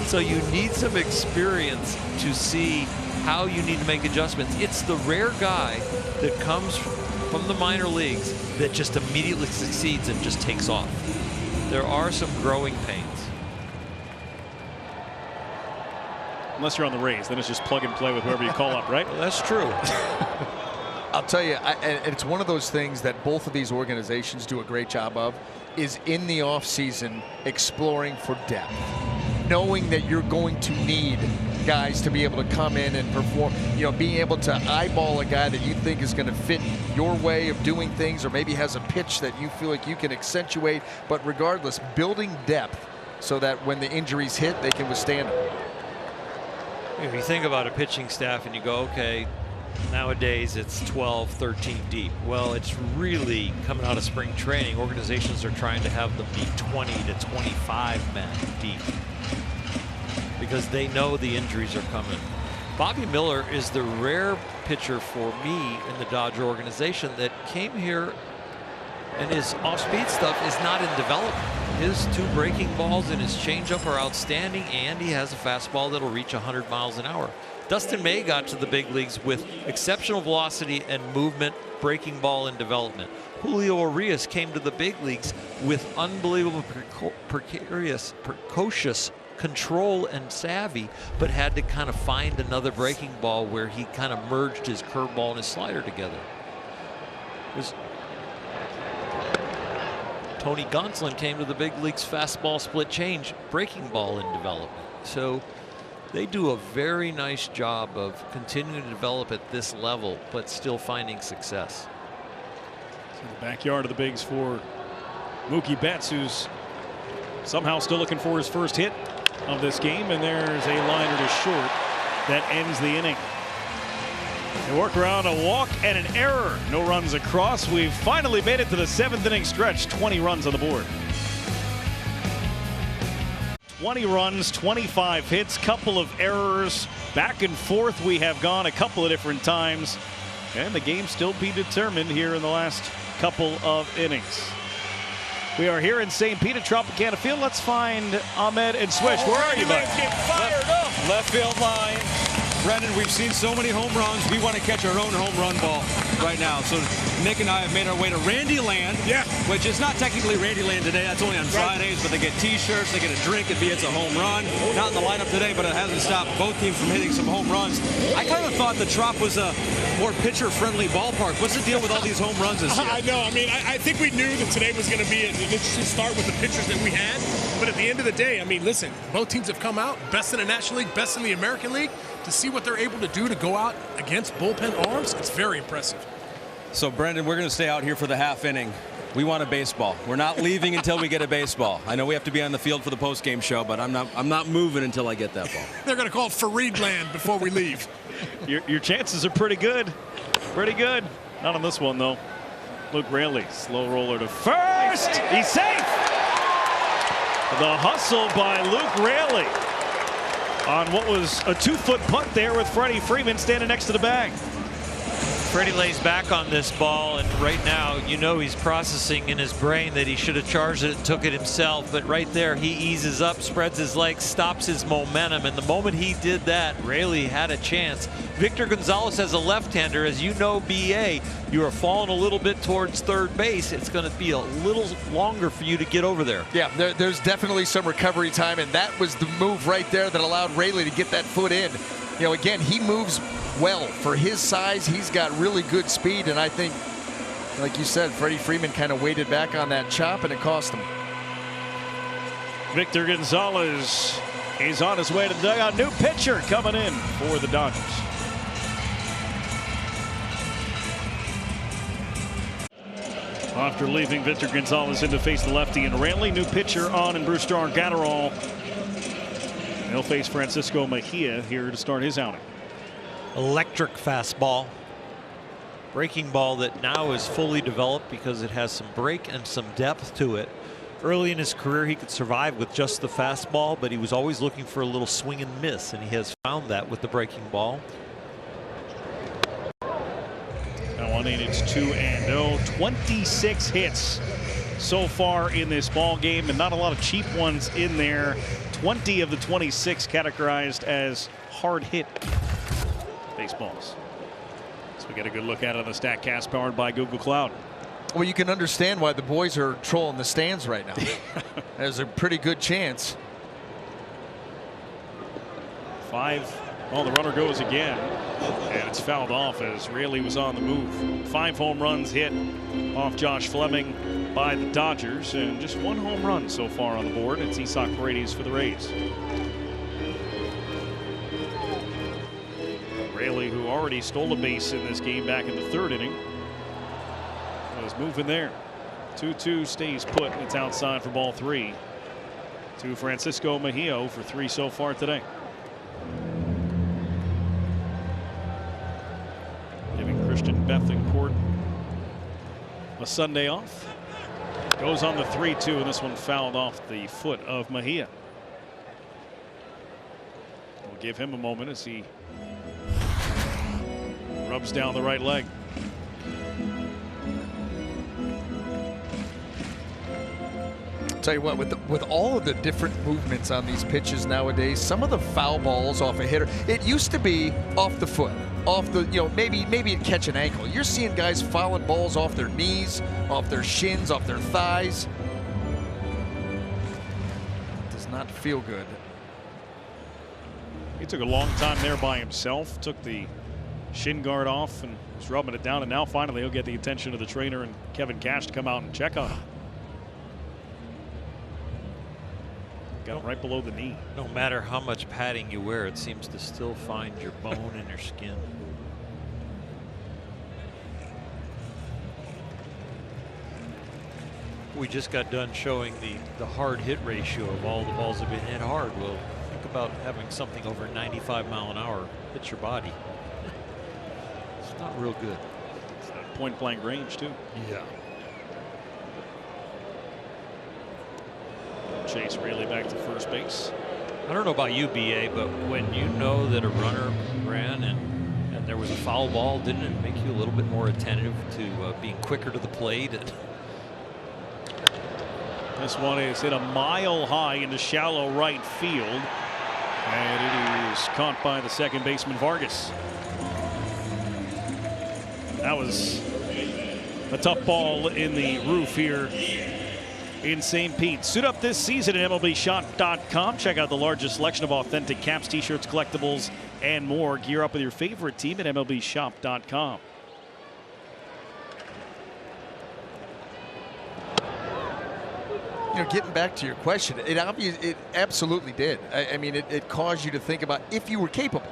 So you need some experience to see how you need to make adjustments. It's the rare guy that comes from the minor leagues that just immediately succeeds and just takes off. There are some growing pains. Unless you're on the Rays, then it's just plug and play with whoever you call up, right? Well, that's true. I'll tell you, and it's one of those things that both of these organizations do a great job of, is in the offseason exploring for depth. Knowing that you're going to need guys to be able to come in and perform, being able to eyeball a guy that you think is going to fit your way of doing things, or maybe has a pitch that you feel like you can accentuate, but regardless, building depth so that when the injuries hit, they can withstand them. If you think about a pitching staff and you go, okay, nowadays it's 12, 13 deep. Well, it's really coming out of spring training. Organizations are trying to have them be 20 to 25 men deep, because they know the injuries are coming. Bobby Miller is the rare pitcher for me in the Dodger organization that came here and his off-speed stuff is not in development. His 2 breaking balls and his changeup are outstanding, and he has a fastball that'll reach 100 miles an hour. Dustin May got to the big leagues with exceptional velocity and movement, breaking ball, and development. Julio Urias came to the big leagues with unbelievable precocious control and savvy, but had to kind of find another breaking ball where he kind of merged his curveball and his slider together. Tony Gonsolin came to the big leagues fastball, split change, breaking ball in development. So they do a very nice job of continuing to develop at this level, but still finding success. So the backyard of the bigs for Mookie Betts, who's somehow still looking for his first hit of this game, and there's a liner to short that ends the inning. They work around a walk and an error. No runs across. We've finally made it to the 7th inning stretch. 20 runs on the board. 20 runs, 25 hits, couple of errors. Back and forth we have gone a couple of different times, and the game still be determined here in the last couple of innings. We are here in St. Pete at Tropicana Field. Let's find Ahmed and Swish. Where are you, bud? Left field line. Brendan, we've seen so many home runs. We want to catch our own home run ball right now. So Nick and I have made our way to Randy Land, which is not technically Randy Land today. That's only on Fridays, but they get T-shirts, they get a drink if it's a home run. Not in the lineup today, but it hasn't stopped both teams from hitting some home runs. I kind of thought the Trop was a more pitcher-friendly ballpark. What's the deal with all these home runs this year? I know. I mean, I think we knew that today was going to be an interesting start with the pitchers that we had. But at the end of the day, I mean, listen, both teams have come out, best in the National League, best in the American League. To see what they're able to do to go out against bullpen arms, it's very impressive. So, Brendan, we're going to stay out here for the half inning. We want a baseball. We're not leaving until we get a baseball. I know we have to be on the field for the post-game show, but I'm not moving until I get that ball. They're going to call it Fareed Land before we leave. Your chances are pretty good. Pretty good. Not on this one, though. Luke Raley, slow roller to first. first. He's safe. The hustle by Luke Raley on what was a 2-foot punt there with Freddie Freeman standing next to the bag. Freddie lays back on this ball, and right now, you know, he's processing in his brain that he should have charged it and took it himself. But right there, he eases up, spreads his legs, stops his momentum. And the moment he did that, Raley had a chance. Victor Gonzalez as a left-hander, as you know, BA, you are falling a little bit towards third base. It's going to be a little longer for you to get over there. Yeah, there's definitely some recovery time, and that was the move right there that allowed Raley to get that foot in. You know, again, he moves well for his size. He's got really good speed, and I think, like you said, Freddie Freeman kind of waited back on that chop, and it cost him. Victor Gonzalez is on his way to the dugout. New pitcher coming in for the Dodgers. After leaving Victor Gonzalez in to face the lefty and Raley, new pitcher on and Brusdar Graterol. He'll face Francisco Mejia here to start his outing. Electric fastball. Breaking ball that now is fully developed because it has some break and some depth to it. Early in his career, he could survive with just the fastball, but he was always looking for a little swing and miss, and he has found that with the breaking ball. Now on in, it's 2-0. 26 hits so far in this ball game, and not a lot of cheap ones in there. 20 of the 26 categorized as hard hit baseballs. So we get a good look at it on the StatCast powered by Google Cloud. Well, you can understand why the boys are trolling the stands right now. There's a pretty good chance. 5. Well, the runner goes again, and it's fouled off as Raley was on the move. 5 home runs hit off Josh Fleming by the Dodgers, and just 1 home run so far on the board. It's Isaac Paredes for the Rays. Raley, who already stole a base in this game back in the 3rd inning, was moving there. 2-2 stays put, and it's outside for ball 3 to Francisco Mejia for 3 so far today. Giving Christian Bethancourt a Sunday off. Goes on the 3-2, and this one fouled off the foot of Mejia. We'll give him a moment as he rubs down the right leg. Tell you what, with all of the different movements on these pitches nowadays, some of the foul balls off a hitter, it used to be off the foot, off the, you know, maybe it'd catch an ankle. You're seeing guys fouling balls off their knees, off their shins, off their thighs. Does not feel good. He took a long time there by himself, took the shin guard off and was rubbing it down, and now finally he'll get the attention of the trainer and Kevin Cash to come out and check on him. Got it right below the knee. No matter how much padding you wear, it seems to still find your bone in your skin. We just got done showing the hard hit ratio of all the balls that have been hit hard. Well, think about having something over 95 mile an hour hit your body. It's not real good. It's that point blank range too. Yeah. Chase Raley back to first base. I don't know about you, BA, but when you know that a runner ran and there was a foul ball, didn't it make you a little bit more attentive to being quicker to the plate? This one is hit a mile high into shallow right field, and it is caught by the second baseman Vargas. That was a tough ball in the roof here in St. Pete. Suit up this season at MLBShop.com. Check out the largest selection of authentic caps, t-shirts, collectibles, and more. Gear up with your favorite team at MLBShop.com. You know, getting back to your question, it absolutely did. I mean, it caused you to think about if you were capable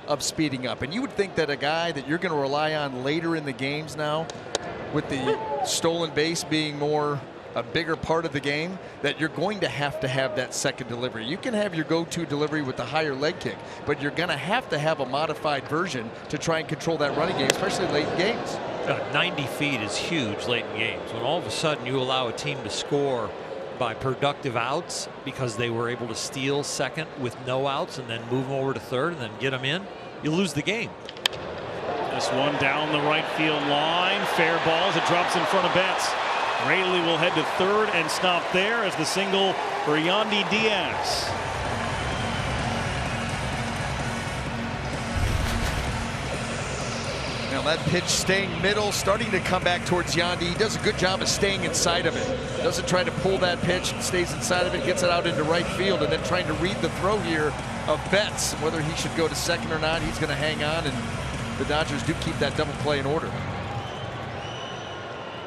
of speeding up. And you would think that a guy that you're going to rely on later in the games now, with the stolen base being a bigger part of the game, that you're going to have that second delivery. You can have your go-to delivery with the higher leg kick, but you're going to have a modified version to try and control that running game, especially late in games. 90 feet is huge late in games. When all of a sudden you allow a team to score by productive outs because they were able to steal second with no outs and then move them over to third and then get them in, you lose the game. This one down the right field line. Fair ball as it drops in front of Betts. Raley will head to third and stop there as the single for Yandy Diaz. Now that pitch staying middle, starting to come back towards Yandy. He does a good job of staying inside of it. Doesn't try to pull that pitch, stays inside of it, gets it out into right field, and then trying to read the throw here of Betts. Whether he should go to second or not, he's going to hang on, and the Dodgers do keep that double play in order.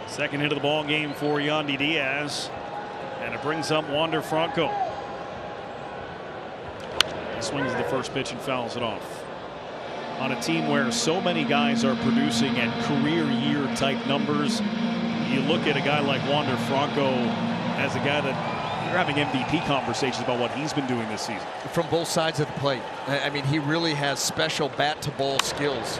Second hit of the ball game for Yandy Diaz, and it brings up Wander Franco. He swings at the first pitch and fouls it off. On a team where so many guys are producing at career year type numbers, you look at a guy like Wander Franco as a guy that you're having MVP conversations about what he's been doing this season. From both sides of the plate. I mean, he really has special bat to ball skills,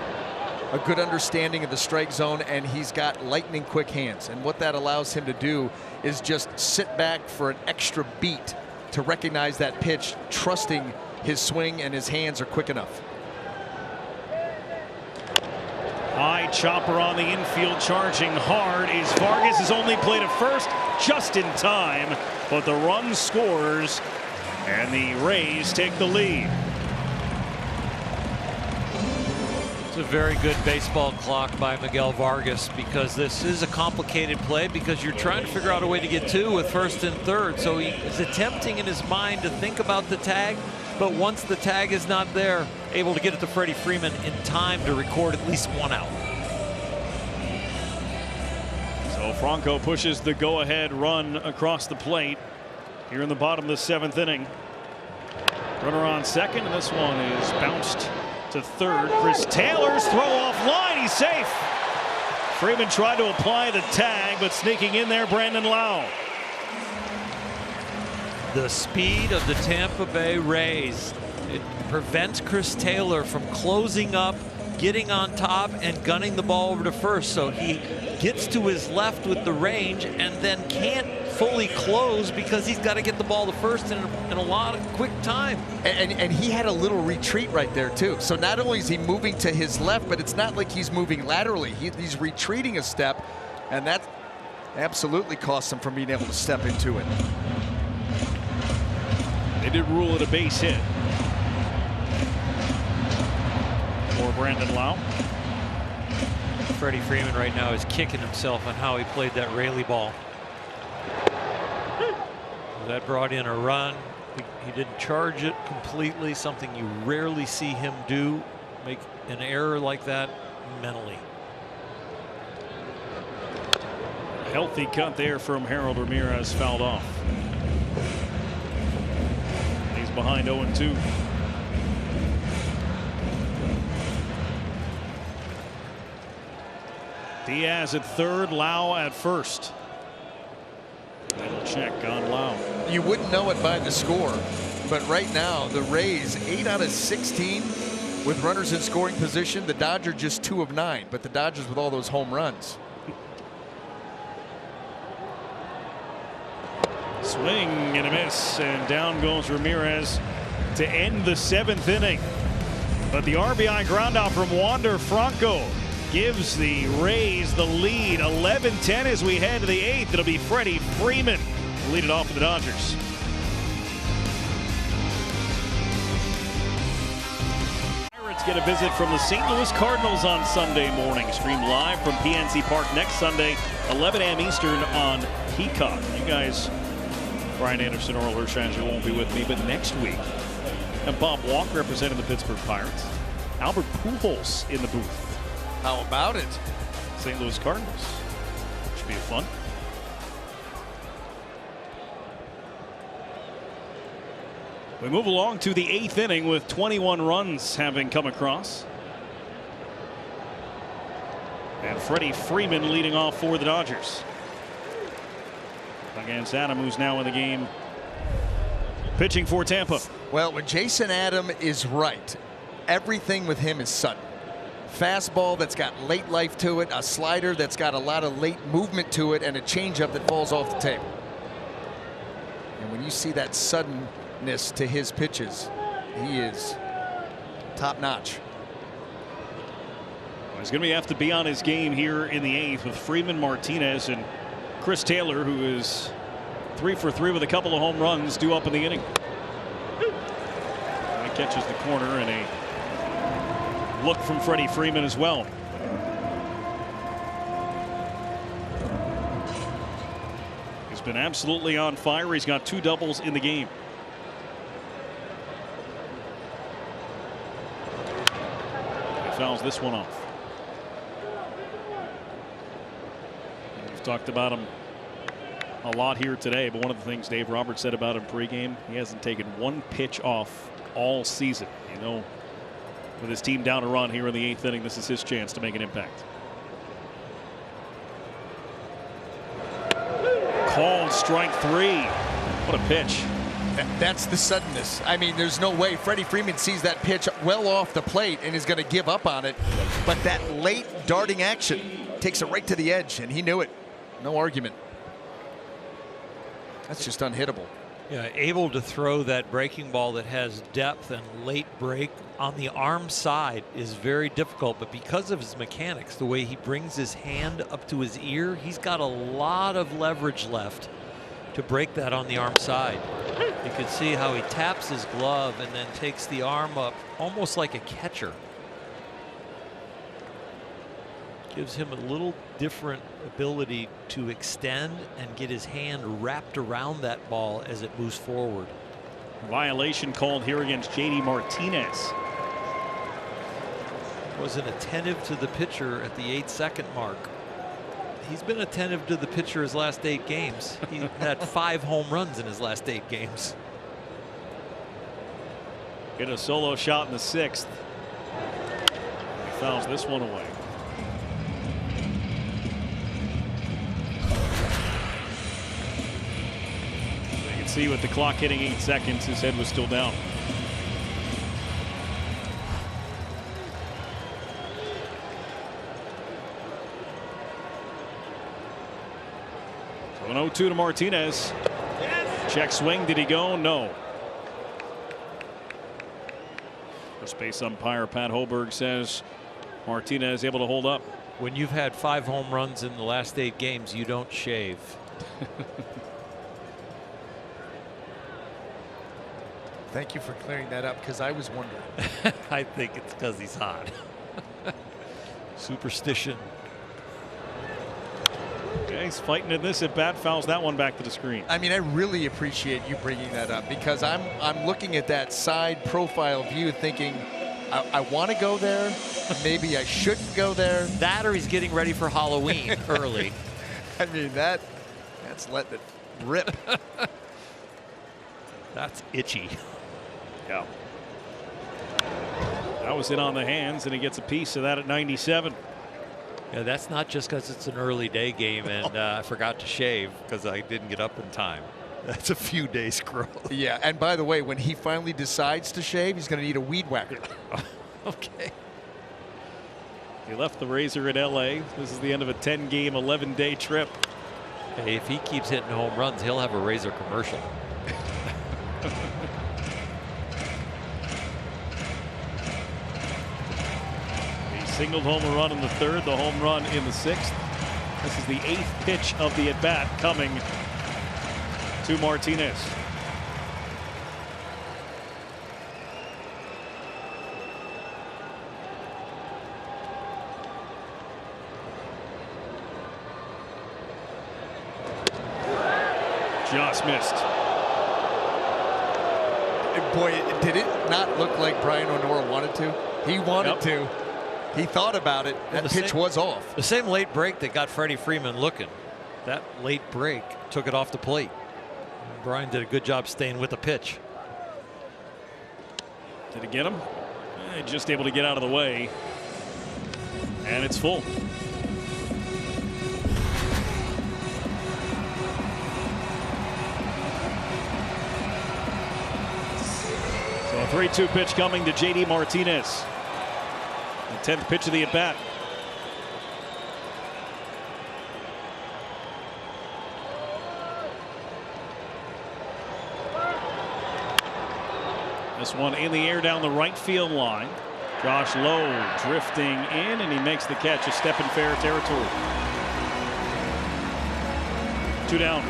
a good understanding of the strike zone, and he's got lightning quick hands. And what that allows him to do is just sit back for an extra beat to recognize that pitch, trusting his swing and his hands are quick enough. High chopper on the infield, charging hard is Vargas. His only play to first, just in time, but the run scores and the Rays take the lead. It's a very good baseball clock by Miguel Vargas, because this is a complicated play because you're trying to figure out a way to get two with first and third. So he is attempting in his mind to think about the tag, but once the tag is not there, able to get it to Freddie Freeman in time to record at least one out. So Franco pushes the go-ahead run across the plate here in the bottom of the seventh inning. Runner on second, and this one is bounced to third. Chris Taylor's throw off line. He's safe. Freeman tried to apply the tag, but sneaking in there, Brandon Lowe. The speed of the Tampa Bay Rays, it prevents Chris Taylor from closing up, getting on top, and gunning the ball over to first. So he gets to his left with the range and then can't fully close because he's got to get the ball to first in a lot of quick time. And he had a little retreat right there too. So not only is he moving to his left, but it's not like he's moving laterally. He's retreating a step, and that absolutely cost him from being able to step into it. They did rule it a base hit for Brandon Lowe. Freddie Freeman right now is kicking himself on how he played that Raley ball. That brought in a run. He didn't charge it completely, something you rarely see him do, make an error like that mentally. Healthy cut there from Harold Ramirez, fouled off. He's behind 0-2. Diaz at third, Lowe at first. Little check on Lowe. You wouldn't know it by the score, but right now the Rays 8 out of 16 with runners in scoring position. The Dodgers just 2 of 9, but the Dodgers with all those home runs. Swing and a miss, and down goes Ramirez to end the seventh inning. But the RBI ground out from Wander Franco gives the Rays the lead. 11-10 as we head to the eighth. It'll be Freddie Freeman to lead it off for the Dodgers. Pirates get a visit from the St. Louis Cardinals on Sunday morning. Streamed live from PNC Park next Sunday, 11 a.m. Eastern on Peacock. You guys, Brian Anderson, Oral Hershiser won't be with me, but next week, and Bob Walk representing the Pittsburgh Pirates. Albert Pujols in the booth. How about it? St. Louis Cardinals. Should be fun. We move along to the eighth inning with 21 runs having come across. And Freddie Freeman leading off for the Dodgers. Against Adam, who's now in the game pitching for Tampa. Well, when Jason Adam is right, everything with him is sudden. fastball that's got late life to it, a slider that's got a lot of late movement to it, and a changeup that falls off the table. And when you see that suddenness to his pitches, he is top notch. He's going to have to be on his game here in the 8th with Freeman, Martinez, and Chris Taylor, who is 3 for 3 with a couple of home runs due up in the inning. And he catches the corner, and a look from Freddie Freeman as well. He's been absolutely on fire. He's got 2 doubles in the game. He fouls this one off. We've talked about him a lot here today, but one of the things Dave Roberts said about him pregame, he hasn't taken 1 pitch off all season. You know, with his team down a run here in the 8th inning, this is his chance to make an impact. Called strike 3. What a pitch. That's the suddenness. I mean, there's no way Freddie Freeman sees that pitch well off the plate and is going to give up on it. But that late darting action takes it right to the edge, and he knew it. No argument. That's just unhittable. Yeah, able to throw that breaking ball that has depth and late break on the arm side is very difficult, but because of his mechanics, the way he brings his hand up to his ear, he's got a lot of leverage left to break that on the arm side. You can see how he taps his glove and then takes the arm up almost like a catcher. Gives him a little different ability to extend and get his hand wrapped around that ball as it moves forward. Violation called here against JD Martinez. Wasn't attentive to the pitcher at the 8-second mark. He's been attentive to the pitcher his last 8 games. He had 5 home runs in his last 8 games. Get a solo shot in the 6th. He fouls this one away. You can see with the clock hitting 8 seconds, his head was still down. So an 0-2 to Martinez. Check swing. Did he go? No. First base umpire Pat Hoberg says Martinez able to hold up. When you've had 5 home runs in the last 8 games, you don't shave. Thank you for clearing that up, because I was wondering. I think it's because he's hot. Superstition. Okay, he's fighting in this at bat, fouls that one back to the screen. I mean, I really appreciate you bringing that up, because I'm looking at that side profile view thinking I want to go there. Maybe I shouldn't go there. That, or he's getting ready for Halloween early. I mean, that's letting it rip. That's itchy. Yeah. That was in on the hands, and he gets a piece of that at 97. Yeah, that's not just because it's an early day game and I forgot to shave because I didn't get up in time. That's a few days growth. Yeah, and by the way, when he finally decides to shave, he's going to need a weed whacker. Okay. He left the razor in LA. This is the end of a 10-game, 11-day trip. Hey, if he keeps hitting home runs, he'll have a razor commercial. Singled home run in the 3rd, the home run in the 6th. This is the 8th pitch of the at-bat coming to Martinez. Just missed. Boy, did it not look like Brian O'Nora wanted to? He wanted to. He thought about it. That pitch was off. The same late break that got Freddie Freeman looking. That late break took it off the plate. Brian did a good job staying with the pitch. Did it get him? Just able to get out of the way. And it's full. So a 3-2 pitch coming to JD Martinez. The 10th pitch of the at-bat. This one in the air down the right field line. Josh Lowe drifting in, and he makes the catch. A step in fair territory. 2 down.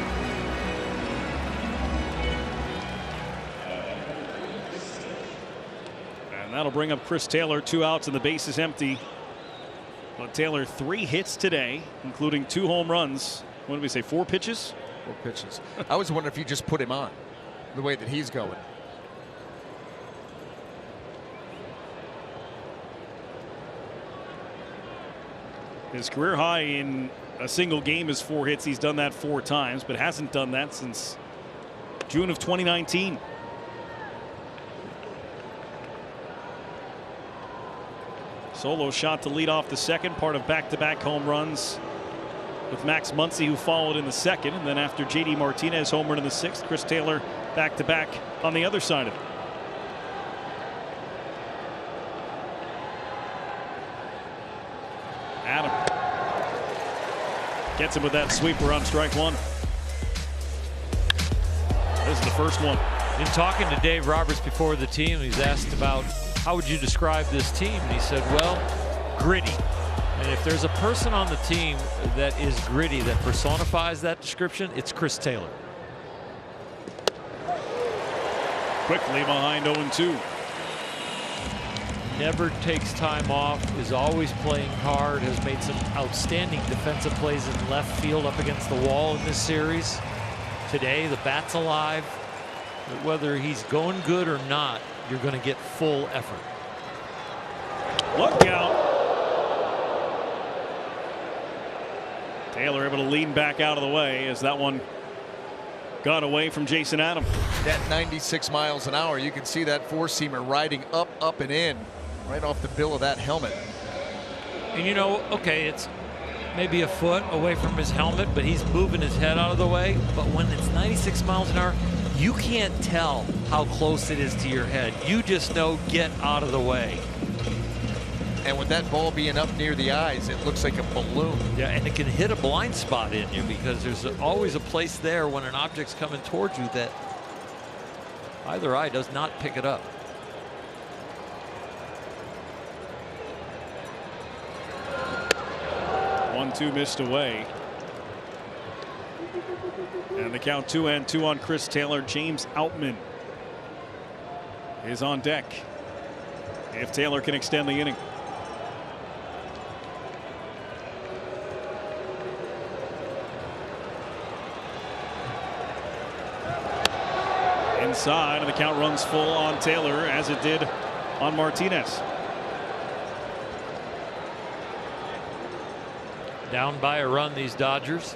And that'll bring up Chris Taylor. 2 outs and the base is empty. But Taylor 3 hits today, including 2 home runs. What did we say, 4 pitches? 4 pitches. I was wondering if you just put him on the way that he's going. His career high in a single game is 4 hits. He's done that 4 times, but hasn't done that since June of 2019. Solo shot to lead off the second, part of back-to-back home runs with Max Muncy, who followed in the second. And then after J.D. Martinez homered in the 6th, Chris Taylor back-to-back on the other side of it. Adam gets him with that sweeper on strike 1. This is the first one. In talking to Dave Roberts before the team, he's asked about how would you describe this team, and he said, well, gritty. And if there's a person on the team that is gritty, that personifies that description, it's Chris Taylor. Quickly behind 0-2. Never takes time off, is always playing hard, has made some outstanding defensive plays in left field up against the wall in this series. Today, the bat's alive. Whether he's going good or not, you're going to get full effort. Look out. Taylor able to lean back out of the way as that one got away from Jason Adam. At 96 miles an hour, you can see that 4-seamer riding up, up and in. Right off the bill of that helmet. And you know, okay, it's maybe a foot away from his helmet, but he's moving his head out of the way. But when it's 96 miles an hour, you can't tell how close it is to your head. You just know, get out of the way. And with that ball being up near the eyes, it looks like a balloon. Yeah, and it can hit a blind spot in you because there's always a place there when an object's coming towards you that either eye does not pick it up. Two missed away. And the count 2-2 on Chris Taylor. James Outman is on deck if Taylor can extend the inning. Inside, and the count runs full on Taylor, as it did on Martinez. Down by a run, these Dodgers.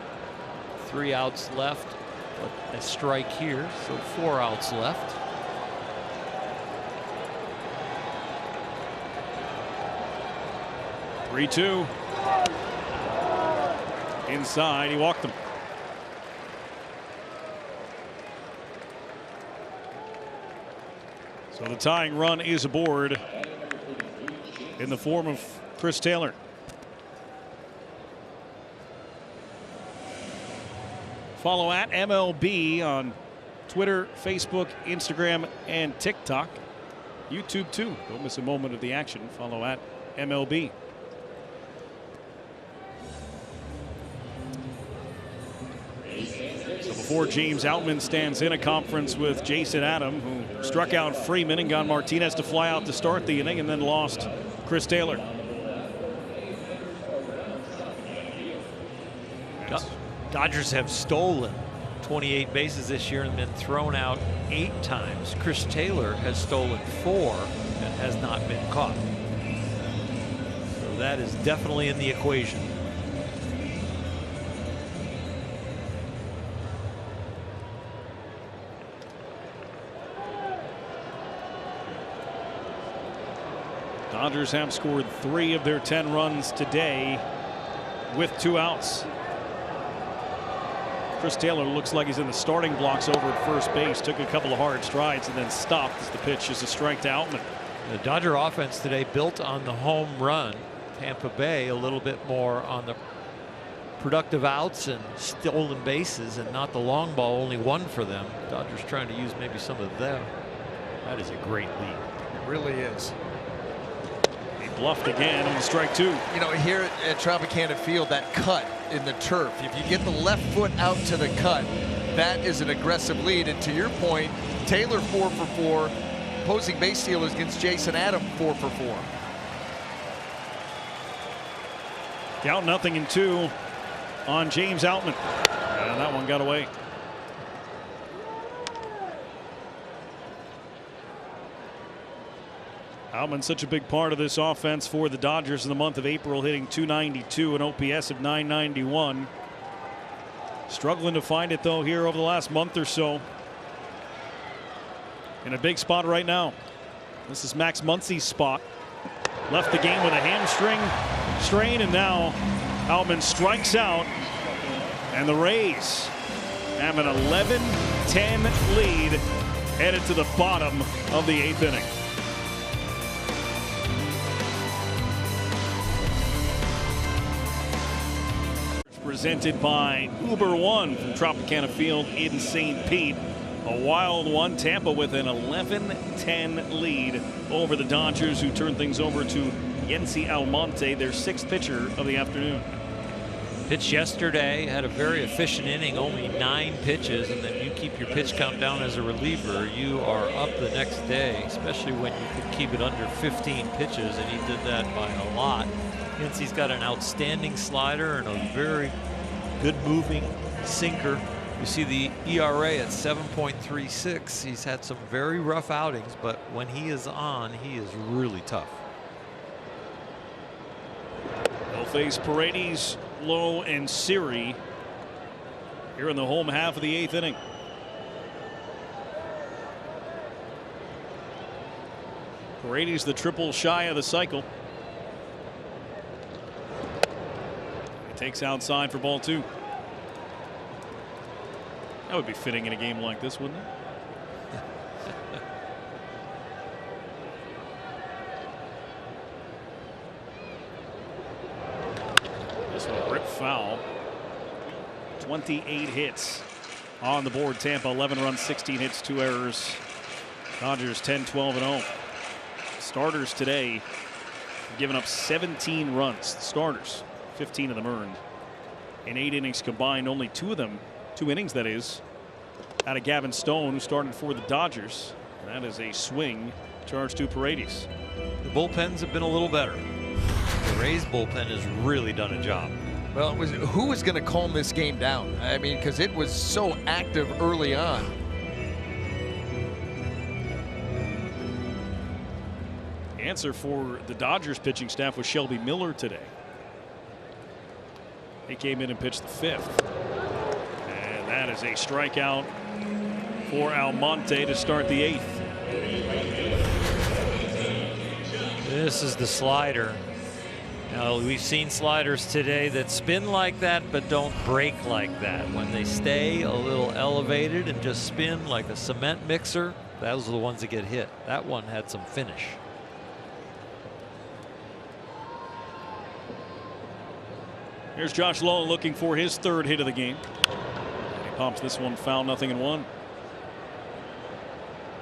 3 outs left, but a strike here, so 4 outs left. (3-2) inside, he walked them. So the tying run is aboard in the form of Chris Taylor. Follow at MLB on Twitter, Facebook, Instagram, and TikTok. YouTube too. Don't miss a moment of the action. Follow at MLB. So before James Outman stands in a conference with Jason Adam, who struck out Freeman and got Martinez to fly out to start the inning and then lost Chris Taylor. Dodgers have stolen 28 bases this year and been thrown out 8 times. Chris Taylor has stolen 4 and has not been caught. So that is definitely in the equation. Dodgers have scored 3 of their 10 runs today with 2 outs. Chris Taylor looks like he's in the starting blocks over at first base. Took a couple of hard strides and then stopped as the pitch is a strike to Outman. The Dodger offense today built on the home run. Tampa Bay a little bit more on the productive outs and stolen bases and not the long ball. Only one for them. Dodgers trying to use maybe some of them. That is a great lead. It really is. He bluffed again on strike 2. You know, here at Tropicana Field, that cut in the turf, if you get the left foot out to the cut, that is an aggressive lead. And to your point, Taylor 4 for 4, opposing base stealers against Jason Adam 4 for 4. Count 0-2 on James Outman. And that one got away. Outman such a big part of this offense for the Dodgers in the month of April, hitting .292, an OPS of .991. Struggling to find it though here over the last month or so. In a big spot right now. This is Max Muncy's spot. Left the game with a hamstring strain, and now Outman strikes out, and the Rays have an 11-10 lead headed to the bottom of the 8th inning. Presented by Uber One from Tropicana Field in St. Pete. A wild one. Tampa with an 11-10 lead over the Dodgers, who turn things over to Yency Almonte, their 6th pitcher of the afternoon. Pitched yesterday, had a very efficient inning, only 9 pitches, and then you keep your pitch count down as a reliever, you are up the next day, especially when you could keep it under 15 pitches, and he did that by a lot. Yency's got an outstanding slider and a very good moving sinker. You see the ERA at 7.36. He's had some very rough outings, but when he is on, he is really tough. They'll face Paredes, Lowe, and Siri here in the home half of the 8th inning. Paredes the triple shy of the cycle. He takes outside for ball 2. That would be fitting in a game like this, wouldn't it? This one ripped foul. 28 hits on the board. Tampa 11 runs, 16 hits, 2 errors. Dodgers 10-12-0. Starters today have given up 17 runs. The starters, 15 of them earned. In 8 innings combined, only 2 of them, 2 innings that is, out of Gavin Stone, who started for the Dodgers. That is a swing charge to Paredes. The bullpens have been a little better. The Rays bullpen has really done a job. Well, who was going to calm this game down? I mean, because it was so active early on. Answer for the Dodgers pitching staff was Shelby Miller today. He came in and pitched the 5th. And that is a strikeout for Almonte to start the 8th. This is the slider. Now, we've seen sliders today that spin like that but don't break like that. When they stay a little elevated and just spin like a cement mixer, those are the ones that get hit. That one had some finish. Here's Josh Lowe looking for his 3rd hit of the game. He pumps this one foul, 0-1.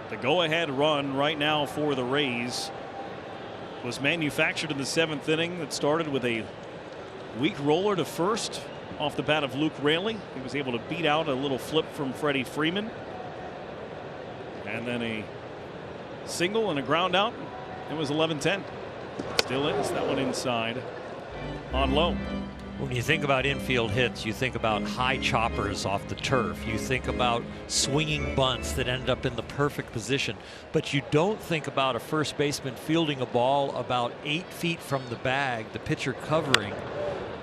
The go-ahead run right now for the Rays was manufactured in the 7th inning. That started with a weak roller to first off the bat of Luke Raley. He was able to beat out a little flip from Freddie Freeman. And then a single and a ground out. It was 11-10. Still is. That one inside on Lowe. When you think about infield hits, you think about high choppers off the turf. You think about swinging bunts that end up in the perfect position. But you don't think about a first baseman fielding a ball about 8 feet from the bag, the pitcher covering,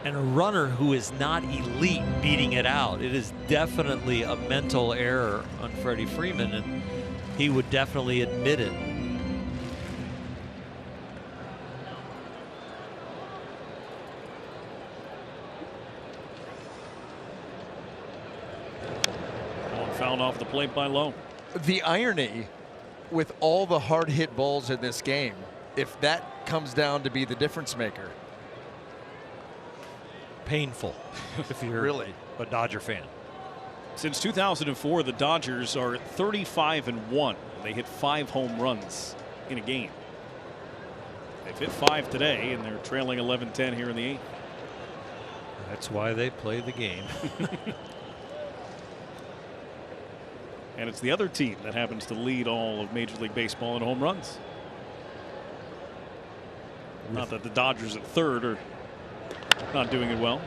and a runner who is not elite beating it out. It is definitely a mental error on Freddie Freeman, and he would definitely admit it. Fouled off the plate by Lowe. The irony with all the hard hit balls in this game, if that comes down to be the difference maker. Painful if you're really a Dodger fan. Since 2004, the Dodgers are 35-1. They hit 5 home runs in a game. They've hit 5 today, and they're trailing 11-10 here in the 8th. That's why they play the game. And it's the other team that happens to lead all of Major League Baseball in home runs. Not that the Dodgers at third are not doing it well.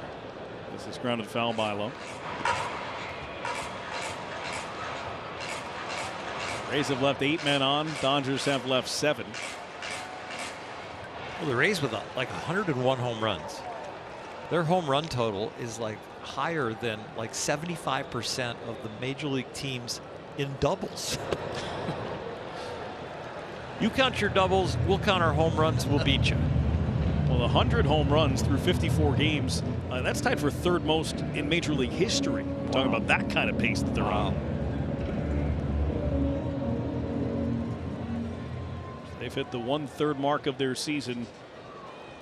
This is grounded foul by Lowe. Rays have left 8 men on. Dodgers have left 7. Well, the Rays with like 101 home runs. Their home run total is like higher than like 75% of the major league teams in doubles. You count your doubles, we'll count our home runs, we'll beat you. Well, 100 home runs through 54 games. That's tied for 3rd most in Major League history. Wow. Talking about that kind of pace that they're on. They've hit the 1/3 mark of their season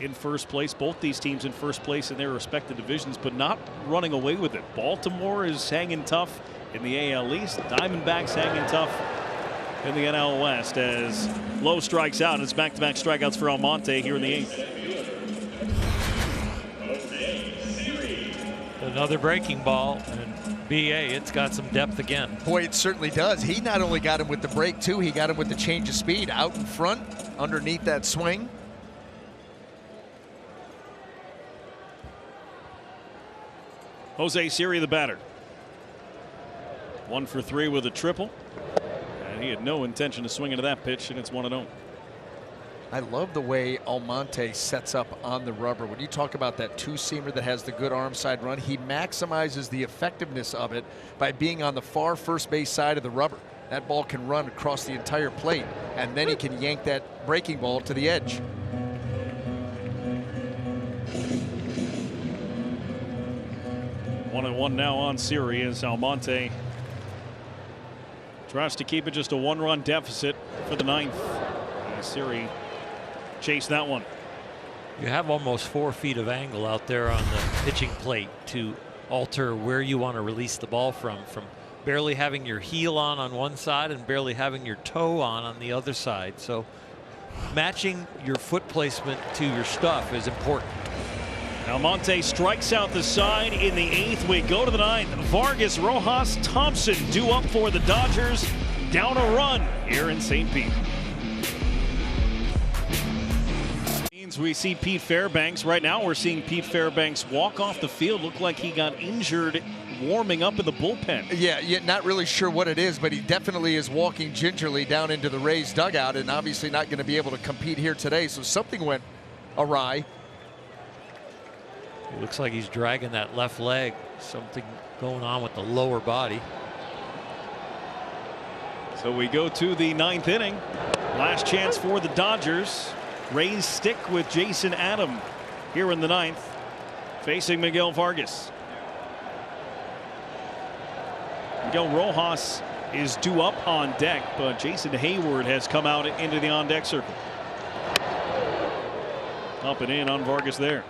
in first place. Both these teams in first place in their respective divisions, but not running away with it. Baltimore is hanging tough in the AL East. Diamondbacks hanging tough in the NL West as Lowe strikes out. It's back-to-back strikeouts for Almonte here in the 8th. Another breaking ball, and BA, it's got some depth again. Boy, it certainly does. He not only got him with the break, too, he got him with the change of speed out in front, underneath that swing. Jose Siri, the batter. 1 for 3 with a triple. And he had no intention of swinging to that pitch, and it's 1-0. I love the way Almonte sets up on the rubber. When you talk about that two-seamer that has the good arm side run, he maximizes the effectiveness of it by being on the far first base side of the rubber. That ball can run across the entire plate, and then he can yank that breaking ball to the edge. One and one now on Siri as Almonte tries to keep it just a 1-run deficit for the 9th. Siri chased that one. You have almost 4 feet of angle out there on the pitching plate to alter where you want to release the ball from barely having your heel on one side and barely having your toe on the other side. So matching your foot placement to your stuff is important. Almonte strikes out the side in the 8th. We go to the 9th. Vargas, Rojas, Thompson due up for the Dodgers. Down a run here in St. Pete. We see Pete Fairbanks. Right now we're seeing Pete Fairbanks walk off the field. Looked like he got injured warming up in the bullpen. Yeah, not really sure what it is, but he definitely is walking gingerly down into the Rays dugout and obviously not going to be able to compete here today. So something went awry. It looks like he's dragging that left leg. Something going on with the lower body. So we go to the 9th inning. Last chance for the Dodgers. Rays stick with Jason Adam here in the 9th, facing Miguel Vargas. Miguel Rojas is due up on deck, but Jason Hayward has come out into the on-deck circle. Up and in on Vargas there.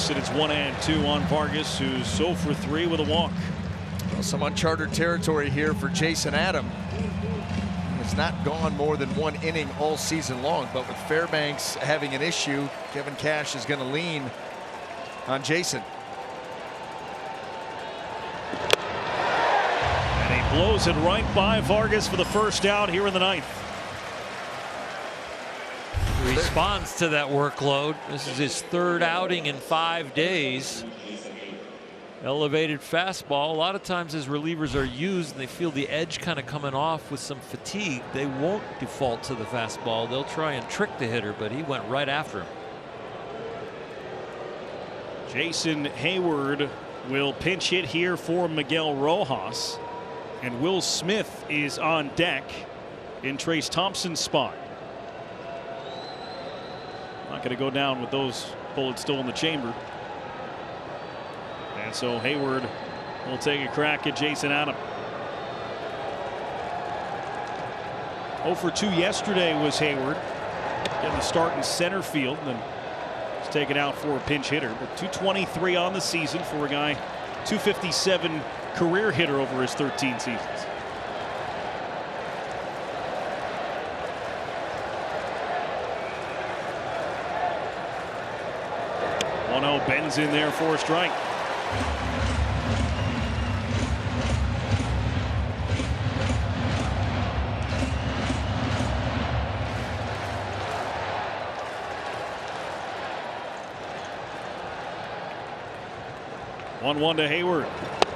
And it's 1-2 on Vargas, who's 0 for 3 with a walk. Well, some uncharted territory here for Jason Adam. It's not gone more than 1 inning all season long, but with Fairbanks having an issue, Kevin Cash is going to lean on Jason. And he blows it right by Vargas for the first out here in the 9th. Responds to that workload. This is his 3rd outing in 5 days. Elevated fastball. A lot of times as relievers are used and they feel the edge kind of coming off with some fatigue, they won't default to the fastball. They'll try and trick the hitter, but he went right after him. Jason Hayward will pinch hit here for Miguel Rojas. And Will Smith is on deck in Trayce Thompson's spot. Not going to go down with those bullets still in the chamber. And so Hayward will take a crack at Jason Adam. 0 for 2 yesterday was Hayward. Getting the start in center field, and then was taken out for a pinch hitter. But 223 on the season for a guy, 257 career hitter over his 13 seasons. Bends in there for a strike. One to Hayward.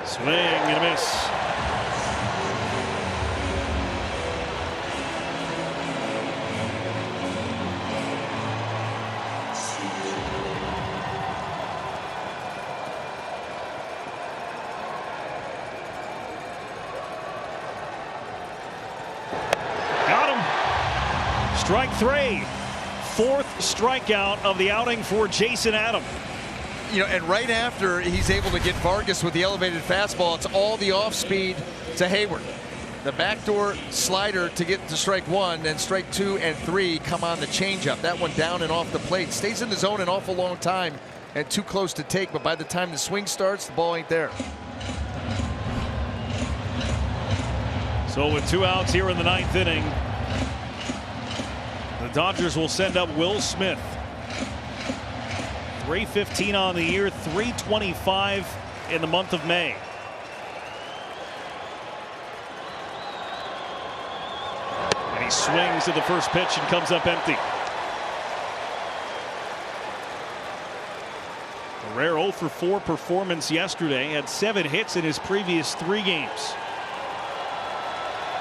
Swing and a miss. Strike 3. 4th strikeout of the outing for Jason Adam. You know, and right after he's able to get Vargas with the elevated fastball, it's all the off speed to Hayward. The backdoor slider to get to strike 1, then strike 2 and 3 come on the changeup. That one down and off the plate. Stays in the zone an awful long time and too close to take, but by the time the swing starts, the ball ain't there. So with 2 outs here in the 9th inning, the Dodgers will send up Will Smith. 315 on the year, 325 in the month of May. And he swings at the first pitch and comes up empty. A rare 0 for 4 performance yesterday. Had 7 hits in his previous 3 games.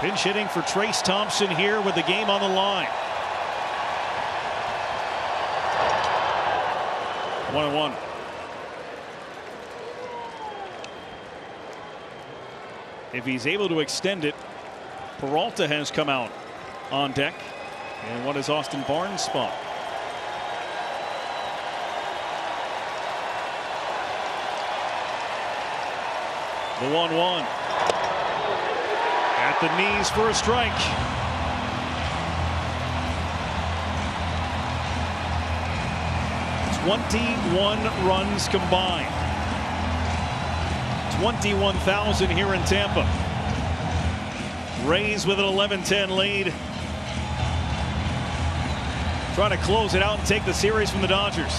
Pinch hitting for Trayce Thompson here with the game on the line. 1-1. If he's able to extend it, Peralta has come out on deck. And what is Austin Barnes' spot? The 1-1. At the knees for a strike. 21 runs combined. 21,000 here in Tampa. Rays with an 11-10 lead. Trying to close it out and take the series from the Dodgers.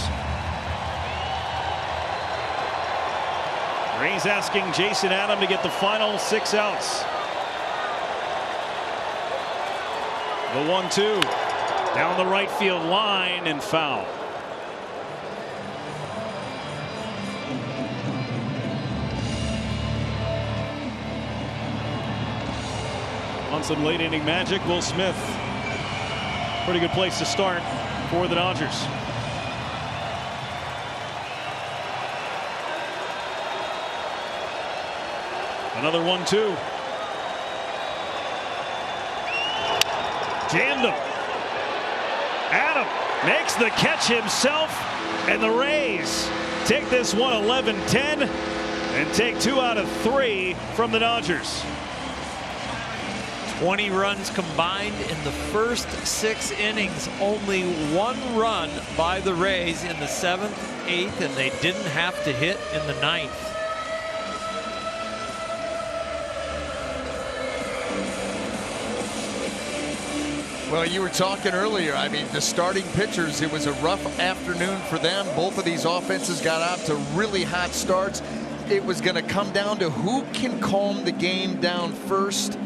Rays asking Jason Adam to get the final 6 outs. The 1-2 down the right field line and foul. On some late inning magic, Will Smith. Pretty good place to start for the Dodgers. Another 1-2. Jammed him. Adam makes the catch himself, and the Rays take this one 11-10 and take 2 out of 3 from the Dodgers. 20 runs combined in the first 6 innings. Only 1 run by the Rays in the 7th, 8th, and they didn't have to hit in the 9th. Well, you were talking earlier. I mean, the starting pitchers, it was a rough afternoon for them. Both of these offenses got out to really hot starts. It was going to come down to who can calm the game down first,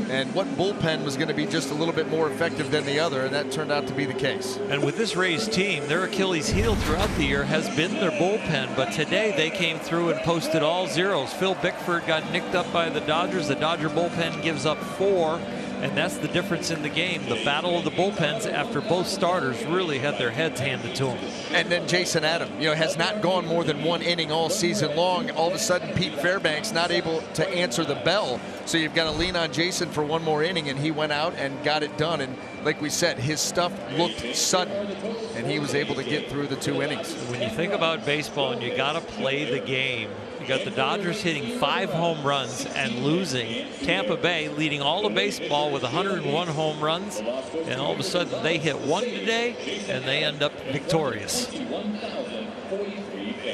and what bullpen was going to be just a little bit more effective than the other, and that turned out to be the case. And with this Rays team, their Achilles heel throughout the year has been their bullpen, but today they came through and posted all zeros. Phil Bickford got nicked up by the Dodgers. The Dodger bullpen gives up 4. And that's the difference in the game. The battle of the bullpens after both starters really had their heads handed to them. And then Jason Adam, has not gone more than one inning all season long. All of a sudden, Pete Fairbanks not able to answer the bell. So you've got to lean on Jason for one more inning, and he went out and got it done. And like we said, his stuff looked sudden, and he was able to get through the 2 innings. When you think about baseball and you got to play the game, you got the Dodgers hitting 5 home runs and losing. Tampa Bay leading all of baseball with 101 home runs, and all of a sudden they hit 1 today and they end up victorious.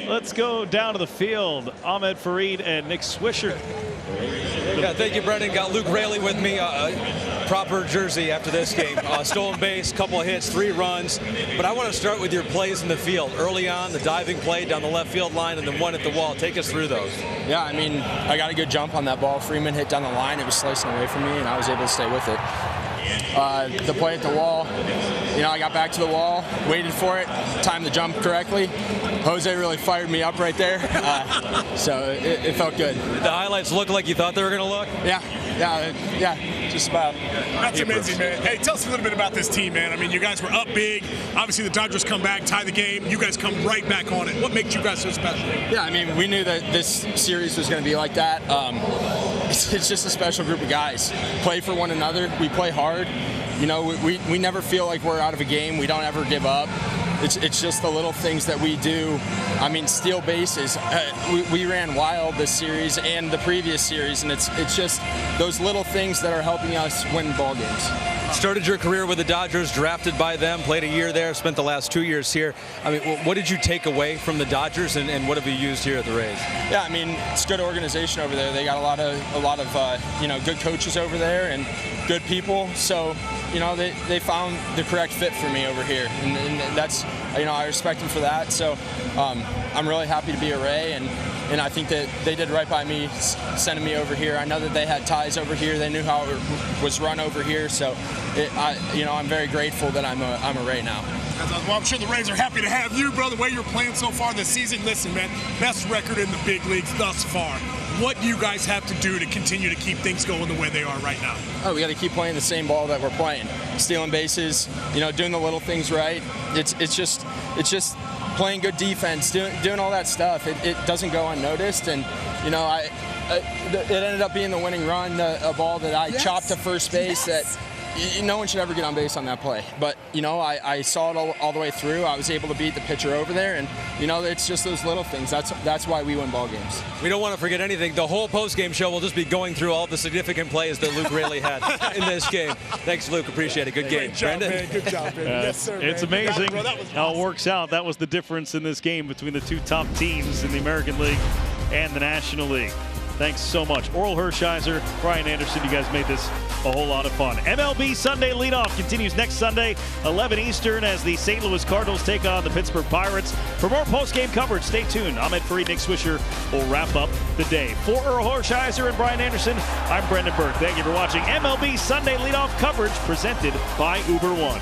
Let's go down to the field. Ahmed Fareed and Nick Swisher. Yeah, thank you, Brendan. Got Luke Raley with me. Proper jersey after this game. Stolen base, couple of hits, 3 runs. But I want to start with your plays in the field. Early on, the diving play down the left field line and then one at the wall. Take us through those. Yeah, I mean, I got a good jump on that ball. Freeman hit down the line. It was slicing away from me, and I was able to stay with it. The play at the wall, I got back to the wall, waited for it, timed the jump correctly. Jose really fired me up right there, so it felt good. Did the highlights look like you thought they were going to look? Yeah, just about. That's amazing, man. Hey, tell us a little bit about this team, man. I mean, you guys were up big. Obviously, the Dodgers come back, tie the game. You guys come right back on it. What makes you guys so special? Yeah, I mean, we knew that this series was going to be like that. It's just a special group of guys. Play for one another. We play hard. We never feel like we're out of a game. We don't ever give up. It's just the little things that we do. I mean, steal bases. We ran wild this series and the previous series, and it's just those little things that are helping us win ball games. Started your career with the Dodgers, drafted by them, played a year there, spent the last 2 years here. I mean, what did you take away from the Dodgers, and what have you used here at the Rays? Yeah, I mean, it's good organization over there. They got a lot of good coaches over there and good people. So, they found the correct fit for me over here, and that's, I respect them for that. So, I'm really happy to be a Ray, and I think that they did right by me sending me over here. I know that they had ties over here. They knew how it was run over here. So, I'm very grateful that I'm a Ray now. Well, I'm sure the Rays are happy to have you, brother. The way you're playing so far this season. Listen, man, best record in the big leagues thus far. What do you guys have to do to continue to keep things going the way they are right now? Oh, we got to keep playing the same ball that we're playing. Stealing bases, doing the little things right. It's just playing good defense, doing all that stuff. It doesn't go unnoticed, and it ended up being the winning run, a ball that I chopped to first base that no one should ever get on base on that play. But, I saw it all the way through. I was able to beat the pitcher over there, and, it's just those little things. That's why we win ball games. We don't want to forget anything. The whole post-game show will just be going through all the significant plays that Luke Raley had in this game. Thanks, Luke. Appreciate it. Good game. Great job, Brendan? man. Good job, man. Yes, sir, It's man. amazing how awesome. it works out. That was the difference in this game between the 2 top teams in the American League and the National League. Thanks so much. Oral Hershiser, Brian Anderson, you guys made this a whole lot of fun. MLB Sunday Leadoff continues next Sunday, 11 Eastern, as the St. Louis Cardinals take on the Pittsburgh Pirates. For more post-game coverage, stay tuned. Ahmed Fareed, Nick Swisher will wrap up the day. For Earl Hershiser and Brian Anderson, I'm Brendan Burke. Thank you for watching MLB Sunday Leadoff coverage presented by Uber One.